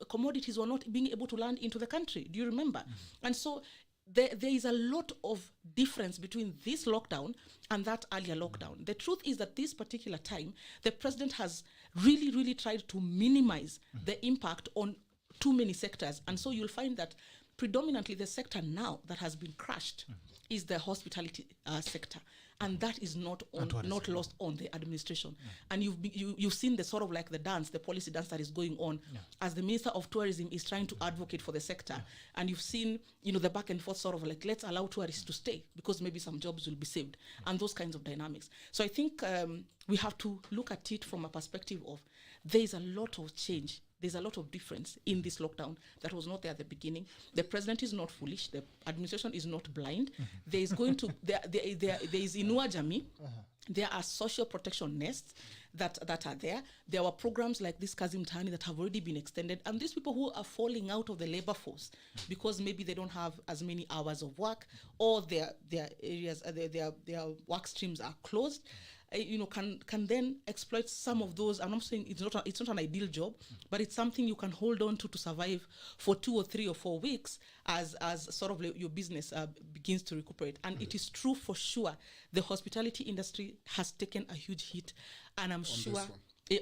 commodities were not being able to land into the country. Do you remember? And so there is a lot of difference between this lockdown and that earlier lockdown. The truth is that this particular time, the president has really, really tried to minimize the impact on too many sectors. And so you'll find that predominantly the sector now that has been crushed is the hospitality sector. And that is not lost on the administration. And you've seen the sort of like the policy dance that is going on as the Minister of Tourism is trying to advocate for the sector. And you've seen, the back and forth sort of like, let's allow tourists to stay because maybe some jobs will be saved and those kinds of dynamics. So I think we have to look at it from a perspective of there is a lot of change. There's a lot of difference in this lockdown that was not there at the beginning. The president is not foolish. The administration is not blind. There is going to there is Inua Jamii. There are social protection nests that are there. There were programs like this Kazi Mtaani that have already been extended. And these people who are falling out of the labor force because maybe they don't have as many hours of work, or their areas, their work streams are closed. Can then exploit some of those. I'm not saying it's not an ideal job, but it's something you can hold on to survive for 2 or 3 or 4 weeks as sort of your business begins to recuperate. And it is true for sure, the hospitality industry has taken a huge hit, and I'm sure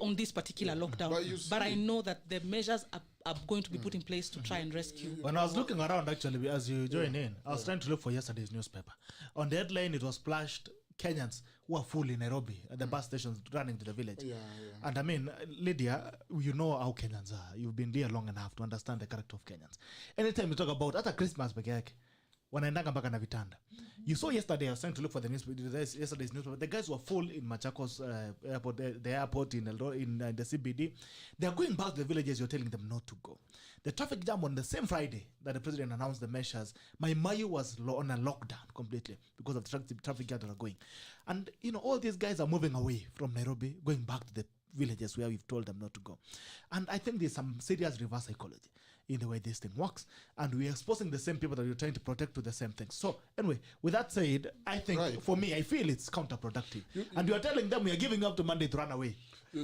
on this particular lockdown. But I know that the measures are going to be put in place to try and rescue. When I was looking around, actually, as you join in, I was trying to look for yesterday's newspaper. On the headline, it was splashed Kenyans who are full in Nairobi at the bus stations running to the village. And I mean, Lydia, you know how Kenyans are. You've been there long enough to understand the character of Kenyans. Anytime you talk about at a Christmas peke yake, wanaendanga mpaka na vitanda. You saw yesterday, I was trying to look for the yesterday's newspaper. The guys were full in Machakos airport, the airport in the CBD. They are going back to the villages. You're telling them not to go. The traffic jam on the same Friday that the president announced the measures, Mayu was on a lockdown completely because of the traffic jam that are going. And, all these guys are moving away from Nairobi, going back to the villages where we've told them not to go. And I think there's some serious reverse psychology. in the way this thing works. And we're exposing the same people that you're trying to protect to the same things. So anyway, with that said, I think for me, I feel it's counterproductive. And you're telling them we are giving up to Monday to run away.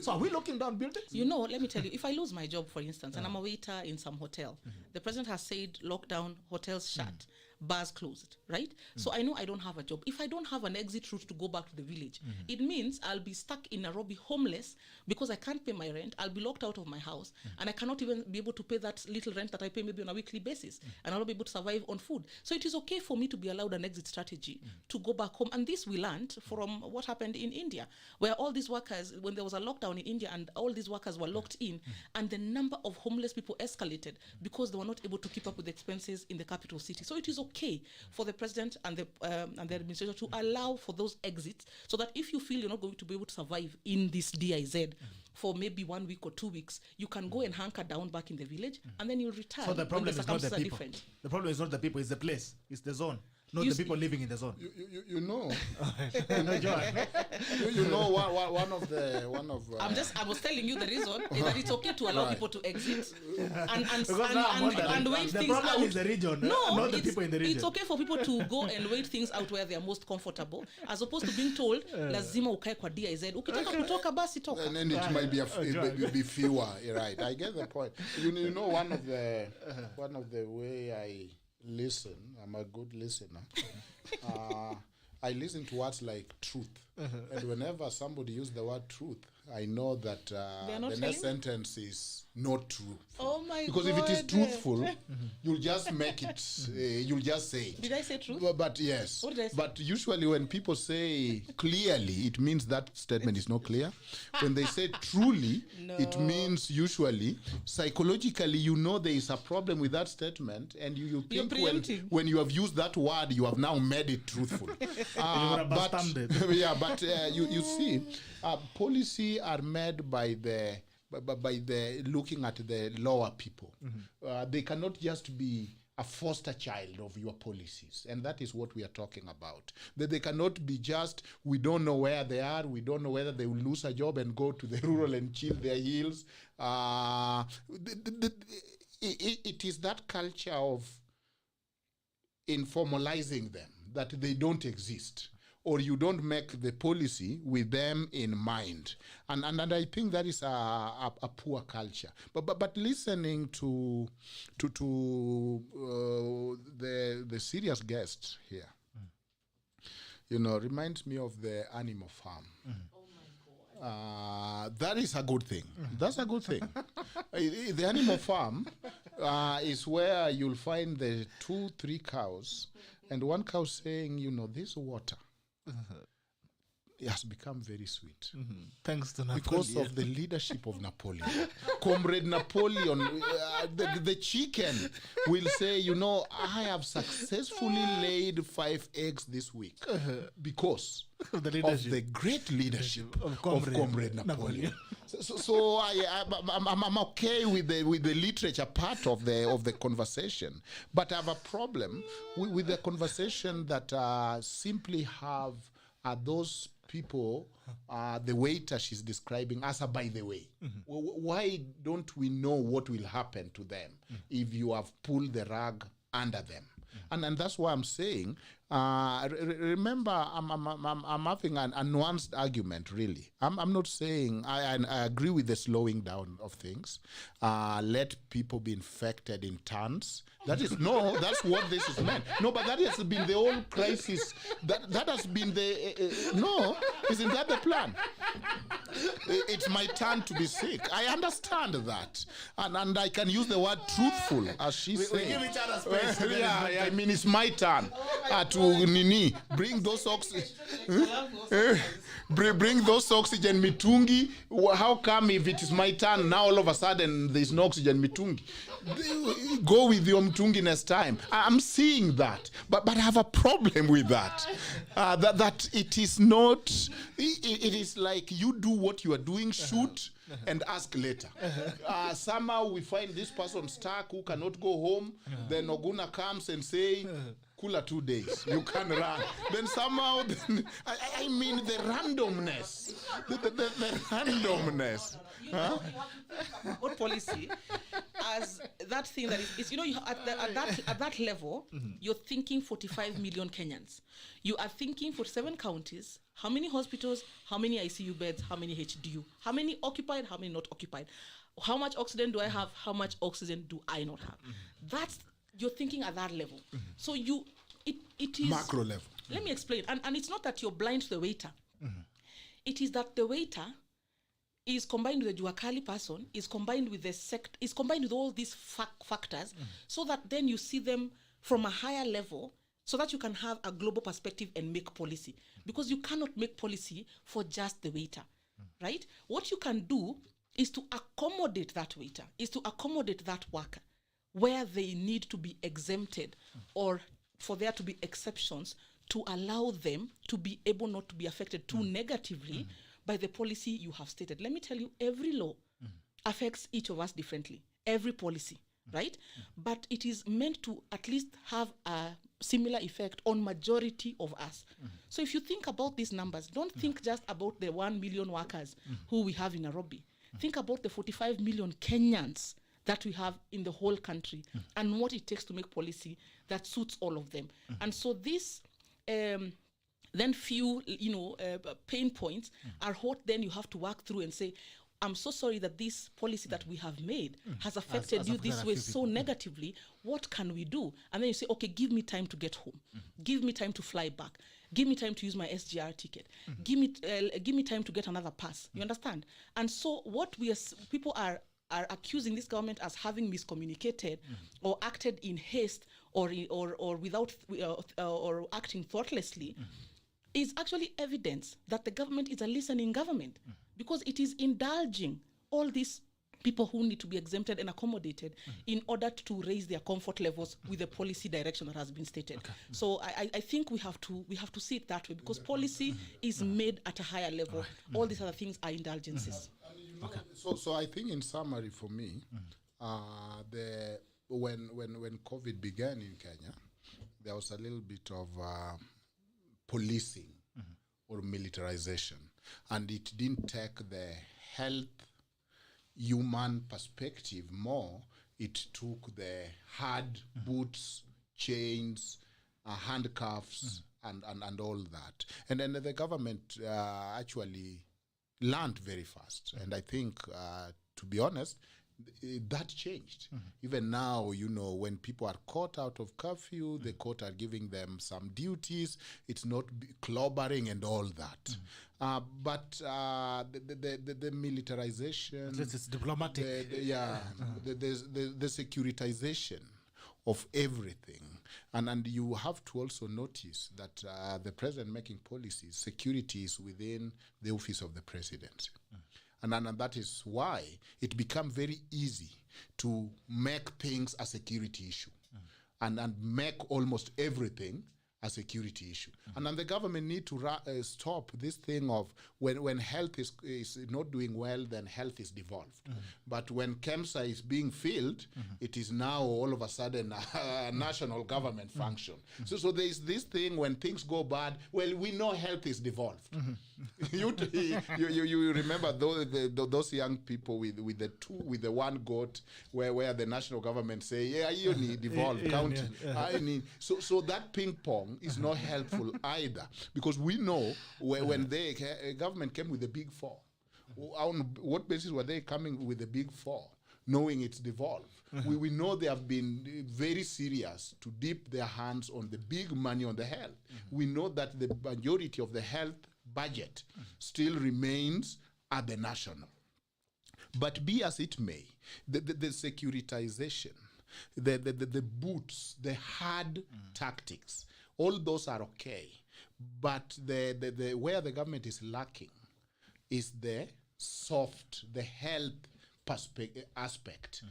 So are we looking down buildings? You know, let me tell you, if I lose my job, for instance, and I'm a waiter in some hotel, the president has said lockdown, hotels shut, bars closed, right? So I know I don't have a job. If I don't have an exit route to go back to the village, it means I'll be stuck in Nairobi homeless because I can't pay my rent. I'll be locked out of my house and I cannot even be able to pay that little rent that I pay maybe on a weekly basis, and I'll not be able to survive on food. So it is okay for me to be allowed an exit strategy to go back home. And this we learned from what happened in India, where all these workers, when there was a lockdown in India and all these workers were locked in, and the number of homeless people escalated because they were not able to keep up with the expenses in the capital city. So it is okay for the president and the administrator to allow for those exits, so that if you feel you're not going to be able to survive in this DIZ for maybe 1 week or 2 weeks, you can go and hunker down back in the village, and then you'll return. So the problem is not the people. Different. The problem is not the people, it's the place, it's the zone. Not the people living in the zone. You know, No, John. you know one of I was telling you the reason is that it's okay to allow people to exit and wait the things problem out. is the region, not the people in the region. It's okay for people to go and wait things out where they are most comfortable, as opposed to being told lazima ukae kwa DIZ. Ukitaka kutoka basi toka. And then it might be fewer, right? I get the point. You know, one of the way I listen, I'm a good listener. I listen to words like truth, and whenever somebody uses the word truth, I know that the next sentence is not true. Oh my because God. If it is truthful, you'll just make it. You'll just say it. Did I say truth? But yes. What did I say? But usually when people say clearly, it means that statement is not clear. When they say truly, it means usually psychologically you know there is a problem with that statement, and you think when you have used that word, you have now made it truthful. But you see, policy are made by the looking at the lower people. They cannot just be a foster child of your policies, and that is what we are talking about. They cannot be just, we don't know where they are, we don't know whether they will lose a job and go to the rural and chill their heels. It is that culture of informalizing them, that they don't exist, or you don't make the policy with them in mind, and I think that is a poor culture. But listening to the serious guest here, reminds me of the animal farm. That is a good thing. That's a good thing. The animal farm is where you'll find the 2-3 cows, and one cow saying, this water it has become very sweet. Thanks to Napoleon. Because of the leadership of Napoleon. Comrade Napoleon, the chicken will say, I have successfully laid 5 eggs this week because of the great leadership of Comrade Napoleon. So I'm okay with the literature part of the conversation, but I have a problem with the conversation that simply have those people, the waiter she's describing as a by the way. Why don't we know what will happen to them if you have pulled the rug under them? And that's why I'm saying, remember, I'm having a nuanced argument, really. I'm not saying, I agree with the slowing down of things. Let people be infected in tons. That's what this is meant. No, but that has been the whole crisis. That has been isn't that the plan? It's my turn to be sick. I understand that. And I can use the word truthful, as she said. We give each other space. I mean, it's my turn to Nini. Bring those bring those oxygen mitungi. How come if it is my turn, now all of a sudden there's no oxygen mitungi? Go with your mtungi next time. I'm seeing that. But I have a problem with that. That it is not, it is like you do what you are doing, shoot, and ask later. Somehow we find this person stuck who cannot go home. Then Oguna comes and say, cooler 2 days. You can run. Then somehow, I mean the randomness. The randomness. You have to think about policy as that thing that is you at that level, you're thinking 45 million Kenyans. You are thinking 47 counties, how many hospitals, how many ICU beds, how many HDU, how many occupied, how many not occupied, how much oxygen do I have, how much oxygen do I not have. That's, you're thinking at that level. So it is macro level. Let me explain. And it's not that you're blind to the waiter. It is that the waiter is combined with the Juakali person, is combined with the sect, is combined with all these factors, so that then you see them from a higher level, so that you can have a global perspective and make policy. Because you cannot make policy for just the waiter, right? What you can do is to accommodate that waiter, is to accommodate that worker where they need to be exempted or for there to be exceptions to allow them to be able not to be affected too negatively by the policy you have stated. Let me tell you, every law affects each of us differently, every policy, right? But it is meant to at least have a similar effect on majority of us. So if you think about these numbers, don't think just about the 1 million workers who we have in Nairobi. Think about the 45 million Kenyans that we have in the whole country and what it takes to make policy that suits all of them. And so this then few, pain points are what then you have to work through and say, I'm so sorry that this policy that we have made has affected you this way so negatively. What can we do? And then you say, okay, give me time to get home. Give me time to fly back. Give me time to use my SGR ticket. Give me time to get another pass. You understand? And so what people are accusing this government as having miscommunicated or acted in haste or without or acting thoughtlessly is actually evidence that the government is a listening government, because it is indulging all these people who need to be exempted and accommodated in order to raise their comfort levels with the policy direction that has been stated. So I think we have to see it that way, because policy is made at a higher level. All these other things are indulgences. So I think in summary for me, when COVID began in Kenya, there was a little bit of policing or militarization, and it didn't take the health human perspective more. It took the hard boots, chains, handcuffs, and all that. And then the government actually learned very fast. And I think, to be honest, that changed. Even now, when people are caught out of curfew, the court are giving them some duties. It's not clobbering and all that. But the militarization, it's diplomatic. The securitization of everything. And you have to also notice that the president making policies, security is within the office of the presidency. And that is why it became very easy to make things a security issue and make almost everything a security issue. And then the government need to stop this thing of when health is not doing well, then health is devolved. But when KEMSA is being filled, it is now all of a sudden a national government function. So there is this thing when things go bad, well, we know health is devolved. You remember those young people with the one goat where the national government say, yeah, you need devolved county. So that ping pong is not helpful either, because we know when the government came with the big four, on what basis were they coming with the big four, knowing it's devolved? We know they have been very serious to dip their hands on the big money on the health. We know that the majority of the health budget still remains at the national. But be as it may, the securitization, the boots, the hard tactics, all those are okay. But the where the government is lacking is the soft, the health aspect.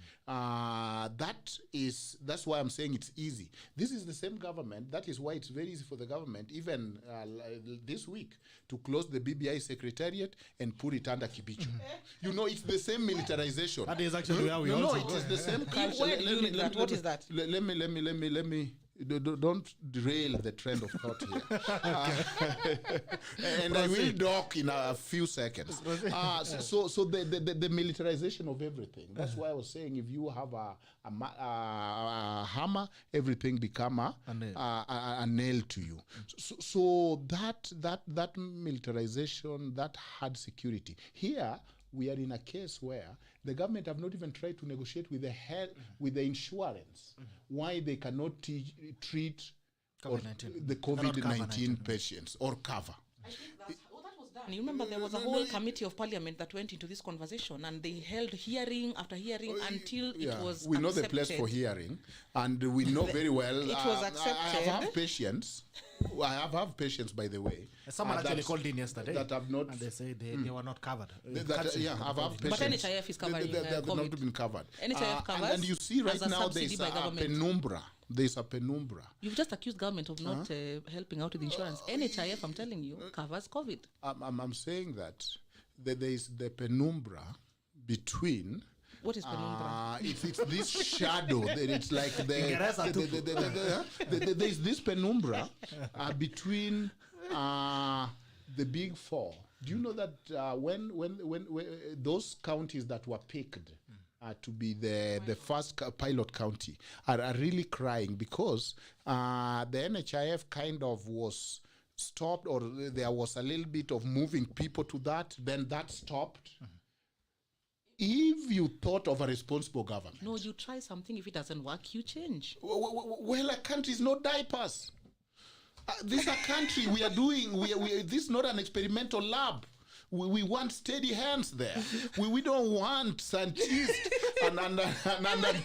That's why I'm saying it's easy. This is the same government. That is why it's very easy for the government, even this week, to close the BBI secretariat and put it under Kibicho. It's the same militarization. That is actually where we it is the same culture. What is that? Let me don't derail the trend of thought here. And I will dock in a few seconds. So the militarization of everything. That's why I was saying if you have a hammer, everything become a nail to you. So that militarization, that hard security. Here, we are in a case where the government have not even tried to negotiate with the insurance why they cannot treat the COVID-19 patients or cover. I think that was done. You remember there was a whole committee of parliament that went into this conversation, and they held hearing after hearing until it was we know accepted. the place for hearing, and we know very well. It was accepted. I have patients. I have patients, by the way. Someone actually called in yesterday that have not, and they say they were not covered. I've had patients. But NHIF is covering They have COVID. not been covered. NHIF covers. And you see right as a now subsidy there's by a government. penumbra. There's a penumbra. You've just accused government of not helping out with insurance. NHIF, I'm telling you, covers COVID. I'm saying that there is the penumbra between. What is penumbra? It's this shadow. That it's like there's this penumbra between the big four. Do you know that when those counties that were picked to be the first pilot county are really crying because the NHIF kind of was stopped, or there was a little bit of moving people to that, then that stopped. If you thought of a responsible government. No, you try something. If it doesn't work, you change. Well, a country is not diapers. This is a country we are doing. This is not an experimental lab. We want steady hands there. We don't want scientists and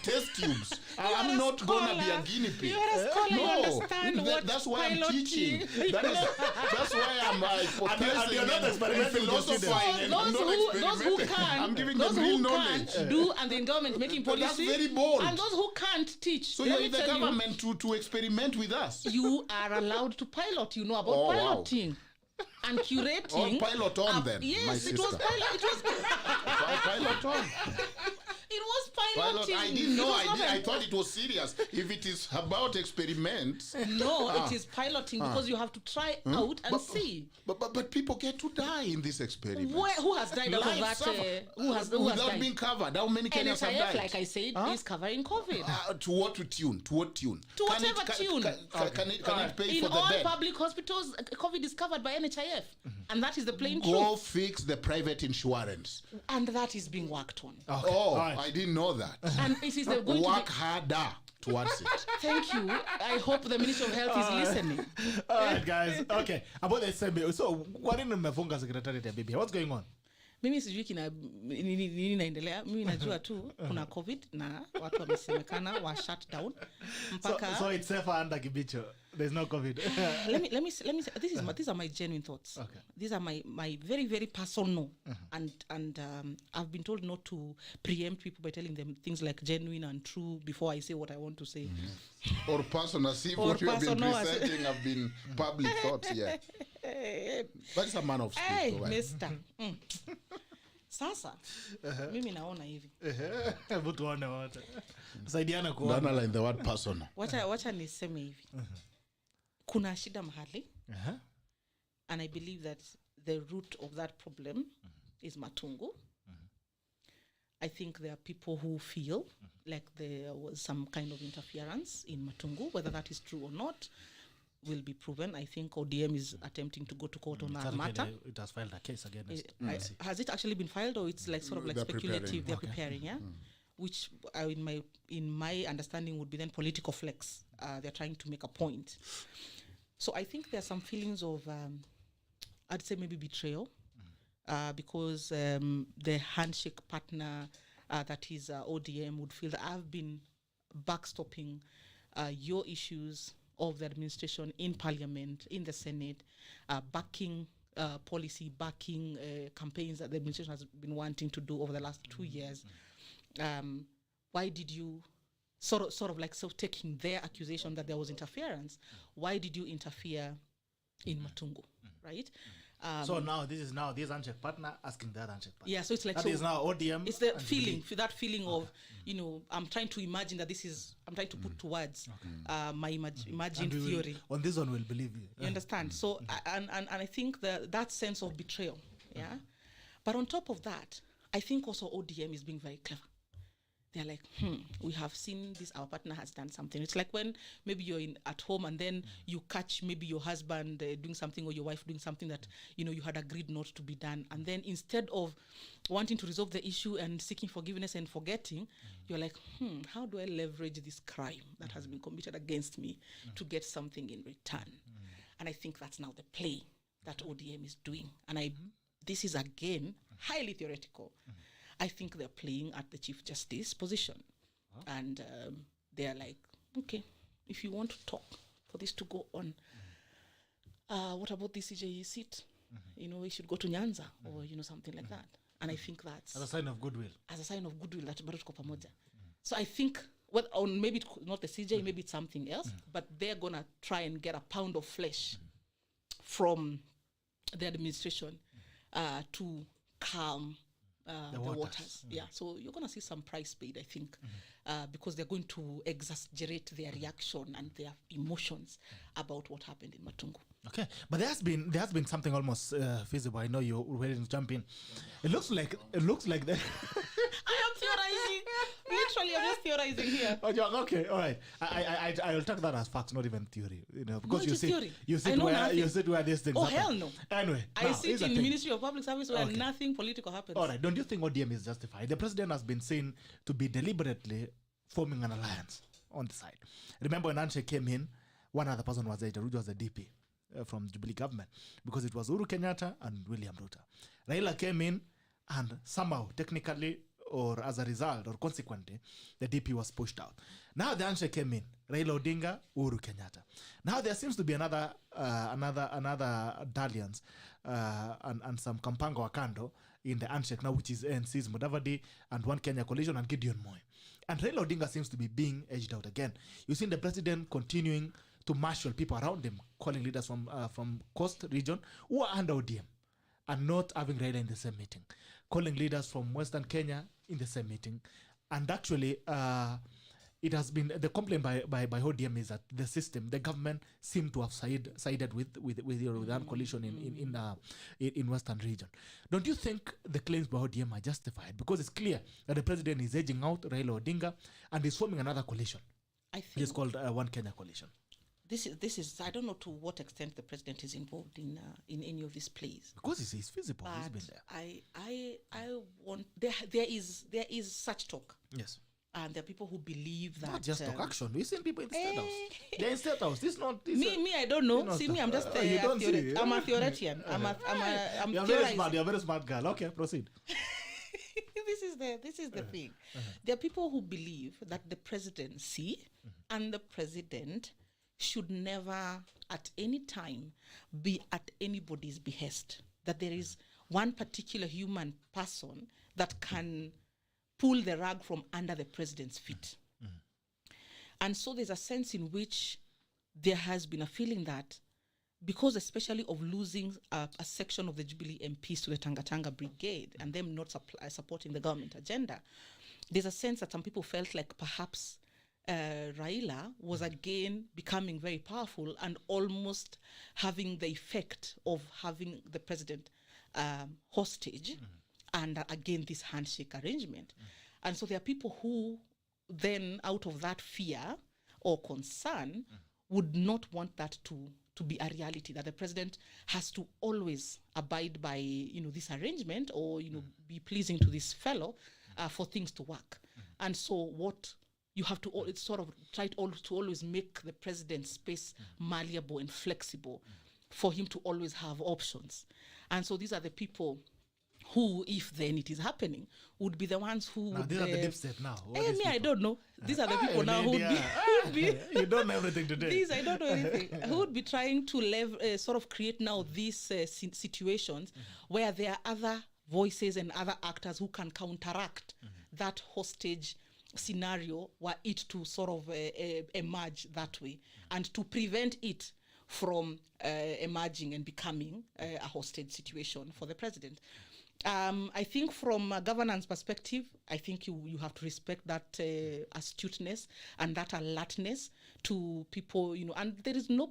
test tubes. I'm not going to be a guinea pig. You're a scholar. You understand that's why I'm piloting. teaching. That's why I'm hypothesizing and philosophizing. Those who can, I'm giving those them real who knowledge. can't do, and the government making policy. That's very bold. And those who can't teach. So Let you're me in the tell government to experiment with us. You are allowed to pilot. You know about Oh, wow. piloting. And curating. Pilot on then, Yes, my it sister. was pilot. It was Pilot on. It was piloting. I didn't know. It was I thought it was serious. If it is about experiments. No, it is piloting because you have to try out and see. But people get to die in this experiment. Who has died out of that? Who has Without died? being covered. How many Kenyans have NHIF, died? like I said, is covering COVID. To what tune? To what tune? To whatever tune. Can it pay In for the all bed? public hospitals, COVID is covered by NHIF. And that is the plain Go truth. fix the private insurance. And that is being worked on. Oh, right. I didn't know that. And it is going to Work be... harder towards it. Thank you. I hope the Ministry of Health is listening. All right, guys. Okay. About the same. So, what in the secretariat ya BBI? What's going on? Mimi sijui nini naendelea. Mimi najua tu kuna COVID na watu wamesemekana wa shut down mpaka So it's safer under Kibicho. There's no COVID. let me say these are my genuine thoughts. Okay. These are my very, very personal and I've been told not to preempt people by telling them things like genuine and true before I say what I want to say. Or personal. See, Or what you have been personal. presenting have been public thoughts here. But it's a man of Hey, speech. mister. Sasa, mimi naona hivi. Hebu tuone wote. Saidiana kuona. Don't align the word personal. Wacha niseme hivi. Kuna shida mahali. And I believe that the root of that problem is Matungu. I think there are people who feel like there was some kind of interference in Matungu. Whether that is true or not will be proven. I think ODM is attempting to go to court on that matter. It has filed a case against. Has it actually been filed, or it's like sort of like They're speculative? preparing. They're preparing, yeah. Which, in my understanding, would be then political flex. They're trying to make a point. So I think there are some feelings of, I'd say maybe betrayal, because the handshake partner that is ODM would feel that I've been backstopping your issues of the administration in Parliament, in the Senate, backing policy, backing campaigns that the administration has been wanting to do over the last 2 years. Why did you sort of taking their accusation that there was interference? Why did you interfere in Matungu, right? So now this unchecked partner asking the other unchecked partner. Yeah, so it's like that is now ODM. It's the and feeling, Jubilee. that feeling of, I'm trying to imagine that I'm trying to put to words my imagined And we will- theory. on this one, we'll believe you. You understand? So, and I think that sense of betrayal, yeah. But on top of that, I think also ODM is being very clever. They're like, we have seen this, our partner has done something. It's like when maybe you're at home and then you catch maybe your husband doing something or your wife doing something that, you had agreed not to be done. And then instead of wanting to resolve the issue and seeking forgiveness and forgetting, you're like, how do I leverage this crime that has been committed against me to get something in return? And I think that's now the play that ODM is doing. And this is again highly theoretical. I think they're playing at the Chief Justice position. And they're like, okay, if you want to talk for this to go on, what about the CJE seat? We should go to Nyanza or, something like that. And I think that's... As a sign of goodwill. As a sign of goodwill that bado tuko pamoja. So I think, well, on maybe not the CJ, maybe it's something else, but they're going to try and get a pound of flesh from the administration to calm the waters. Yeah, so you're going to see some price paid, I think, because they're going to exaggerate their reaction and their emotions about what happened in Matungu. Okay, but there has been something almost feasible. I know you're ready to jump in. It looks like that. I am theorizing. Literally, I'm just theorizing here. Okay, all right. I will take that as facts, not even theory. Because Theory. you sit where these things happen. Hell no. Anyway, I sit in the Ministry of Public Service where nothing political happens. All right. Don't you think ODM is justified? The president has been seen to be deliberately forming an alliance on the side. Remember when Anshe came in, one other person was there, which was the DP from Jubilee government, because it was Uhuru Kenyatta and William Ruto. Raila came in, and somehow, technically, or as a result, or consequently, the DP was pushed out. Now the Anshe came in, Raila Odinga, Uhuru Kenyatta. Now there seems to be another dalliance and some Kampango Wakando in the Anshe now, which is NC's Mudavadi and One Kenya Coalition and Gideon Moi. And Raila Odinga seems to be being edged out again. You've seen the president continuing to marshal people around him, calling leaders from Coast region who are under ODM and not having Raila in the same meeting, calling leaders from Western Kenya in the same meeting. And actually, it has been the complaint by ODM is that the system, the government, seemed to have sided with the coalition in Western region. Don't you think the claims by ODM are justified? Because it's clear that the president is edging out Raila Odinga and is forming another coalition. I think it's called One Kenya Coalition. This is I don't know to what extent the president is involved in any of these plays. Because he's visible, he's been there. I want there is such talk. Yes. And there are people who believe that not just talk action. We've seen people in the State House. They're in State House. This not this me. I don't know. See me. I'm just you don't see. I'm a theoretician. I'm You're very smart. You're a very smart girl. Okay, proceed. This is the thing. There are people who believe that the presidency and the president should never at any time be at anybody's behest. That there is one particular human person that can pull the rug from under the president's feet. And so there's a sense in which there has been a feeling that because especially of losing a section of the Jubilee MPs to the Tanga Brigade and them not supporting the government agenda, there's a sense that some people felt like perhaps Raila was again becoming very powerful and almost having the effect of having the president hostage and again this handshake arrangement. And so there are people who then out of that fear or concern would not want that to be a reality, that the president has to always abide by this arrangement or be pleasing to this fellow for things to work. And so what you have to sort of try to always make the president's space malleable and flexible for him to always have options. And so these are the people who, if then it is happening, would be the ones who now would... These are the deep state now. I don't know. These are the people now who would be... You don't know everything today. These, I don't know anything. Who would be trying to sort of create now these situations where there are other voices and other actors who can counteract that hostage scenario, were it to sort of emerge that way, and to prevent it from emerging and becoming a hostage situation for the president. I think from a governance perspective, I think you have to respect that astuteness and that alertness to people, and there's no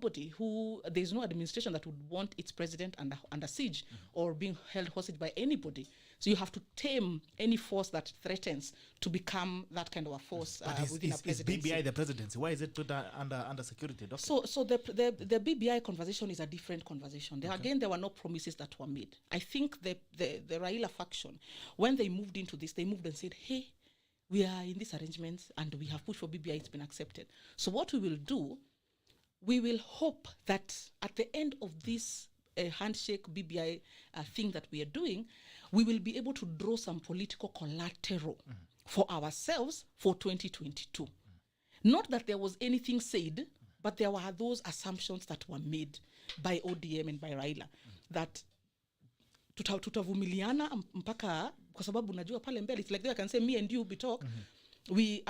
administration that would want its president under siege or being held hostage by anybody. So you have to tame any force that threatens to become that kind of a force within a presidency. Is BBI the presidency? Why is it put under security, Doctor? So the BBI conversation is a different conversation. There were no promises that were made. I think the Raila faction, when they moved into this, they moved and said, hey, we are in these arrangements and we have pushed for BBI, it's been accepted. So what we will do, we will hope that at the end of this handshake BBI thing that we are doing, we will be able to draw some political collateral for ourselves for 2022. Not that there was anything said, but there were those assumptions that were made by ODM and by Raila that tutavumiliana mpaka kwa sababu najua pale mbele, it's like they can say me and you be talk, we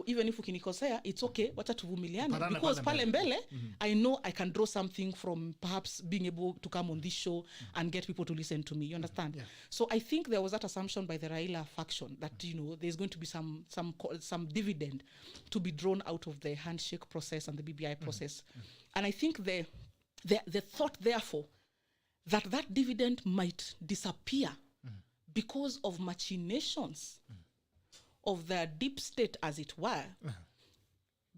even if ukinikosea it's okay, wacha tuvumiliane because pale mbele I know I can draw something from perhaps being able to come on this show and get people to listen to me, you understand? So I think there was that assumption by the Raila faction that there's going to be some dividend to be drawn out of the handshake process and the BBI process. And I think the thought therefore that dividend might disappear because of machinations of the deep state, as it were,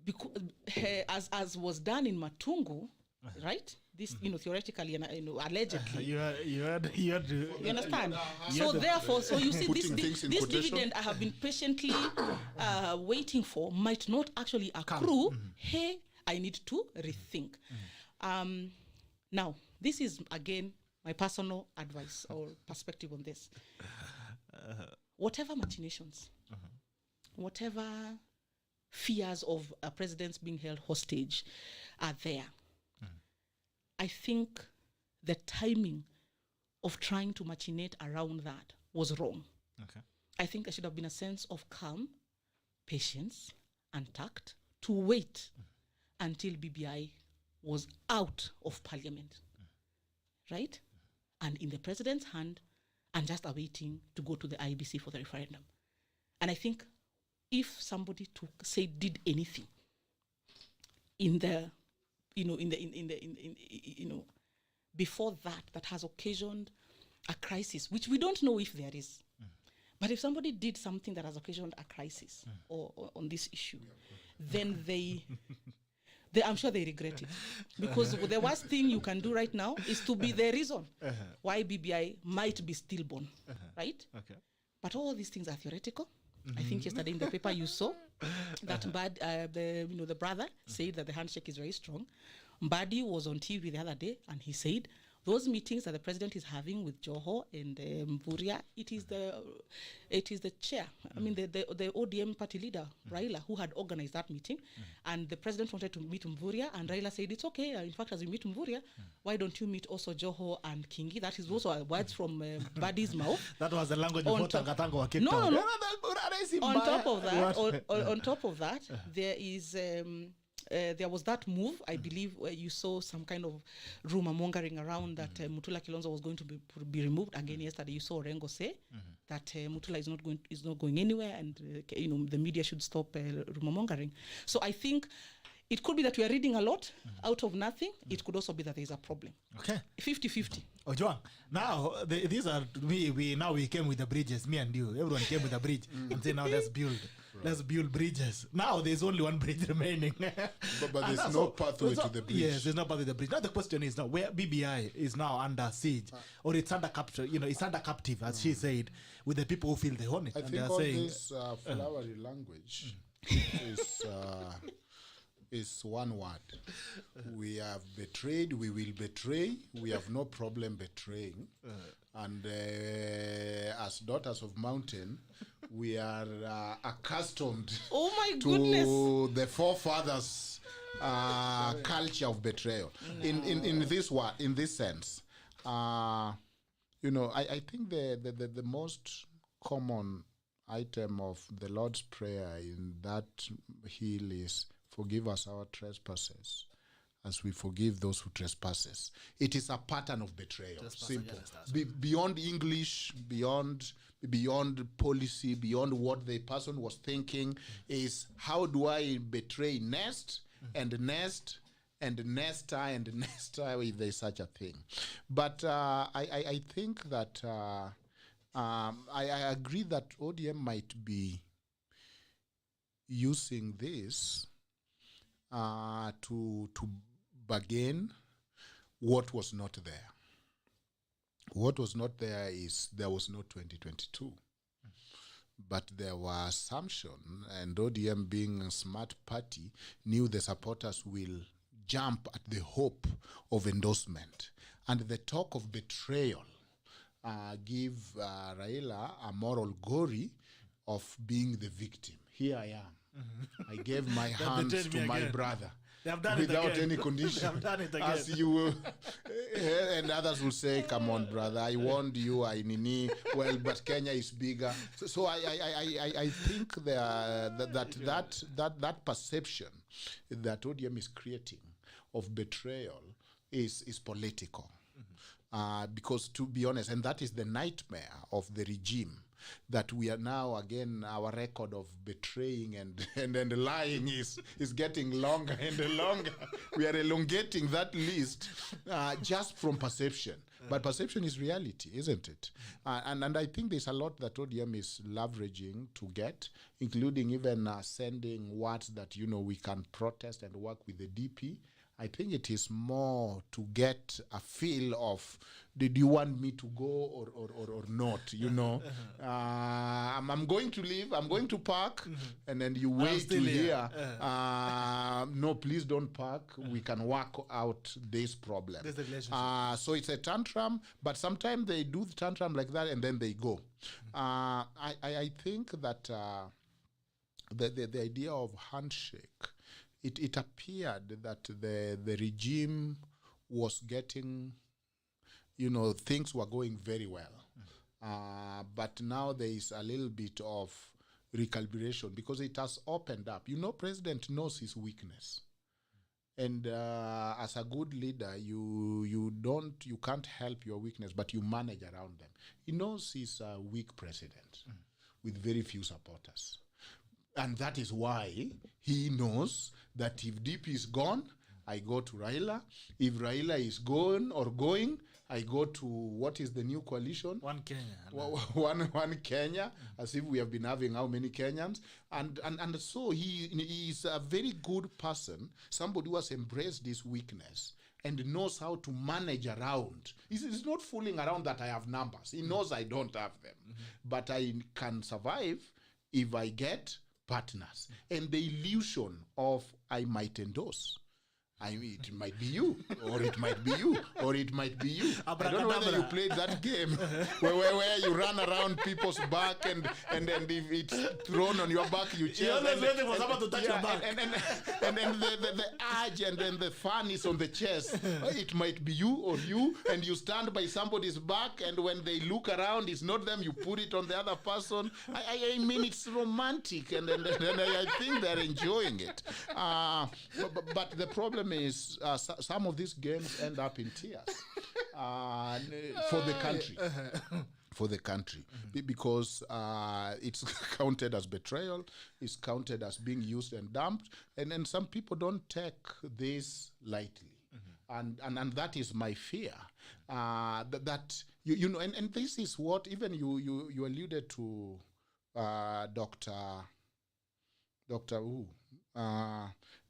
because, as was done in Matungu, right? This, theoretically and allegedly. You understand? So therefore, you see, this dividend I have been patiently waiting for might not actually accrue. Hey, I need to rethink. Now, this is again my personal advice or perspective on this. Whatever machinations, whatever fears of presidents being held hostage are there, I think the timing of trying to machinate around that was wrong. Okay. I think there should have been a sense of calm, patience, and tact to wait until BBI was out of parliament, right? And in the president's hand, and just awaiting to go to the IBC for the referendum. And I think if somebody did anything in the, before that has occasioned a crisis, which we don't know if there is, but if somebody did something that has occasioned a crisis or on this issue, then I'm sure they regret it. Because the worst thing you can do right now is to be the reason why BBI might be stillborn, right? Okay. But all these things are theoretical. I think yesterday in the paper you saw that the brother said that the handshake is very strong. Mbadi was on TV the other day and he said those meetings that the president is having with Joho and Mvuria, it is the chair, I mean the ODM party leader, Raila, who had organized that meeting. And the president wanted to meet Mvuria and Raila said, it's okay. In fact, as we meet Mvuria, why don't you meet also Joho and Kingi? That is also words from Mbadi's mouth. That was the language before Tangatango were kicked out. No. On top of that, there is... there was that move, I believe, where you saw some kind of rumor mongering around that Mutula Kilonzo was going to be removed. Again, yesterday you saw Orengo say that Mutula is not going anywhere, and the media should stop rumor mongering. So I think it could be that we are reading a lot out of nothing. It could also be that there is a problem. Okay, 50-50. Ojwang, now these are we came with the bridges, me and you. Everyone came with a bridge and say now let's build bridges. Now there's only one bridge remaining. but there's no pathway to the bridge. Yes, there's no pathway to the bridge. Now the question is now where BBI is now under siege, or it's under capture. It's under captive, as she said, with the people who feel they own it. I think all this flowery language is one word. We have betrayed, we will betray, we have no problem betraying. And as daughters of mountain, we are accustomed to the forefathers' culture of betrayal. In this sense, I think the most common item of the Lord's Prayer in that hill is, forgive us our trespasses as we forgive those who trespasses. It is a pattern of betrayal. Trespass Simple. against us. Beyond English, beyond policy, beyond what the person was thinking, is how do I betray nest and nest and nester and nester, if there's such a thing. But I think that I agree that ODM might be using this to bargain what was not there. What was not there is there was no 2022. But there were assumption, and ODM being a smart party knew the supporters will jump at the hope of endorsement. And the talk of betrayal give Raila a moral glory of being the victim. Here I am. I gave my hands betrayed me to my again. brother. They have done it Without again. any condition. They have done it again. As you will, and others will say, "Come on, brother, I warned you, I nini." Well, but Kenya is bigger. So I think that perception that ODM is creating of betrayal is political, because, to be honest, and that is the nightmare of the regime. That we are now, again, our record of betraying and lying is getting longer and longer. We are elongating that list just from perception. But perception is reality, isn't it? And I think there's a lot that ODM is leveraging to get, including even sending words that, we can protest and work with the DP. I think it is more to get a feel of, did you want me to go or not? I'm going to leave, I'm going to park, and then you wait to hear, no, please don't park. We can work out this problem. There's the relationship. So it's a tantrum, but sometimes they do the tantrum like that and then they go. I think that the idea of handshake, it appeared that the regime was getting, things were going very well. But now there is a little bit of recalibration because it has opened up. President knows his weakness. And as a good leader, you can't help your weakness, but you manage around them. He knows he's a weak president with very few supporters. And that is why he knows that if DP is gone, I go to Raila. If Raila is gone or going, I go to what is the new coalition? One Kenya. One Kenya, as if we have been having how many Kenyans? And so he is a very good person, somebody who has embraced this weakness and knows how to manage around. He's not fooling around that I have numbers. He knows I don't have them. But I can survive if I get partners. And the illusion of I might endorse. It might be you, or it might be you, or it might be you. I don't know whether you played that game where you run around people's back and then if it's thrown on your back, you cheer. You're always waiting for someone to touch your back. And then the urge and then the fun is on the chest. It might be you or you, and you stand by somebody's back, and when they look around, it's not them, you put it on the other person. I mean, it's romantic, and I think they're enjoying it. But the problem is some of these games end up in tears for the country. For the country, because it's counted as betrayal, it's counted as being used and dumped, and then some people don't take this lightly, and that is my fear. That and this is what even you alluded to, Dr. Who.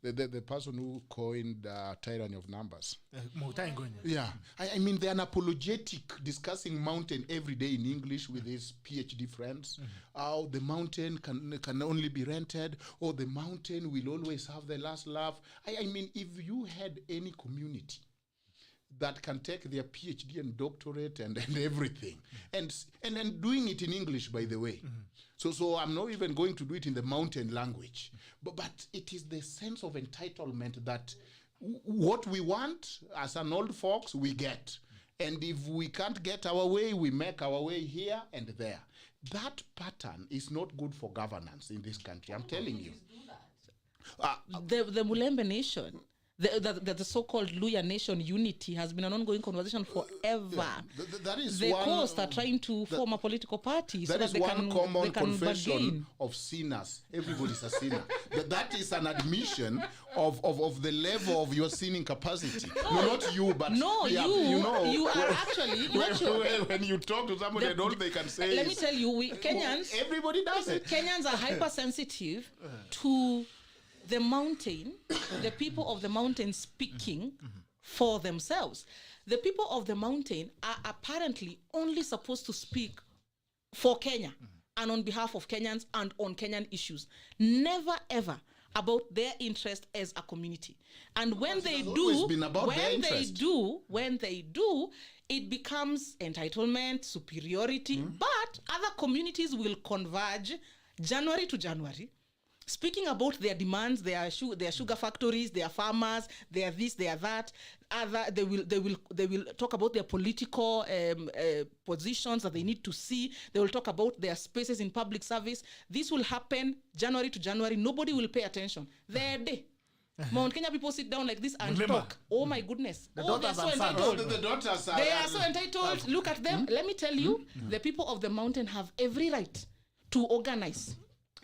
The person who coined tyranny of numbers. Yeah. I mean, they're unapologetic, discussing mountain every day in English with his PhD friends. How the mountain can only be rented, or the mountain will always have the last laugh. I mean, if you had any community that can take their PhD and doctorate and everything, and doing it in English, by the way. So I'm not even going to do it in the mountain language. But it is the sense of entitlement that what we want as an old folks, we get. And if we can't get our way, we make our way here and there. That pattern is not good for governance in this country, I'm telling you. The Mulembe nation the so-called Luya Nation unity has been an ongoing conversation forever. That is The one, coast are trying to form a political party so that that is they one can, common they can confession bargain. of sinners. Everybody's a sinner. That is an admission of the level of your sinning capacity. No, not you, but No, yeah, you know, you are actually when you talk to somebody, and all they can say let me is, tell you, Kenyans, everybody does it. Kenyans are hypersensitive to the mountain, the people of the mountain speaking for themselves. The people of the mountain are apparently only supposed to speak for Kenya and on behalf of Kenyans and on Kenyan issues. Never ever about their interest as a community. And when they do, when they do, it becomes entitlement, superiority. But other communities will converge January to January, speaking about their demands, their sugar factories, their farmers, their this, their that. They will talk about their political positions that they need to see. They will talk about their spaces in public service. This will happen January to January. Nobody will pay attention. Their day. Mount Kenya people sit down like this and talk. Oh my goodness. They are so entitled. The daughters are, they are so entitled. Look at them. Let me tell you, the people of the mountain have every right to organize.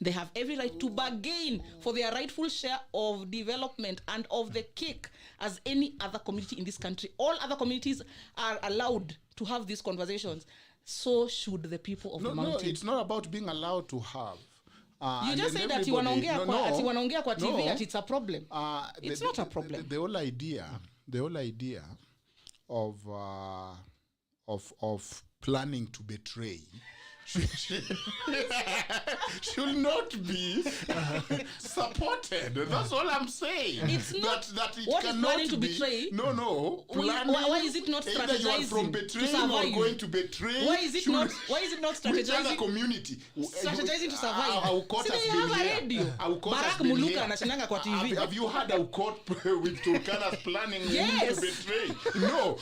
They have every right to bargain for their rightful share of development and of the cake as any other community in this country. All other communities are allowed to have these conversations. So should the people of the mountain. No, it's not about being allowed to have. You just say that you wanaongea kwa TV that it's a problem. It's not a problem. The whole idea of planning to betray should not be supported. That's all I'm saying. It's not that it what is cannot planning to be. betray. No. Why is it not either you are from strategizing to betraying survive? or going to betray. Why is it not Which other strategizing? community? Strategizing to survive. Aukot See, has they been have a here. radio. Aukot has Barack been Muluka here. anashinanga kwa TV. Have you had Aukot with Turkana's planning Yes. to betray? No.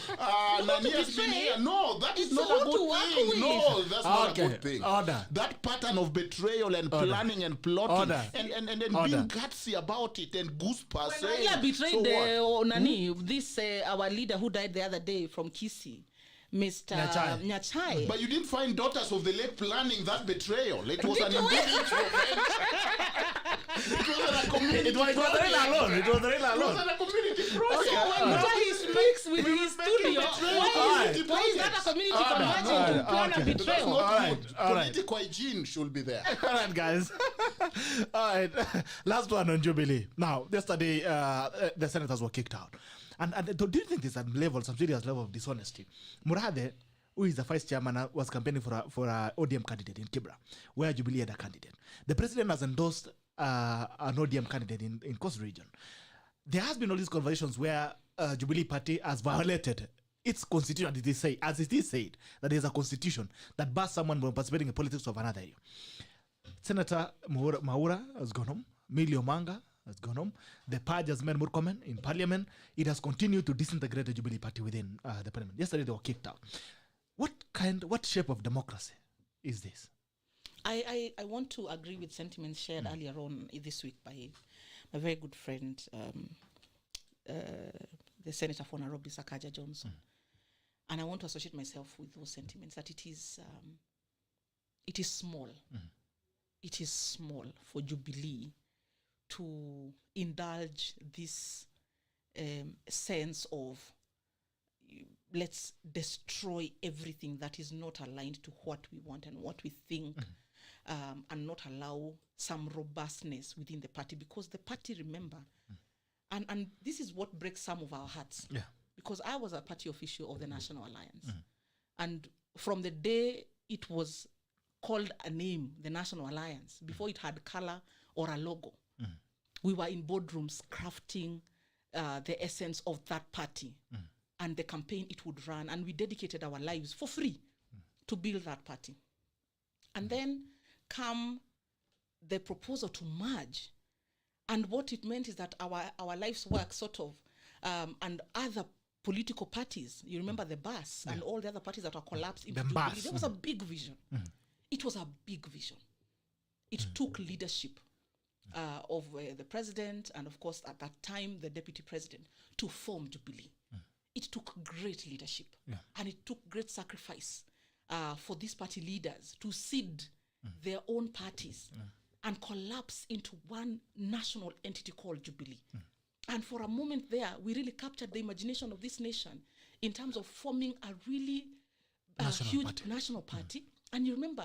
Nani has been betray? here. No, that is It's not who a to good work thing. with. No, that's not a Okay. good thing. Order. That pattern of betrayal and planning and plotting Order. and Order. being gutsy about it and goose per se. Yeah, betrayed So what? Nani, this our leader who died the other day from Kisii, Mr. Nyachai. Nyachai. But you didn't find Daughters of the Lake planning that betrayal. It was Did an you? individual venture. It wasn't a community It was Raila alone. It was Raila It alone. wasn't a community So project. when Mutahi speaks with his studio, why is that a community converging to plan a Okay. That's betrayal? not All right, good. all right. Political hygiene should be there. All right, guys. All right. Last one on Jubilee. Now, yesterday, the senators were kicked out. And do you think there's some serious level of dishonesty? Murade, who is the vice chairman, was campaigning for a ODM candidate in Kibra, where Jubilee had a candidate. The president has endorsed an ODM candidate in Coast Region. There has been all these conversations where Jubilee Party has violated its constitution, as it is said, that there's a constitution that bars someone from participating in politics of another year. Senator Maura has gone home. Millie Omanga has gone home. The purge has made more comment in parliament. It has continued to disintegrate the Jubilee Party within the parliament. Yesterday they were kicked out. What shape of democracy is this? I want to agree with sentiments shared earlier on this week by my very good friend, the Senator for Nairobi, Sakaja Johnson. And I want to associate myself with those sentiments, that it is small. It is small for Jubilee to indulge this sense of let's destroy everything that is not aligned to what we want and what we think, and not allow some robustness within the party, because the party, remember, and this is what breaks some of our hearts. Yeah. Because I was a party official of the National Alliance. And from the day it was called a name, the National Alliance, before it had color or a logo, we were in boardrooms crafting the essence of that party and the campaign it would run. And we dedicated our lives for free to build that party. And then come the proposal to merge. And what it meant is that our life's work sort of, and other political parties, you remember the BAS and all the other parties that are collapsed into The Jubilee. BAS. There was a big vision. It was a big vision. It took leadership of the president and, of course, at that time, the deputy president, to form Jubilee. It took great leadership and it took great sacrifice for these party leaders to cede their own parties and collapse into one national entity called Jubilee. And for a moment there, we really captured the imagination of this nation in terms of forming a really huge national party. And you remember,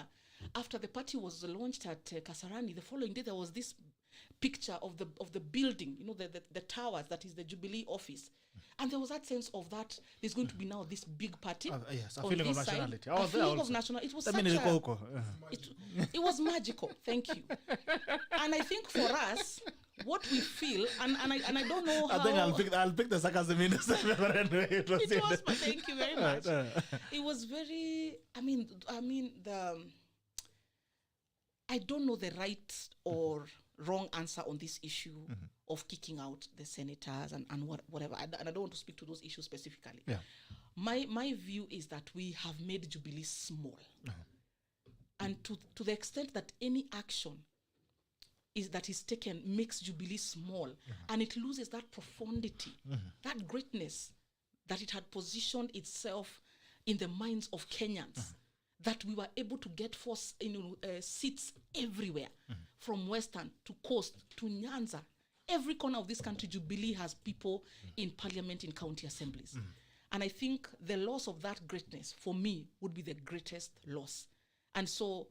after the party was launched at Kasarani, the following day there was this picture of the building, the towers, that is the Jubilee office. And there was that sense of that there's going to be now this big party. Yes, a feeling of nationality. A feeling of nationality. It was it was magical. Thank you. And I think for us, what we feel, and I don't know how. I think I'll pick the sarcasm in anyway. It was thank you very much. It was very. I don't know the right or wrong answer on this issue of kicking out the senators and whatever. And I don't want to speak to those issues specifically. Yeah. My view is that we have made Jubilee small. And to the extent that any action that is taken makes Jubilee small, and it loses that profundity, that greatness that it had positioned itself in the minds of Kenyans, that we were able to get seats everywhere, from Western to Coast to Nyanza. Every corner of this country, Jubilee has people in parliament, in county assemblies. And I think the loss of that greatness, for me, would be the greatest loss. And so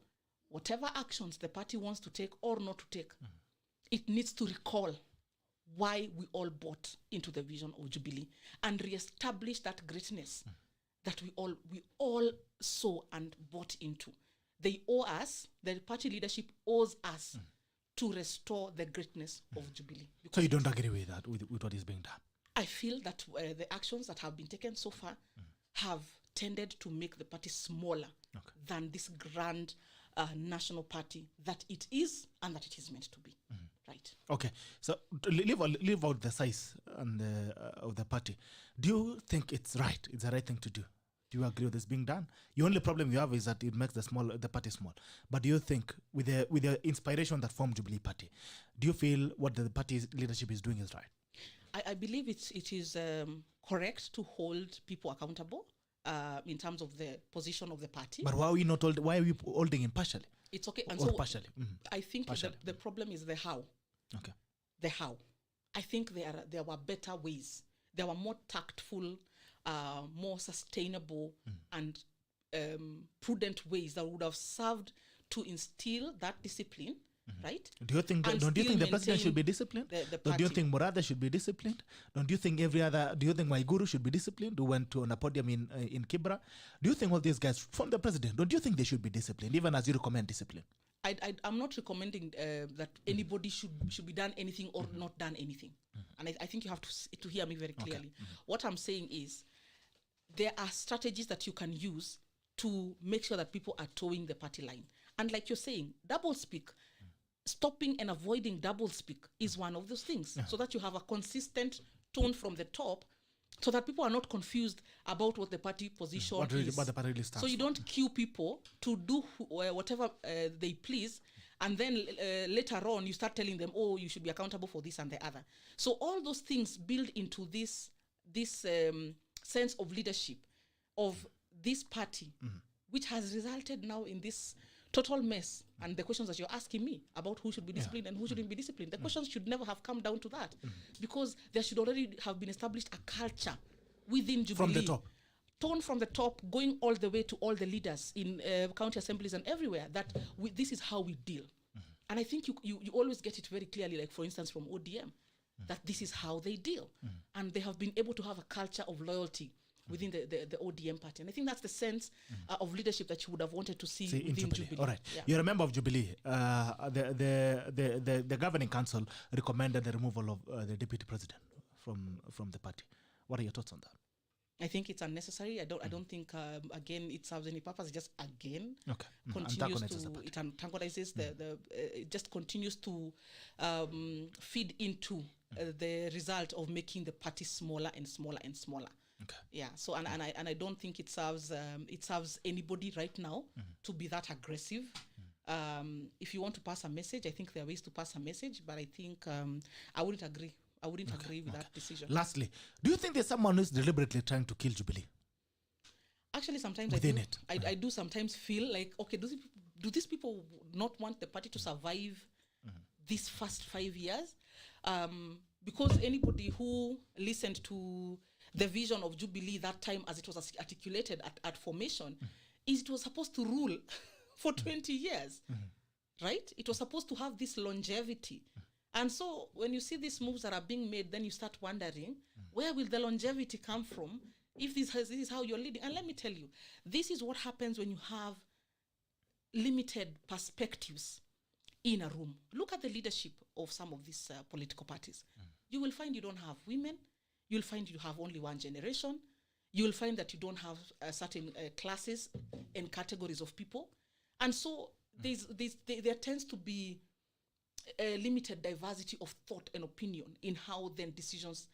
whatever actions the party wants to take or not to take, it needs to recall why we all bought into the vision of Jubilee and reestablish that greatness that we all saw and bought into. They owe us, the party leadership owes us to restore the greatness of Jubilee. So you don't agree with that, with what is being done? I feel that the actions that have been taken so far have tended to make the party smaller than this grand national party that it is and that it is meant to be. Right. Okay. So to leave out the size and of the party, do you think it's right? It's the right thing to do? Do you agree with this being done? The only problem you have is that it makes the party small. But do you think, with the inspiration that formed Jubilee Party, do you feel what the party's leadership is doing is right? I believe it is correct to hold people accountable in terms of the position of the party. But why are we not why are we holding him partially? It's okay. And or so partially. I think the problem is the how. Okay. The how. I think there were better ways. There were more tactful, more sustainable and prudent ways that would have served to instill that discipline, right? Do you think the president should be disciplined? Don't you think Morada should be disciplined? Don't you think do you think Waiguru should be disciplined, who went on a podium in Kibra? Do you think all these guys from the president, don't you think they should be disciplined, even as you recommend discipline? I'm not recommending that anybody should be done anything or not done anything. And I think you have to hear me very clearly. What I'm saying is there are strategies that you can use to make sure that people are towing the party line. And like you're saying, double speak, stopping and avoiding double speak is one of those things, so that you have a consistent tone from the top, so that people are not confused about what the party position is. What the party really stands so you for. don't cue people to do whatever they please, and then later on you start telling them, oh, you should be accountable for this and the other. So all those things build into this sense of leadership of this party, which has resulted now in this total mess. And the questions that you're asking me about who should be disciplined and who shouldn't be disciplined, the questions should never have come down to that, because there should already have been established a culture within Jubilee. From the top. Tone from the top, going all the way to all the leaders in county assemblies and everywhere, that this is how we deal. And I think you always get it very clearly, like for instance from ODM, that this is how they deal. And they have been able to have a culture of loyalty within the ODM party. And I think that's the sense of leadership that you would have wanted to see within Jubilee. All right. Yeah. You're a member of Jubilee. The governing council recommended the removal of the deputy president from the party. What are your thoughts on that? I think it's unnecessary. I don't think again it serves any purpose. It just continues it antagonizes it just continues to feed into the result of making the party smaller and smaller and smaller. Okay. Yeah. So and I don't think it serves anybody right now to be that aggressive If you want to pass a message, I think there are ways to pass a message, but I think I wouldn't agree. I wouldn't agree with that decision. Lastly, do you think there's someone who's deliberately trying to kill Jubilee? Actually, sometimes Within I do sometimes feel like, okay, do these people not want the party to survive these first 5 years? Because anybody who listened to the vision of Jubilee that time as it was articulated at formation, is it was supposed to rule for 20 years, right? It was supposed to have this longevity. And so when you see these moves that are being made, then you start wondering, where will the longevity come from if this is how you're leading? And let me tell you, this is what happens when you have limited perspectives in a room. Look at the leadership of some of these political parties. You will find you don't have women. You'll find you have only one generation. You will find that you don't have certain classes and categories of people. And so there tends to be a limited diversity of thought and opinion in how then decisions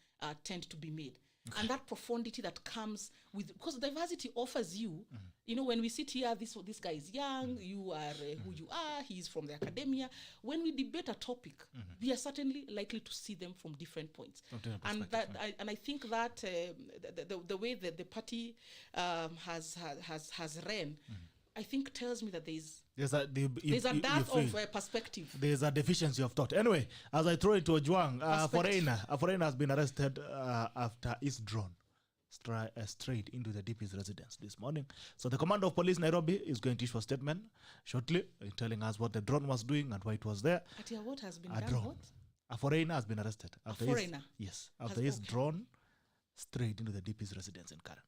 tend to be made. And that profundity that comes with, because diversity offers you, you know, when we sit here, this guy is young, you are who you are, he's from the academia. When we debate a topic, we are certainly likely to see them from different points. And I think that the way that the party has ran, I think tells me that there's a dearth of perspective. There's a deficiency of thought. Anyway, as I throw it to Ojwang, a foreigner has been arrested after his drone strayed into the DP's residence this morning. So the commander of police Nairobi is going to issue a statement shortly telling us what the drone was doing and why it was there. Atia, what has been a done? drone. What? A foreigner has been arrested. After foreigner? After his drone strayed into the DP's residence in Karen.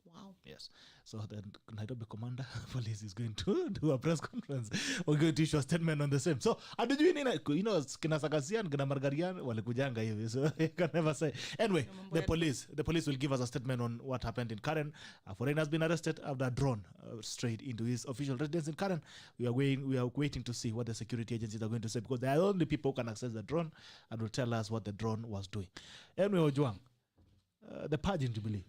Wow. Yes. So the Nairobi commander police is going to do a press conference. We're going to issue a statement on the same. So, you know, kina Sakasian, kina Margarian, walikujanga hivi. So, I can never say. Anyway, the police will give us a statement on what happened in Karen. A foreigner has been arrested after a drone strayed into his official residence in Karen. We are waiting to see what the security agencies are going to say, because they are the only people who can access the drone and will tell us what the drone was doing. Anyway, Ojwang, the purge in Jubilee.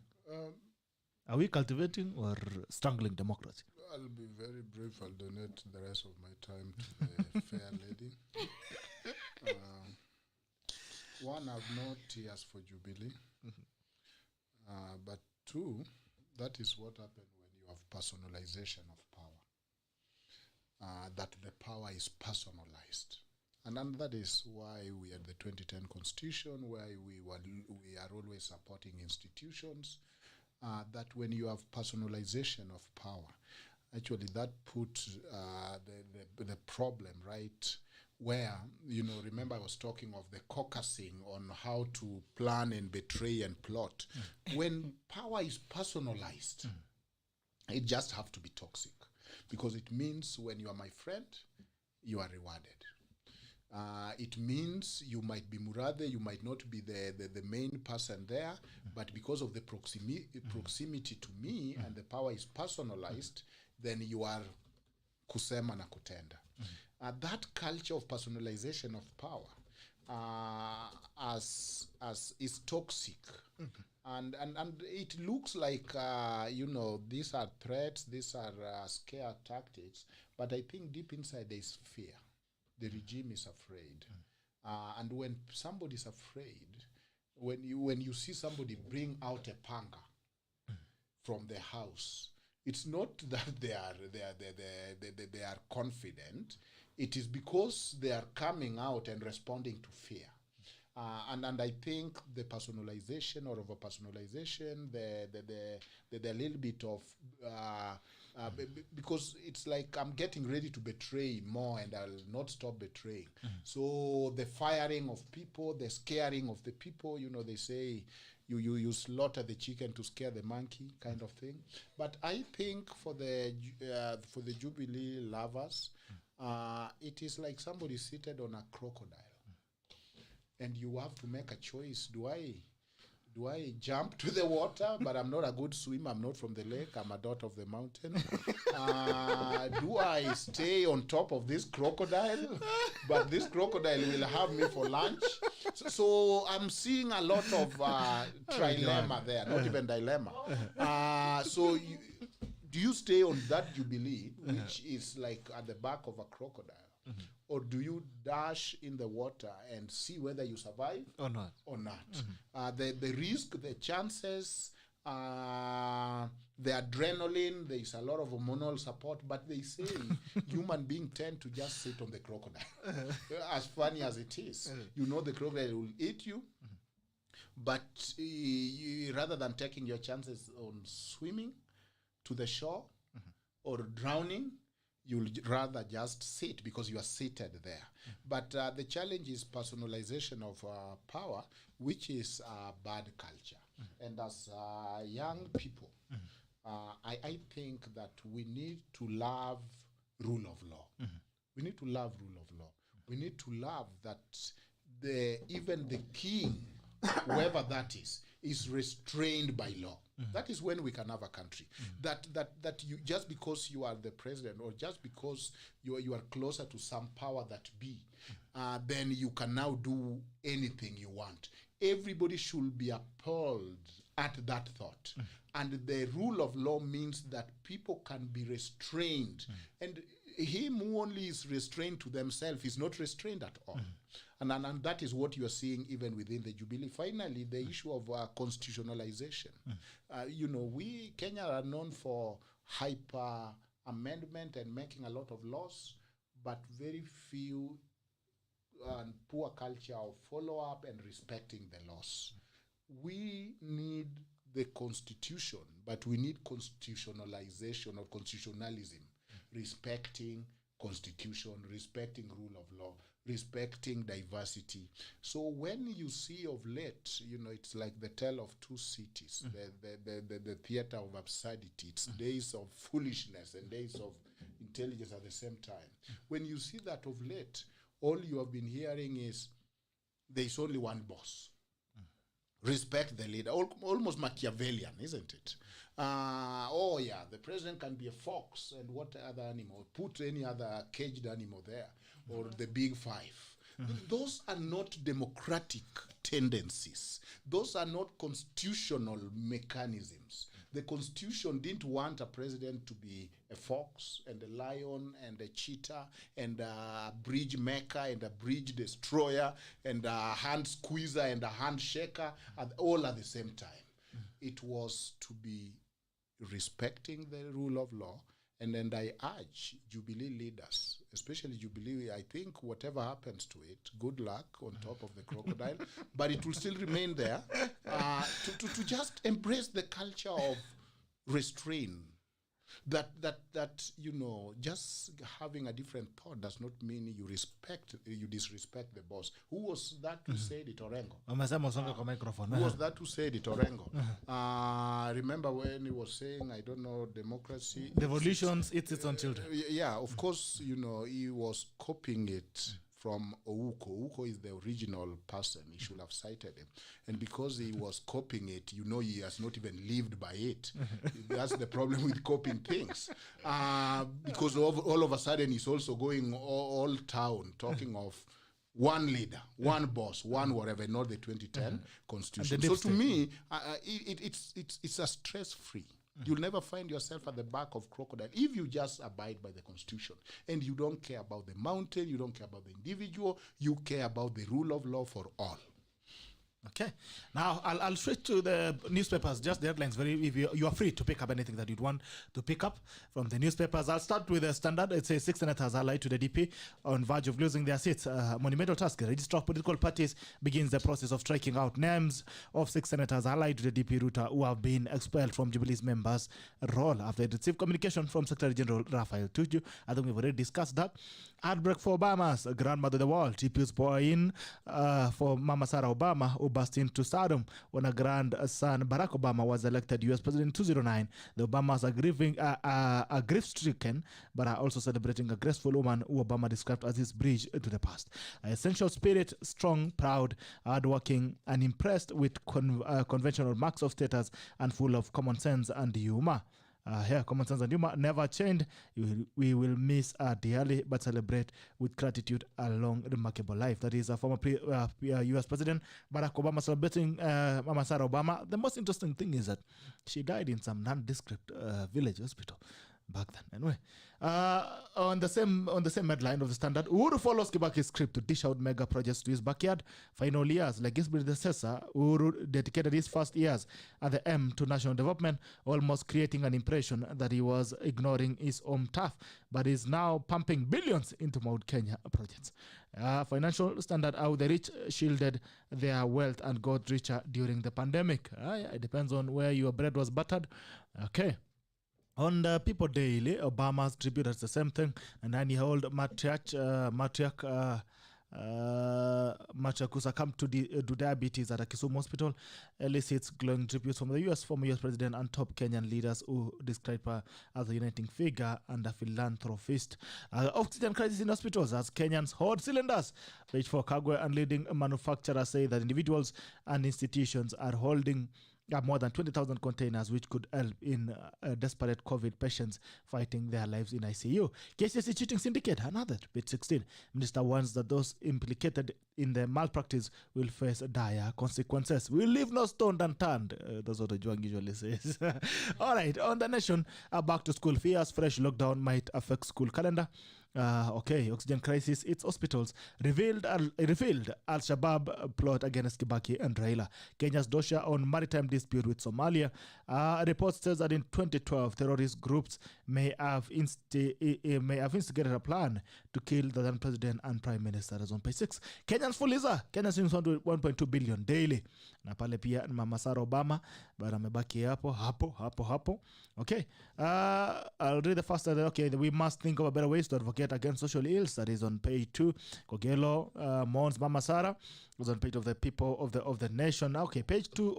Are we cultivating or strangling democracy? I'll be very brief. I'll donate the rest of my time to the fair lady. One, I've no tears for Jubilee. But two, that is what happens when you have personalization of power. That the power is personalized. And that is why we had the 2010 Constitution, why we are always supporting institutions. That when you have personalization of power, actually that puts the problem right where, you know, remember I was talking of the caucusing on how to plan and betray and plot. When power is personalized, it just have to be toxic, because it means when you are my friend, you are rewarded. It means you might be Murathe, you might not be the main person there, but because of the proximity to me and the power is personalized, then you are kusema na kutenda. That culture of personalization of power as is toxic. And it looks like, you know, these are threats, these are scare tactics, but I think deep inside there is fear. The regime is afraid. And when somebody is afraid, when you see somebody bring out a panga from the house, it's not that they are confident. It is because they are coming out and responding to fear. And I think the personalization or over personalization, the little bit of because it's like I'm getting ready to betray more and I'll not stop betraying. So the firing of people, the scaring of the people, you know, they say you slaughter the chicken to scare the monkey kind of thing. But I think for the Jubilee lovers, it is like somebody seated on a crocodile. And you have to make a choice. Do I jump to the water? But I'm not a good swimmer. I'm not from the lake. I'm a daughter of the mountain. Do I stay on top of this crocodile? But this crocodile will have me for lunch. So I'm seeing a lot of trilemma there, not even dilemma. So do you stay on that Jubilee, which is like at the back of a crocodile, or do you dash in the water and see whether you survive Or not. or not? The risk, the chances, the adrenaline, there is a lot of hormonal support, but they say human beings tend to just sit on the crocodile. As funny as it is, you know the crocodile will eat you, but rather than taking your chances on swimming to the shore or drowning, you'll rather just sit because you are seated there. But the challenge is personalization of power, which is bad culture. And as young people, I think that we need to love rule of law. We need to love rule of law. We need to love that even the king, whoever that is restrained by law. That is when we can have a country. That you, just because you are the president or just because you are closer to some power that be, then you can now do anything you want. Everybody should be appalled at that thought. And the rule of law means that people can be restrained. And him who only is restrained to themselves is not restrained at all. And that is what you are seeing even within the Jubilee. Finally, the issue of constitutionalization. We, Kenya, are known for hyper amendment and making a lot of laws, but very few and poor culture of follow-up and respecting the laws. We need the constitution, but we need constitutionalization or constitutionalism, respecting constitution, respecting rule of law, respecting diversity. So when you see of late, it's like the tale of two cities, the theater of absurdity. It's days of foolishness and days of intelligence at the same time. When you see that of late, all you have been hearing is there's only one boss. Respect the leader. Almost Machiavellian, isn't it? The president can be a fox and what other animal? Put any other caged animal there, or the big five. Those are not democratic tendencies. Those are not constitutional mechanisms. The Constitution didn't want a president to be a fox and a lion and a cheetah and a bridge maker and a bridge destroyer and a hand squeezer and a hand shaker, all at the same time. It was to be respecting the rule of law. And then I urge Jubilee leaders, especially Jubilee, I think whatever happens to it, good luck on top of the crocodile, but it will still remain there, to just embrace the culture of restraint. That just having a different thought does not mean you disrespect the boss. Who was that who said it, Orengo? Who was that who said it, Orengo? Remember when he was saying, I don't know, democracy. The revolutions eats its own children. Yeah, of course, he was copying it from Ouko. Ouko is the original person. He should have cited him. And because he was copying it, he has not even lived by it. That's the problem with copying things. Because all of a sudden he's also going all town talking of one leader, one boss, one whatever, not the 2010 constitution. So to me, it's a stress-free. You'll never find yourself at the back of crocodile if you just abide by the Constitution. And you don't care about the mountain, you don't care about the individual, you care about the rule of law for all. Okay. Now, I'll switch to the newspapers, just the headlines. If you are free to pick up anything that you'd want to pick up from the newspapers. I'll start with the Standard. It says 6 senators allied to the DP on verge of losing their seats. Monumental task. The Register of Political Parties begins the process of striking out names of 6 senators allied to the DP route who have been expelled from Jubilee's members' role after they received communication from Secretary General Raphael Tuju. I think we've already discussed that. Heartbreak for Obama's grandmother of the world. TPU's pour in for Mama Sarah Obama, who burst into stardom when her grandson Barack Obama was elected U.S. President in 2009. The Obamas are grief-stricken, but are also celebrating a graceful woman who Obama described as his bridge to the past. Essential spirit, strong, proud, hardworking, and impressed with conventional marks of status and full of common sense and humor. Here, Common Sense and Humor never changed. We will miss dearly, but celebrate with gratitude a long, remarkable life. That is a former U.S. President Barack Obama celebrating Mama Sarah Obama. The most interesting thing is that she died in some nondescript village hospital back then. Anyway, on the same headline of the Standard, Uhuru follows Kibaki's script to dish out mega projects to his backyard. Final years, like his predecessor, Uhuru dedicated his first years at the M to national development, almost creating an impression that he was ignoring his home turf, but is now pumping billions into Mount Kenya projects. Financial Standard, how the rich shielded their wealth and got richer during the pandemic. It depends on where your bread was buttered. Okay. On the People Daily, Obama's tribute, that's the same thing. A 9-year-old matriarch who succumbed to diabetes at a Kisumu hospital elicits glowing tributes from the former US president and top Kenyan leaders who describe her as a uniting figure and a philanthropist. Oxygen crisis in hospitals as Kenyans hoard cylinders. Page 4, Kagwe and leading manufacturers say that individuals and institutions are holding more than 20,000 containers, which could help in desperate COVID patients fighting their lives in ICU. KCSE cheating syndicate, another, page 16. Minister warns that those implicated in the malpractice will face dire consequences. We'll leave no stone unturned. That's what OJWANG usually says. All right, on the Nation, back to school fears. Fresh lockdown might affect school calendar. Oxygen crisis, its hospitals. Revealed Al-Shabaab plot against Kibaki and Raila. Kenya's Dosha on maritime dispute with Somalia. Report says that in 2012, terrorist groups may have instigated a plan to kill the then president and prime minister. As on page 6. Kenyans Fuliza. Kenya seems 1.2 billion daily. Na pale pia Mama Sarah Obama, but amebaki hapo. Okay. I'll read the first. Okay, we must think of a better ways to advocate against social ills. That is on page 2. Kogelo mourns Mama Sarah. It was on page of the People of the Nation. Okay, page 2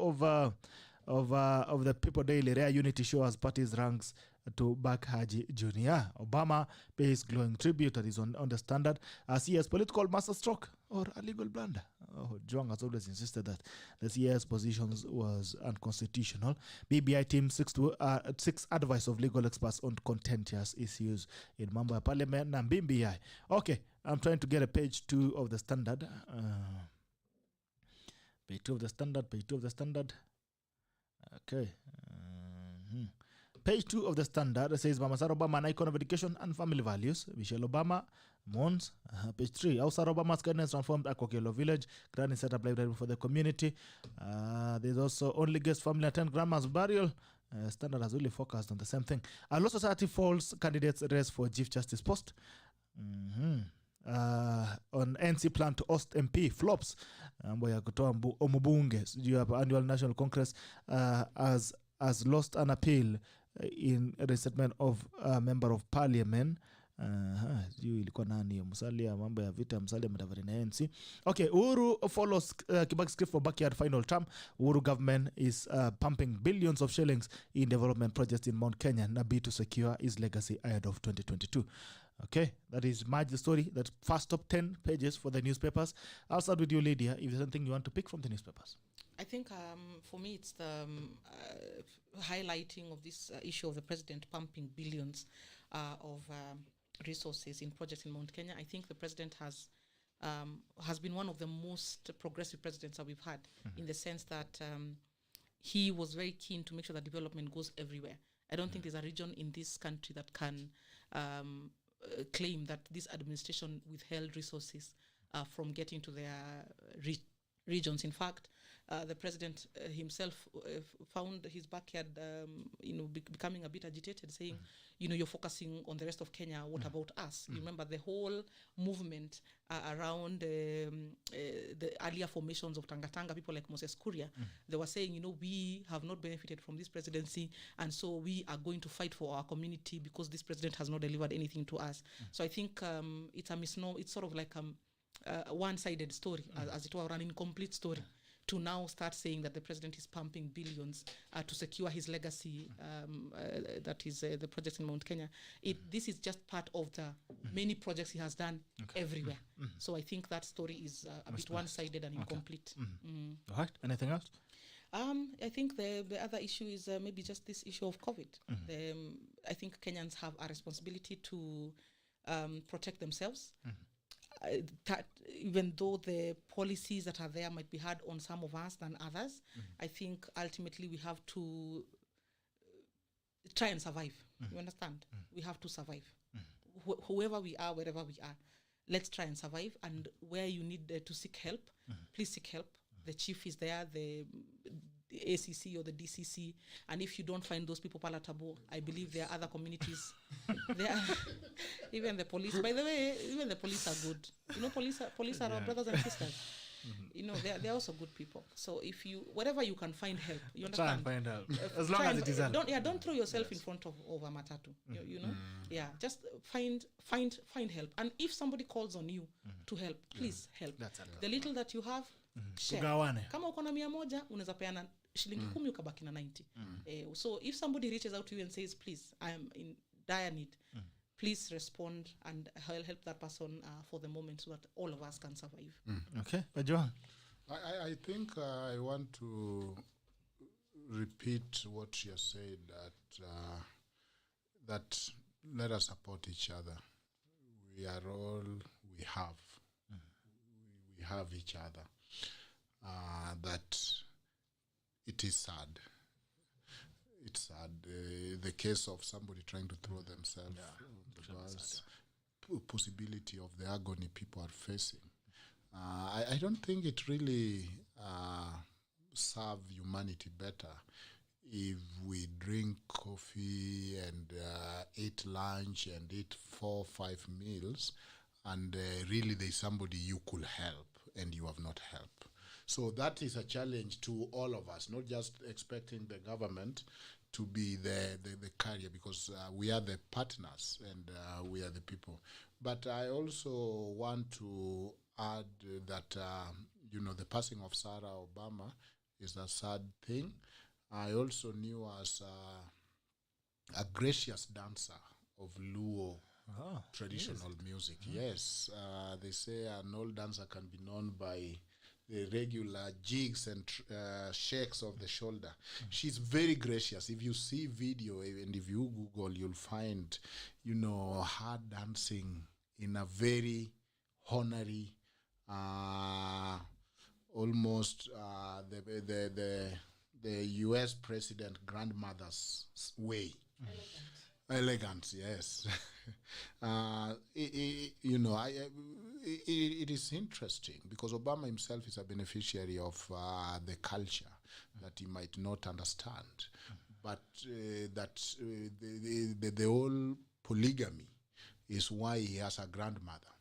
of the People Daily. Rare unity show as parties ranks to back Haji Jr. Obama pays glowing tribute. That is on the Standard. CS political masterstroke or a legal blunder. Jwang has always insisted that the CS positions was unconstitutional. BBI team 6 advice of legal experts on contentious issues in Mambo Parliament and BBI. Okay, I'm trying to get a page 2 of the Standard. Page 2 of the Standard. Okay. Page 2 of the Standard says Mama Sarah Obama, an icon of education and family values. Michelle Obama mourns. Page 3. How Sarah Obama's guidance transformed Akokelo village. Granny set up library for the community. There's also only guest family attend grandma's burial. Standard has really focused on the same thing. Law Society falls candidates race for Chief Justice post. On NC plan to host MP flops. Mambo ya kutoa omubunge. You have annual national congress has lost an appeal in resettlement of a member of parliament. Ilikuwa nani Musalia, mambo ya vita Musalia madavari na ANC. Okay, Uhuru follows Kibaki's script for backyard final term. Uhuru government is pumping billions of shillings in development projects in Mount Kenya Nabi to secure his legacy ahead of 2022. Okay, that is the story. That first top 10 pages for the newspapers. I'll start with you, Lydia, if there's something you want to pick from the newspapers. I think for me it's the highlighting of this issue of the president pumping billions of resources in projects in Mount Kenya. I think the president has been one of the most progressive presidents that we've had, in the sense that he was very keen to make sure that development goes everywhere. I don't think there's a region in this country that can claim that this administration withheld resources from getting to their regions. In fact, the president himself found his backyard, becoming a bit agitated, saying, you're focusing on the rest of Kenya. What about us? You remember the whole movement around the earlier formations of Tanga, people like Moses Kuria. They were saying, we have not benefited from this presidency, and so we are going to fight for our community because this president has not delivered anything to us. So I think it's a misnomer. It's sort of like a one-sided story, as it were, an incomplete story, to now start saying that the president is pumping billions to secure his legacy, that is the project in Mount Kenya. This is just part of the many projects he has done everywhere. So I think that story is a bit one-sided and incomplete. All right. Anything else? I think the other issue is maybe just this issue of COVID. I think Kenyans have a responsibility to protect themselves. That even though the policies that are there might be hard on some of us than others, I think ultimately we have to try and survive. You understand? We have to survive. Whoever we are, wherever we are, let's try and survive. And where you need to seek help, please seek help. The chief is there, the ACC or the DCC, and if you don't find those people palatable, I believe there are other communities. There are even the police. By the way, even the police are good. You know, police are our brothers and sisters. You know, they're also good people. So if you, whatever you can find help, you understand? Try and find help. As long as it is help. Don't throw yourself in front of a matatu. You know, just find help. And if somebody calls on you to help, please help. The little that you have, share. Tugawane. Kama uko na 100 unaweza peana shilingi 10 ukabaki na 90. So if somebody reaches out to you and says, please, I am in dire need, please respond and help that person for the moment so that all of us can survive. Okay, Ojwang. I think I want to repeat what you said, that let us support each other. We are all, we have each other. That it is sad. It's sad. The case of somebody trying to throw themselves on the bus, possibility of the agony people are facing. I don't think it really serve humanity better if we drink coffee and eat lunch and eat 4 or 5 meals and really there's somebody you could help and you have not helped. So that is a challenge to all of us, not just expecting the government to be the carrier, because we are the partners and we are the people. But I also want to add that, the passing of Sarah Obama is a sad thing. I also knew as a gracious dancer of Luo traditional music. Yes, they say an old dancer can be known by the regular jigs and shakes of the shoulder. She's very gracious. If you see video and if you Google, you'll find, her dancing in a very honorary, almost the U.S. president grandmother's way. Elegant, yes. It is interesting because Obama himself is a beneficiary of the culture that he might not understand, but the whole polygamy is why he has a grandmother.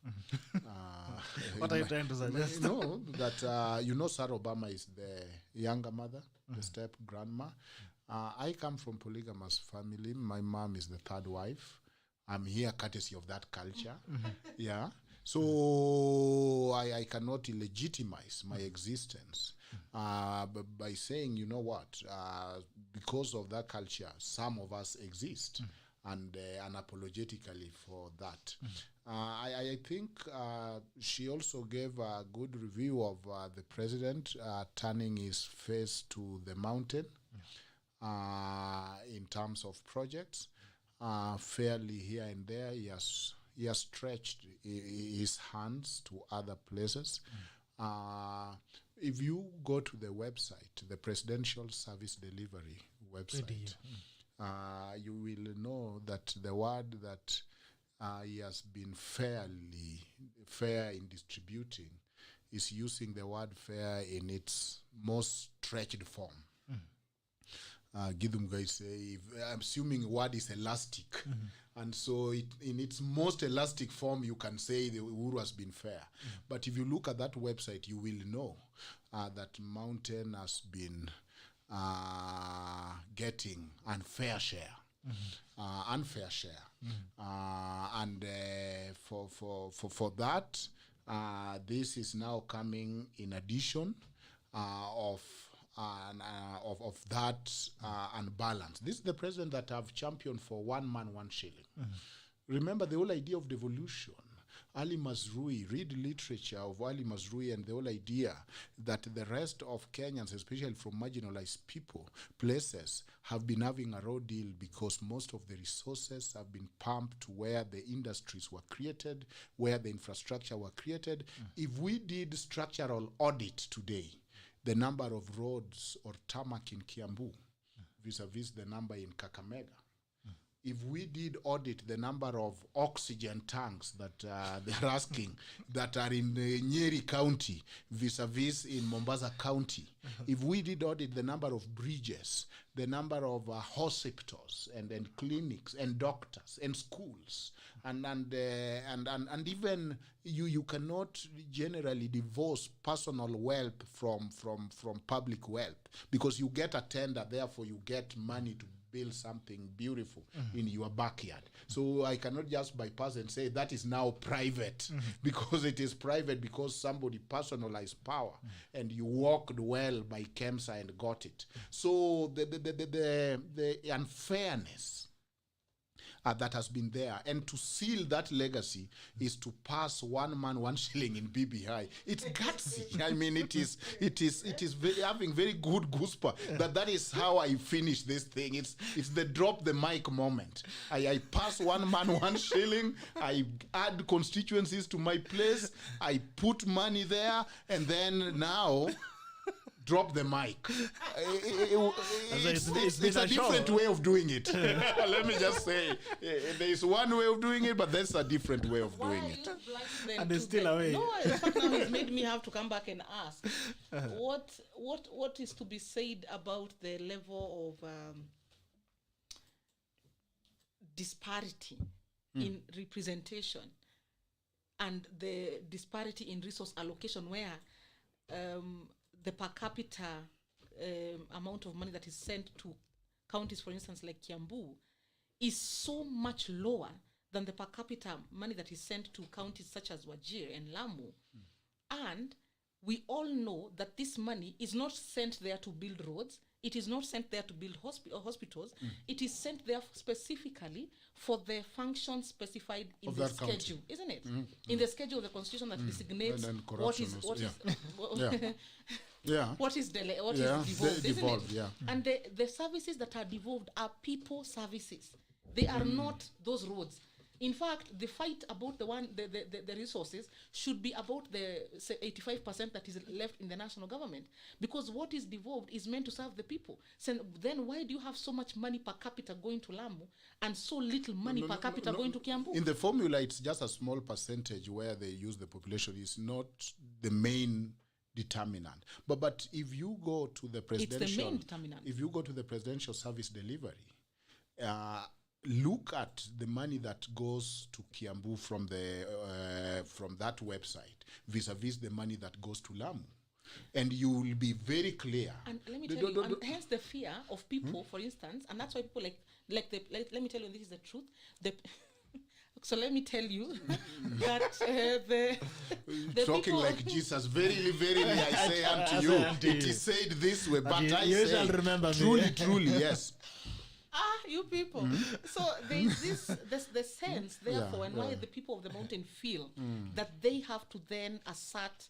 What are you trying to suggest? No, that Sarah Obama is the younger mother, the step grandma. I come from polygamous family. My mom is the third wife. I'm here courtesy of that culture. Yeah. So I cannot illegitimize my existence by saying, you know what, because of that culture, some of us exist, and unapologetically for that. I think she also gave a good review of the president turning his face to the mountain in terms of projects. Fairly here and there, he has stretched his hands to other places. If you go to the website, the Presidential Service Delivery website, you will know that the word that he has been fair in distributing is using the word fair in its most stretched form. Gidhum guys say, I'm assuming word is elastic. And so in its most elastic form, you can say the Uhuru has been fair. But if you look at that website, you will know that Mountain has been getting unfair share. And for that, this is now coming in addition of that unbalance. This is the president that have championed for one man, one shilling. Remember the whole idea of devolution Ali Mazrui, read literature of Ali Mazrui and the whole idea that the rest of Kenyans, especially from marginalized people, places, have been having a raw deal because most of the resources have been pumped to where the industries were created, where the infrastructure were created. If we did structural audit today, the number of roads or tarmac in Kiambu vis-a-vis the number in Kakamega, if we did audit the number of oxygen tanks that they're asking that are in Nyeri County vis-a-vis in Mombasa County, if we did audit the number of bridges, the number of hospitals and clinics and doctors and schools, and even you cannot generally divorce personal wealth from public wealth, because you get a tender, therefore you get money to build something beautiful in your backyard. So I cannot just bypass and say that is now private, because it is private because somebody personalized power and you walked well by KEMSA and got it. So the unfairness that has been there, and to seal that legacy is to pass 1 man 1 shilling in BBI. It's gutsy. I mean, it is having very good goosebumps. That is how I finish this thing. It's the drop the mic moment. I pass 1 man 1 shilling. I add constituencies to my place. I put money there, and then now drop the mic. It's a different way of doing it. Let me just say, there is one way of doing it, but there's a different way of doing it. And it's still away. No, in fact, now it's made me have to come back and ask, what is to be said about the level of disparity in representation and the disparity in resource allocation, where the per capita amount of money that is sent to counties, for instance, like Kiambu, is so much lower than the per capita money that is sent to counties such as Wajir and Lamu. And we all know that this money is not sent there to build roads. It is not sent there to build hospitals. It is sent there specifically for the function specified in the schedule, isn't it? In the schedule of the constitution that designates what is devolved, isn't it? And the services that are devolved are people services. They are not those roads. In fact, the fight about the resources should be about the 85% that is left in the national government, because what is devolved is meant to serve the people. So then why do you have so much money per capita going to Lamu and so little money per capita going to Kiambu? In the formula, it's just a small percentage where they use the population. It's not the main determinant. But if you go to the presidential, it's the main determinant. If you go to the presidential service delivery, look at the money that goes to Kiambu from that website vis-a-vis the money that goes to Lamu, and you will be very clear. And let me tell you, and hence the fear of people, for instance, and that's why people let me tell you, this is the truth. So let me tell you that the talking people like Jesus, verily, verily, I say unto you, it is said this way, but I say, remember truly, truly, yes. You people. So there's the sense, therefore, and why the people of the mountain feel that they have to then assert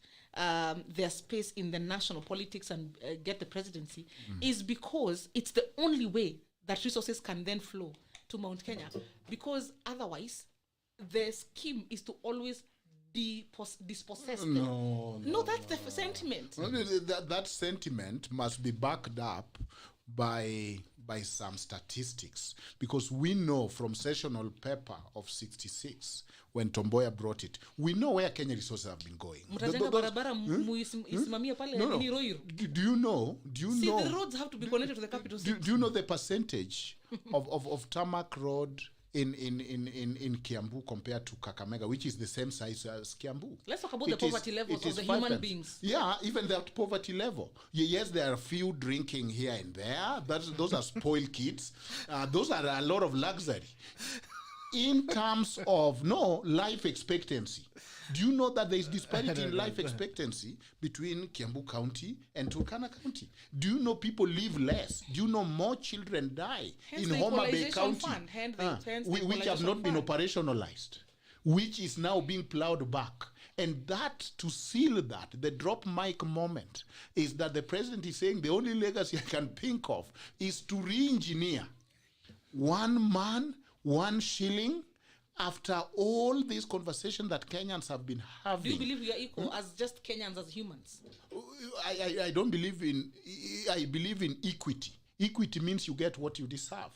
their space in the national politics and get the presidency is because it's the only way that resources can then flow to Mount Kenya. Because otherwise, the scheme is to always dispossess them. No, that's the sentiment. That sentiment must be backed up by some statistics, because we know from sessional paper of 66 when Tomboya brought it, we know where Kenya resources have been going. Do you know? The roads have to be connected to the capital city. Do you know the percentage of tarmac road in Kiambu compared to Kakamega, which is the same size as Kiambu? Let's talk about the poverty levels of the human beings. Yeah, even that poverty level. Yes, there are a few drinking here and there. Those are spoiled kids. Those are a lot of luxury. In terms of life expectancy, do you know that there is disparity in life expectancy between Kiambu County and Turkana County? Do you know people live less? Do you know more children die in Homa Bay County, which have not been operationalized? which is now being plowed back. And that, to seal that, the drop mic moment, is that the president is saying the only legacy I can think of is to re-engineer one man, one shilling, after all this conversation that Kenyans have been having. Do you believe we are equal as just Kenyans, as humans? I don't believe in, I believe in equity. Equity means you get what you deserve.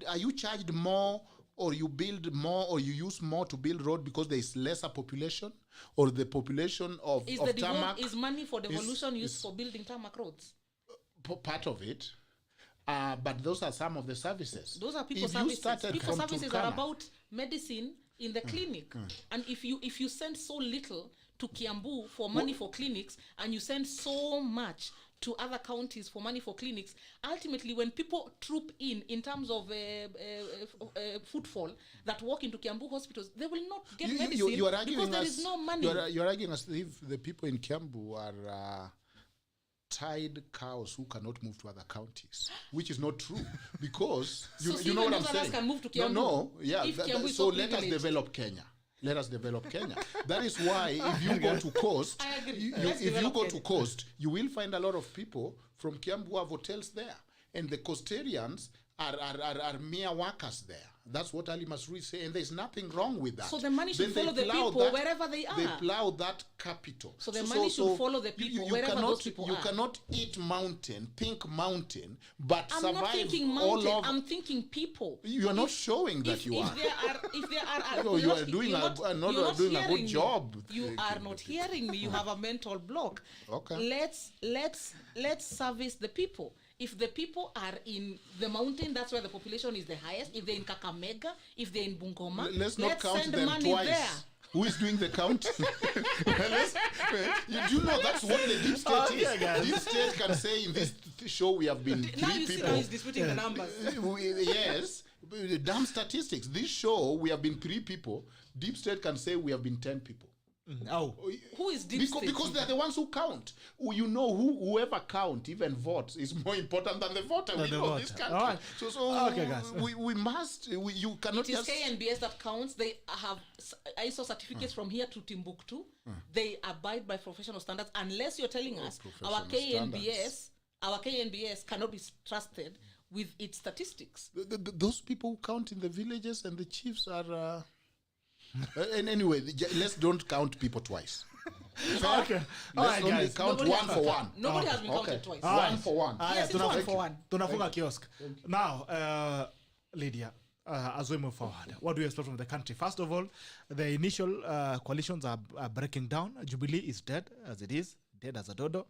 Are you charged more, or you build more, or you use more to build road because there is lesser population, or the population of tarmac? Is money for devolution used for building tarmac roads? Part of it. But those are some of the services. Those are people If you services. started People from services Turkana, are about medicine in the clinic. And if you send so little to Kiambu for money for clinics, and you send so much to other counties for money for clinics, ultimately when people troop in terms of footfall that walk into Kiambu hospitals, they will not get medicine you are arguing because there is no money. You're arguing as if the people in Kiambu are tied cows who cannot move to other counties, which is not true, because you know what I'm saying. Can move to Kiambu. So let us develop Kenya. Let us develop Kenya. That is why if you go to coast, I agree. if you go to coast, you will find a lot of people from Kiambu who have hotels there, and the coastarians are mere workers there. That's what Ali Masrui say, and there's nothing wrong with that. So the money should Then follow they the plow people that- wherever they are. They plow that capital. So the money should follow the people wherever cannot, those people you are. cannot eat mountain, think mountain, but I'm survive not thinking all mountain. of. I'm thinking people. You are not showing that you are. If there are, No, you are doing you're not doing a good hearing me. job. You are not hearing me. You have a mental block. Okay. Let's service the people. If the people are in the mountain, that's where the population is the highest. If they're in Kakamega, if they're in Bungoma, Let's not count send them money twice. there. Who is doing the counting? You know that's what the deep state is. guys. Deep state can say in this show we have been Now three you see people. how he's disputing the numbers. Yes, damn statistics. This show we have been 3 people. Deep state can say we have been 10 people. Oh, Who is deep Because, state? because they're the ones who count. You know, whoever count, even votes, is more important than the voter. We the know this voter. country. All right. So Okay, guys. we must. You cannot It is just. KNBS that counts. They have ISO certificates from here to Timbuktu. They abide by professional standards. Unless you're telling us our KNBS cannot be trusted with its statistics. Those people who count in the villages and the chiefs are. And anyway, let's don't count people twice. okay. All Let's right, only guys. count Nobody one has for been one. Nobody has been counted twice. All One for one. Ah, Yes, yeah, it's one for one. tunafunga kiosk. Now, Lydia, as we move forward, what do you expect from the country? First of all, the initial coalitions are breaking down. Jubilee is dead, as it is, dead as a dodo.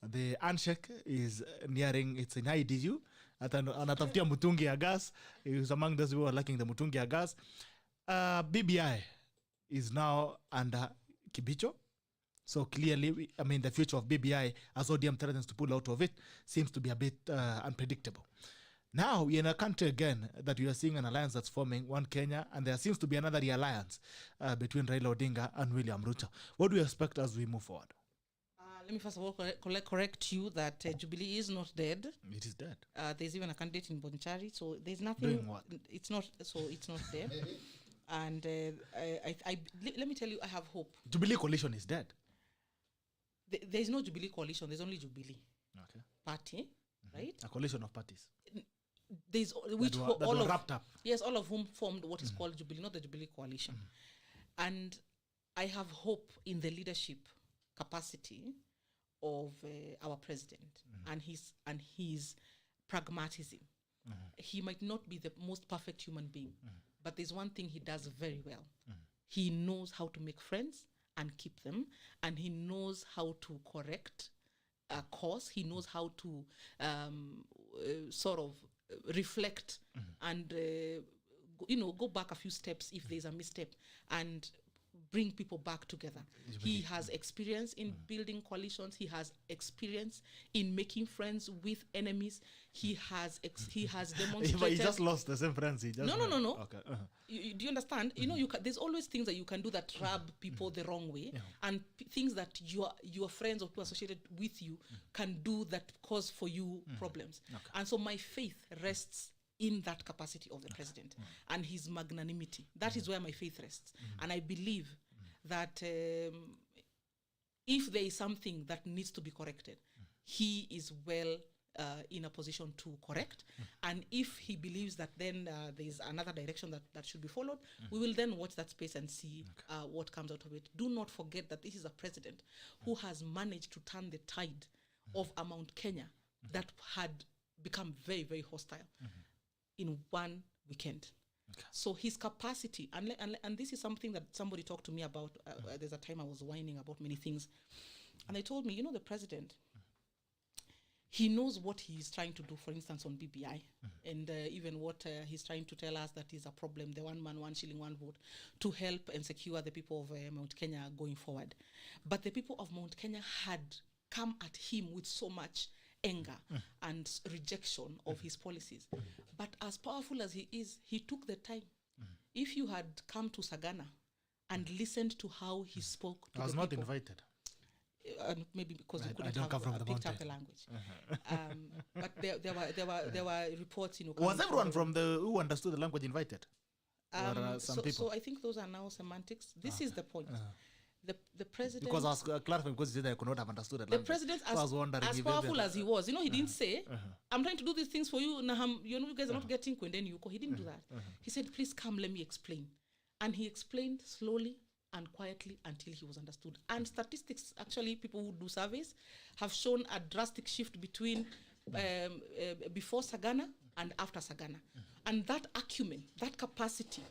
The handshake is nearing its IDU. Anatafutia mutungi ya gas. He was among those who are lacking the mutungi ya gas. BBI is now under Kibicho. So clearly, the future of BBI, as ODM threatens to pull out of it, seems to be a bit unpredictable. Now, we're in a country again that we are seeing an alliance that's forming, one Kenya, and there seems to be another alliance between Raila Odinga and William Ruto. What do you expect as we move forward? Let me first of all correct you that Jubilee is not dead. It is dead. There's even a candidate in Bonchari, so there's nothing. Doing what? It's not there. And let me tell you, I have hope. Jubilee coalition is dead. There is no Jubilee coalition. There's only Jubilee party, right? A coalition of parties. There's which that were all of wrapped up. Yes, all of whom formed what is called Jubilee, not the Jubilee coalition. And I have hope in the leadership capacity of our president and his pragmatism. He might not be the most perfect human being, but there's one thing he does very well. He knows how to make friends and keep them, and he knows how to correct a course. He knows how to sort of reflect and go back a few steps if there's a misstep and bring people back together. He has experience in building coalitions. He has experience in making friends with enemies. He has demonstrated. But he just lost the same friends. He just No. Okay. Do you understand? There's always things that you can do that rub people the wrong way, and things that your friends or people associated with you can do that cause for you problems. And so my faith rests in that capacity of the president and his magnanimity. That is where my faith rests. And I believe that if there is something that needs to be corrected, he is well in a position to correct. And if he believes that then there is another direction that should be followed, we will then watch that space and see what comes out of it. Do not forget that this is a president who has managed to turn the tide of a Mount Kenya that had become very, very hostile in one weekend. So his capacity, and this is something that somebody talked to me about. There's a time I was whining about many things. And they told me, you know, the president, he knows what he is trying to do, for instance, on BBI, and even what he's trying to tell us that is a problem, the 1 man, 1 shilling, 1 vote, to help and secure the people of Mount Kenya going forward. But the people of Mount Kenya had come at him with so much anger and rejection of his policies. But as powerful as he is, he took the time. If you had come to Sagana and listened to how he spoke to I was the not people, invited. Maybe because you I couldn't don't have come from the picked up the mountain. language. But there were reports, you know. Was coming everyone from the who understood the language invited? Some people. So I think those are now semantics. This is the point. The president, Because I was clarifying because he said I could not have understood the the language. president, So I was wondering as if powerful maybe- as he was, you know, he didn't say, "I'm trying to do these things for you. You know, you guys are not getting Kwendeni Yuko." He didn't do that. He said, "Please come, let me explain," and he explained slowly and quietly until he was understood. And statistics, actually, people who do surveys have shown a drastic shift between before Sagana and after Sagana. And that acumen, that capacity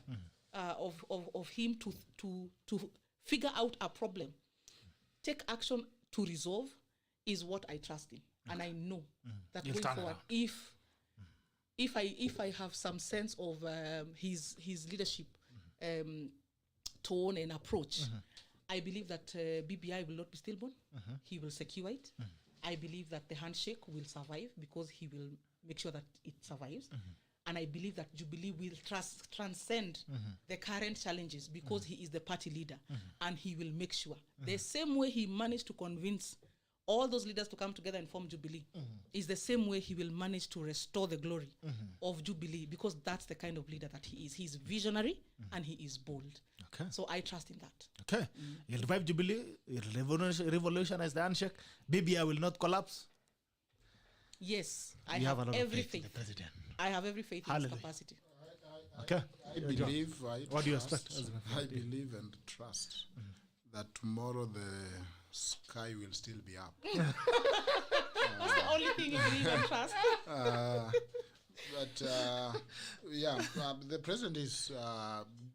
of him to figure out a problem, take action to resolve, is what I trust in. And I know that You'll going stand forward, around. if I have some sense of his leadership tone and approach, I believe that BBI will not be stillborn. He will secure it. I believe that the handshake will survive because he will make sure that it survives. And I believe that Jubilee will transcend the current challenges because he is the party leader and he will make sure. The same way he managed to convince all those leaders to come together and form Jubilee is the same way he will manage to restore the glory of Jubilee, because that's the kind of leader that he is. He's visionary and he is bold. Okay. So I trust in that. Okay. He'll revive Jubilee, he'll revolutionize the handshake. BBI will not collapse. Yes, I You have have a lot every of faith in faith. the president. I have every faith in Hallelujah. his capacity. Okay. I believe, What do you trust- expect? I believe and trust that tomorrow the sky will still be up. That's the only thing you believe and trust. The president is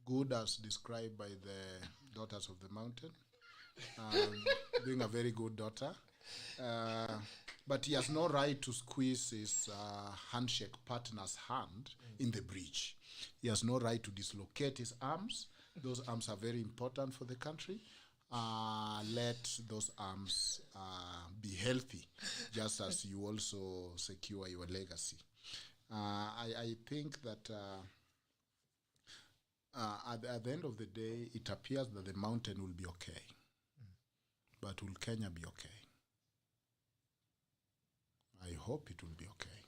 good as described by the daughters of the mountain, being a very good daughter. But he has no right to squeeze his handshake partner's hand in the breach. He has no right to dislocate his arms. Those arms are very important for the country. Let those arms be healthy, just as you also secure your legacy. I think that at the end of the day, it appears that the mountain will be okay. But will Kenya be okay? I hope it will be okay.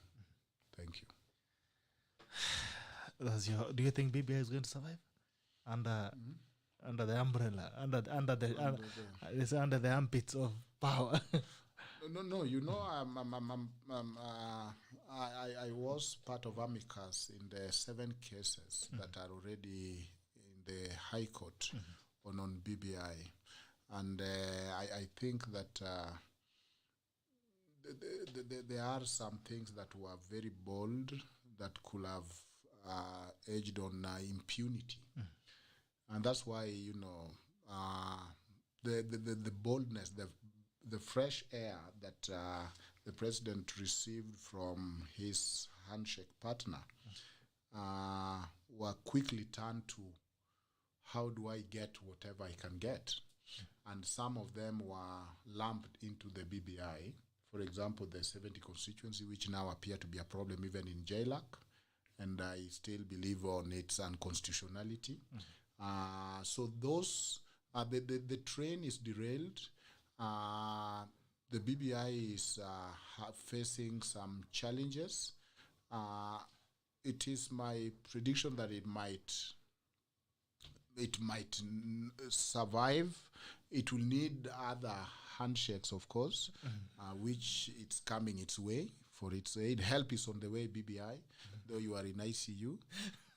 Thank you. Do you think BBI is going to survive under the umbrella, under the armpits of power? No. You know, I was part of amicus in the 7 cases that are already in the High Court on BBI, and I think that there are some things that were very bold that could have edged on impunity, and that's why, you know, the boldness, the fresh air that the president received from his handshake partner were quickly turned to, how do I get whatever I can get? And some of them were lumped into the BBI. For example, the 70 constituency, which now appear to be a problem even in JLAC, and I still believe on its unconstitutionality. So those, the train is derailed. The BBI is facing some challenges. it is my prediction that it might survive. It will need other handshakes, of course, which it's coming its way. For its aid, help is on the way, BBI, though you are in ICU.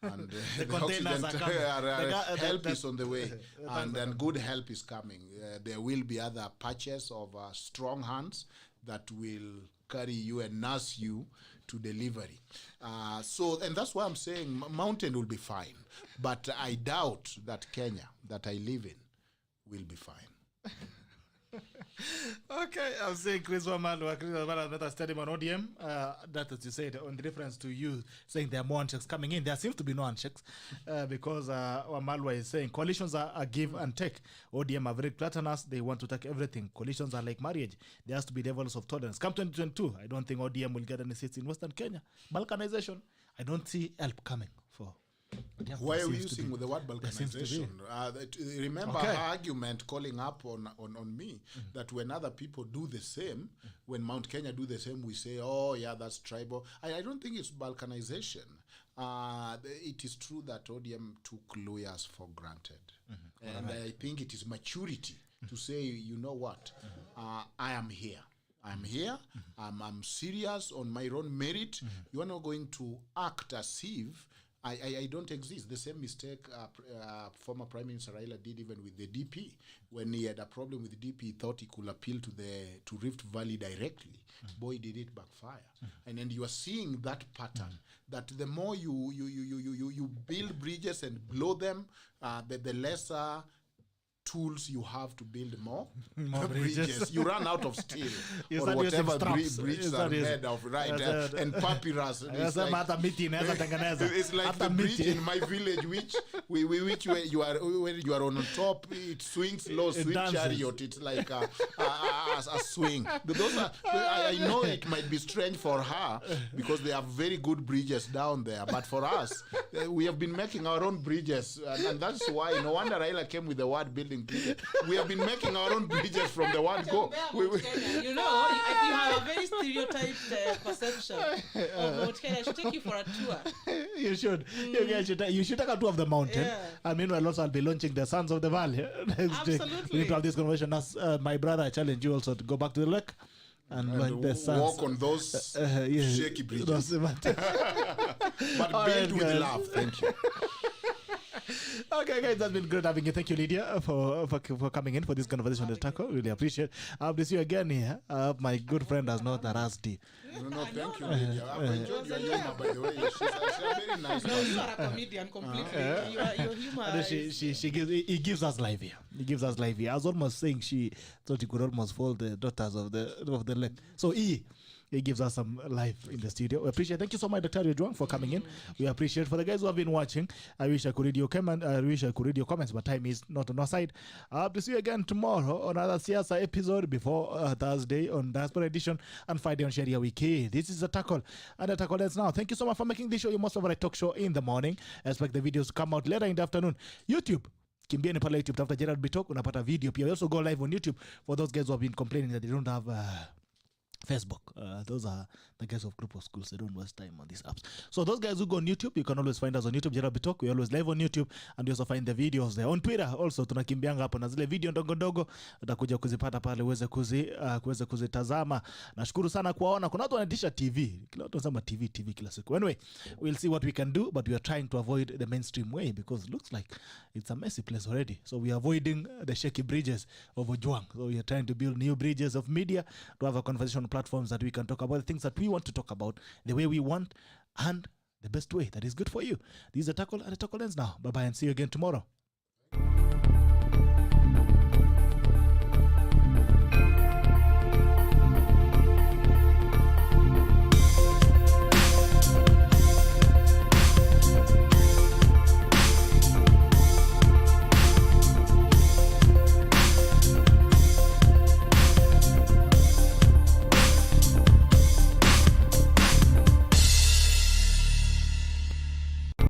And The containers are coming. Help is on the way, and then good help is coming. There will be other patches of strong hands that will carry you and nurse you to delivery. And that's why I'm saying mountain will be fine. But I doubt that Kenya, that I live in, will be fine. Okay, I'm saying Chris Wamalwa another stadium on ODM. That, as you said, on the difference to you saying there are more handshakes coming in, there seems to be no handshakes because Wamalwa is saying coalitions are a give and take. ODM are very gluttonous. They want to take everything. Coalitions are like marriage. There has to be levels of tolerance. Come 2022, I don't think ODM will get any seats in Western Kenya. Balkanization, I don't see help coming for. Why are we using the word balkanization? Remember her argument calling up on me that when other people do the same, when Mount Kenya do the same, we say, oh yeah, that's tribal. I don't think it's balkanization. It is true that ODM took lawyers for granted. And I think it is maturity to say, you know what, I am here. I'm here. I'm serious on my own merit. You are not going to act as if I don't exist. The same mistake former Prime Minister Raila did even with the DP. When he had a problem with the DP, he thought he could appeal to Rift Valley directly. Boy, did it backfire. And then you are seeing that pattern, that the more you build bridges and blow them, the lesser tools you have to build more bridges. You run out of steel or whatever bridges are made of, right? And papyrus. It's like the bridge in my village, which you are on top. It swings low, swing chariot. It's like a swing. Those are. I know it might be strange for her because they have very good bridges down there, but for us, we have been making our own bridges, and that's why no wonder Raila came with the word building. We have been making our own bridges from the word go. You know, you have a very stereotyped perception of Mount Kenya. I should take you for a tour. You should. You should take a tour of the mountain. Yeah. And meanwhile, also I'll be launching the Sons of the Valley. Absolutely. We need to have this conversation. As my brother, I challenge you also to go back to the lake and the Sons. Walk on those shaky bridges. But build with love. Thank you. Okay, guys, that's been great having you. Thank you, Lydia, for coming in for this conversation with Taco. Really appreciate. I'll see you again here. My good friend has not harassed you. No, thank you, Lydia. I've enjoyed your humor, by the way. She's a very nice No, person. you are a comedian completely. Your humor He gives us life here. He gives us life here. I was almost saying she thought he could almost fall the daughters of the lake. So he gives us some life in the studio. We appreciate. Thank you so much, Dr. OJWANG, for coming in. We appreciate. For the guys who have been watching, I wish I could read your comments, but time is not on our side. I hope to see you again tomorrow on another Siasa episode before Thursday on Diaspora Edition and Friday on Sharia Wiki. This is the Tackle and the Tackle ends now. Thank you so much for making this show your most favorite talk show in the morning. I expect the videos to come out later in the afternoon. YouTube. Kimbieni pale YouTube tafuta Gerald Bitok unapata video pia. We also go live on YouTube for those guys who have been complaining that they don't have Facebook. Those are the guys of group of schools. They don't waste time on these apps. So those guys who go on YouTube, you can always find us on YouTube, Gerald Bitok. We always live on YouTube and you also find the videos there. On Twitter also tunakimbianga hapo na zile video ndogo ndogo utakuja kuzipata pale uweze kuzitazama. Nashukuru sana kuwaona. Kuna watu wanatisha TV. Kila watu wanasema TV kila siku. Anyway, we'll see what we can do, but we are trying to avoid the mainstream way because it looks like it's a messy place already. So we are avoiding the shaky bridges of OJWANG. So we are trying to build new bridges of media to have a conversation platforms that we can talk about the things that we want to talk about the way we want and the best way that is good for you. This is a Tackle and a Tackle ends now. Bye bye and see you again tomorrow.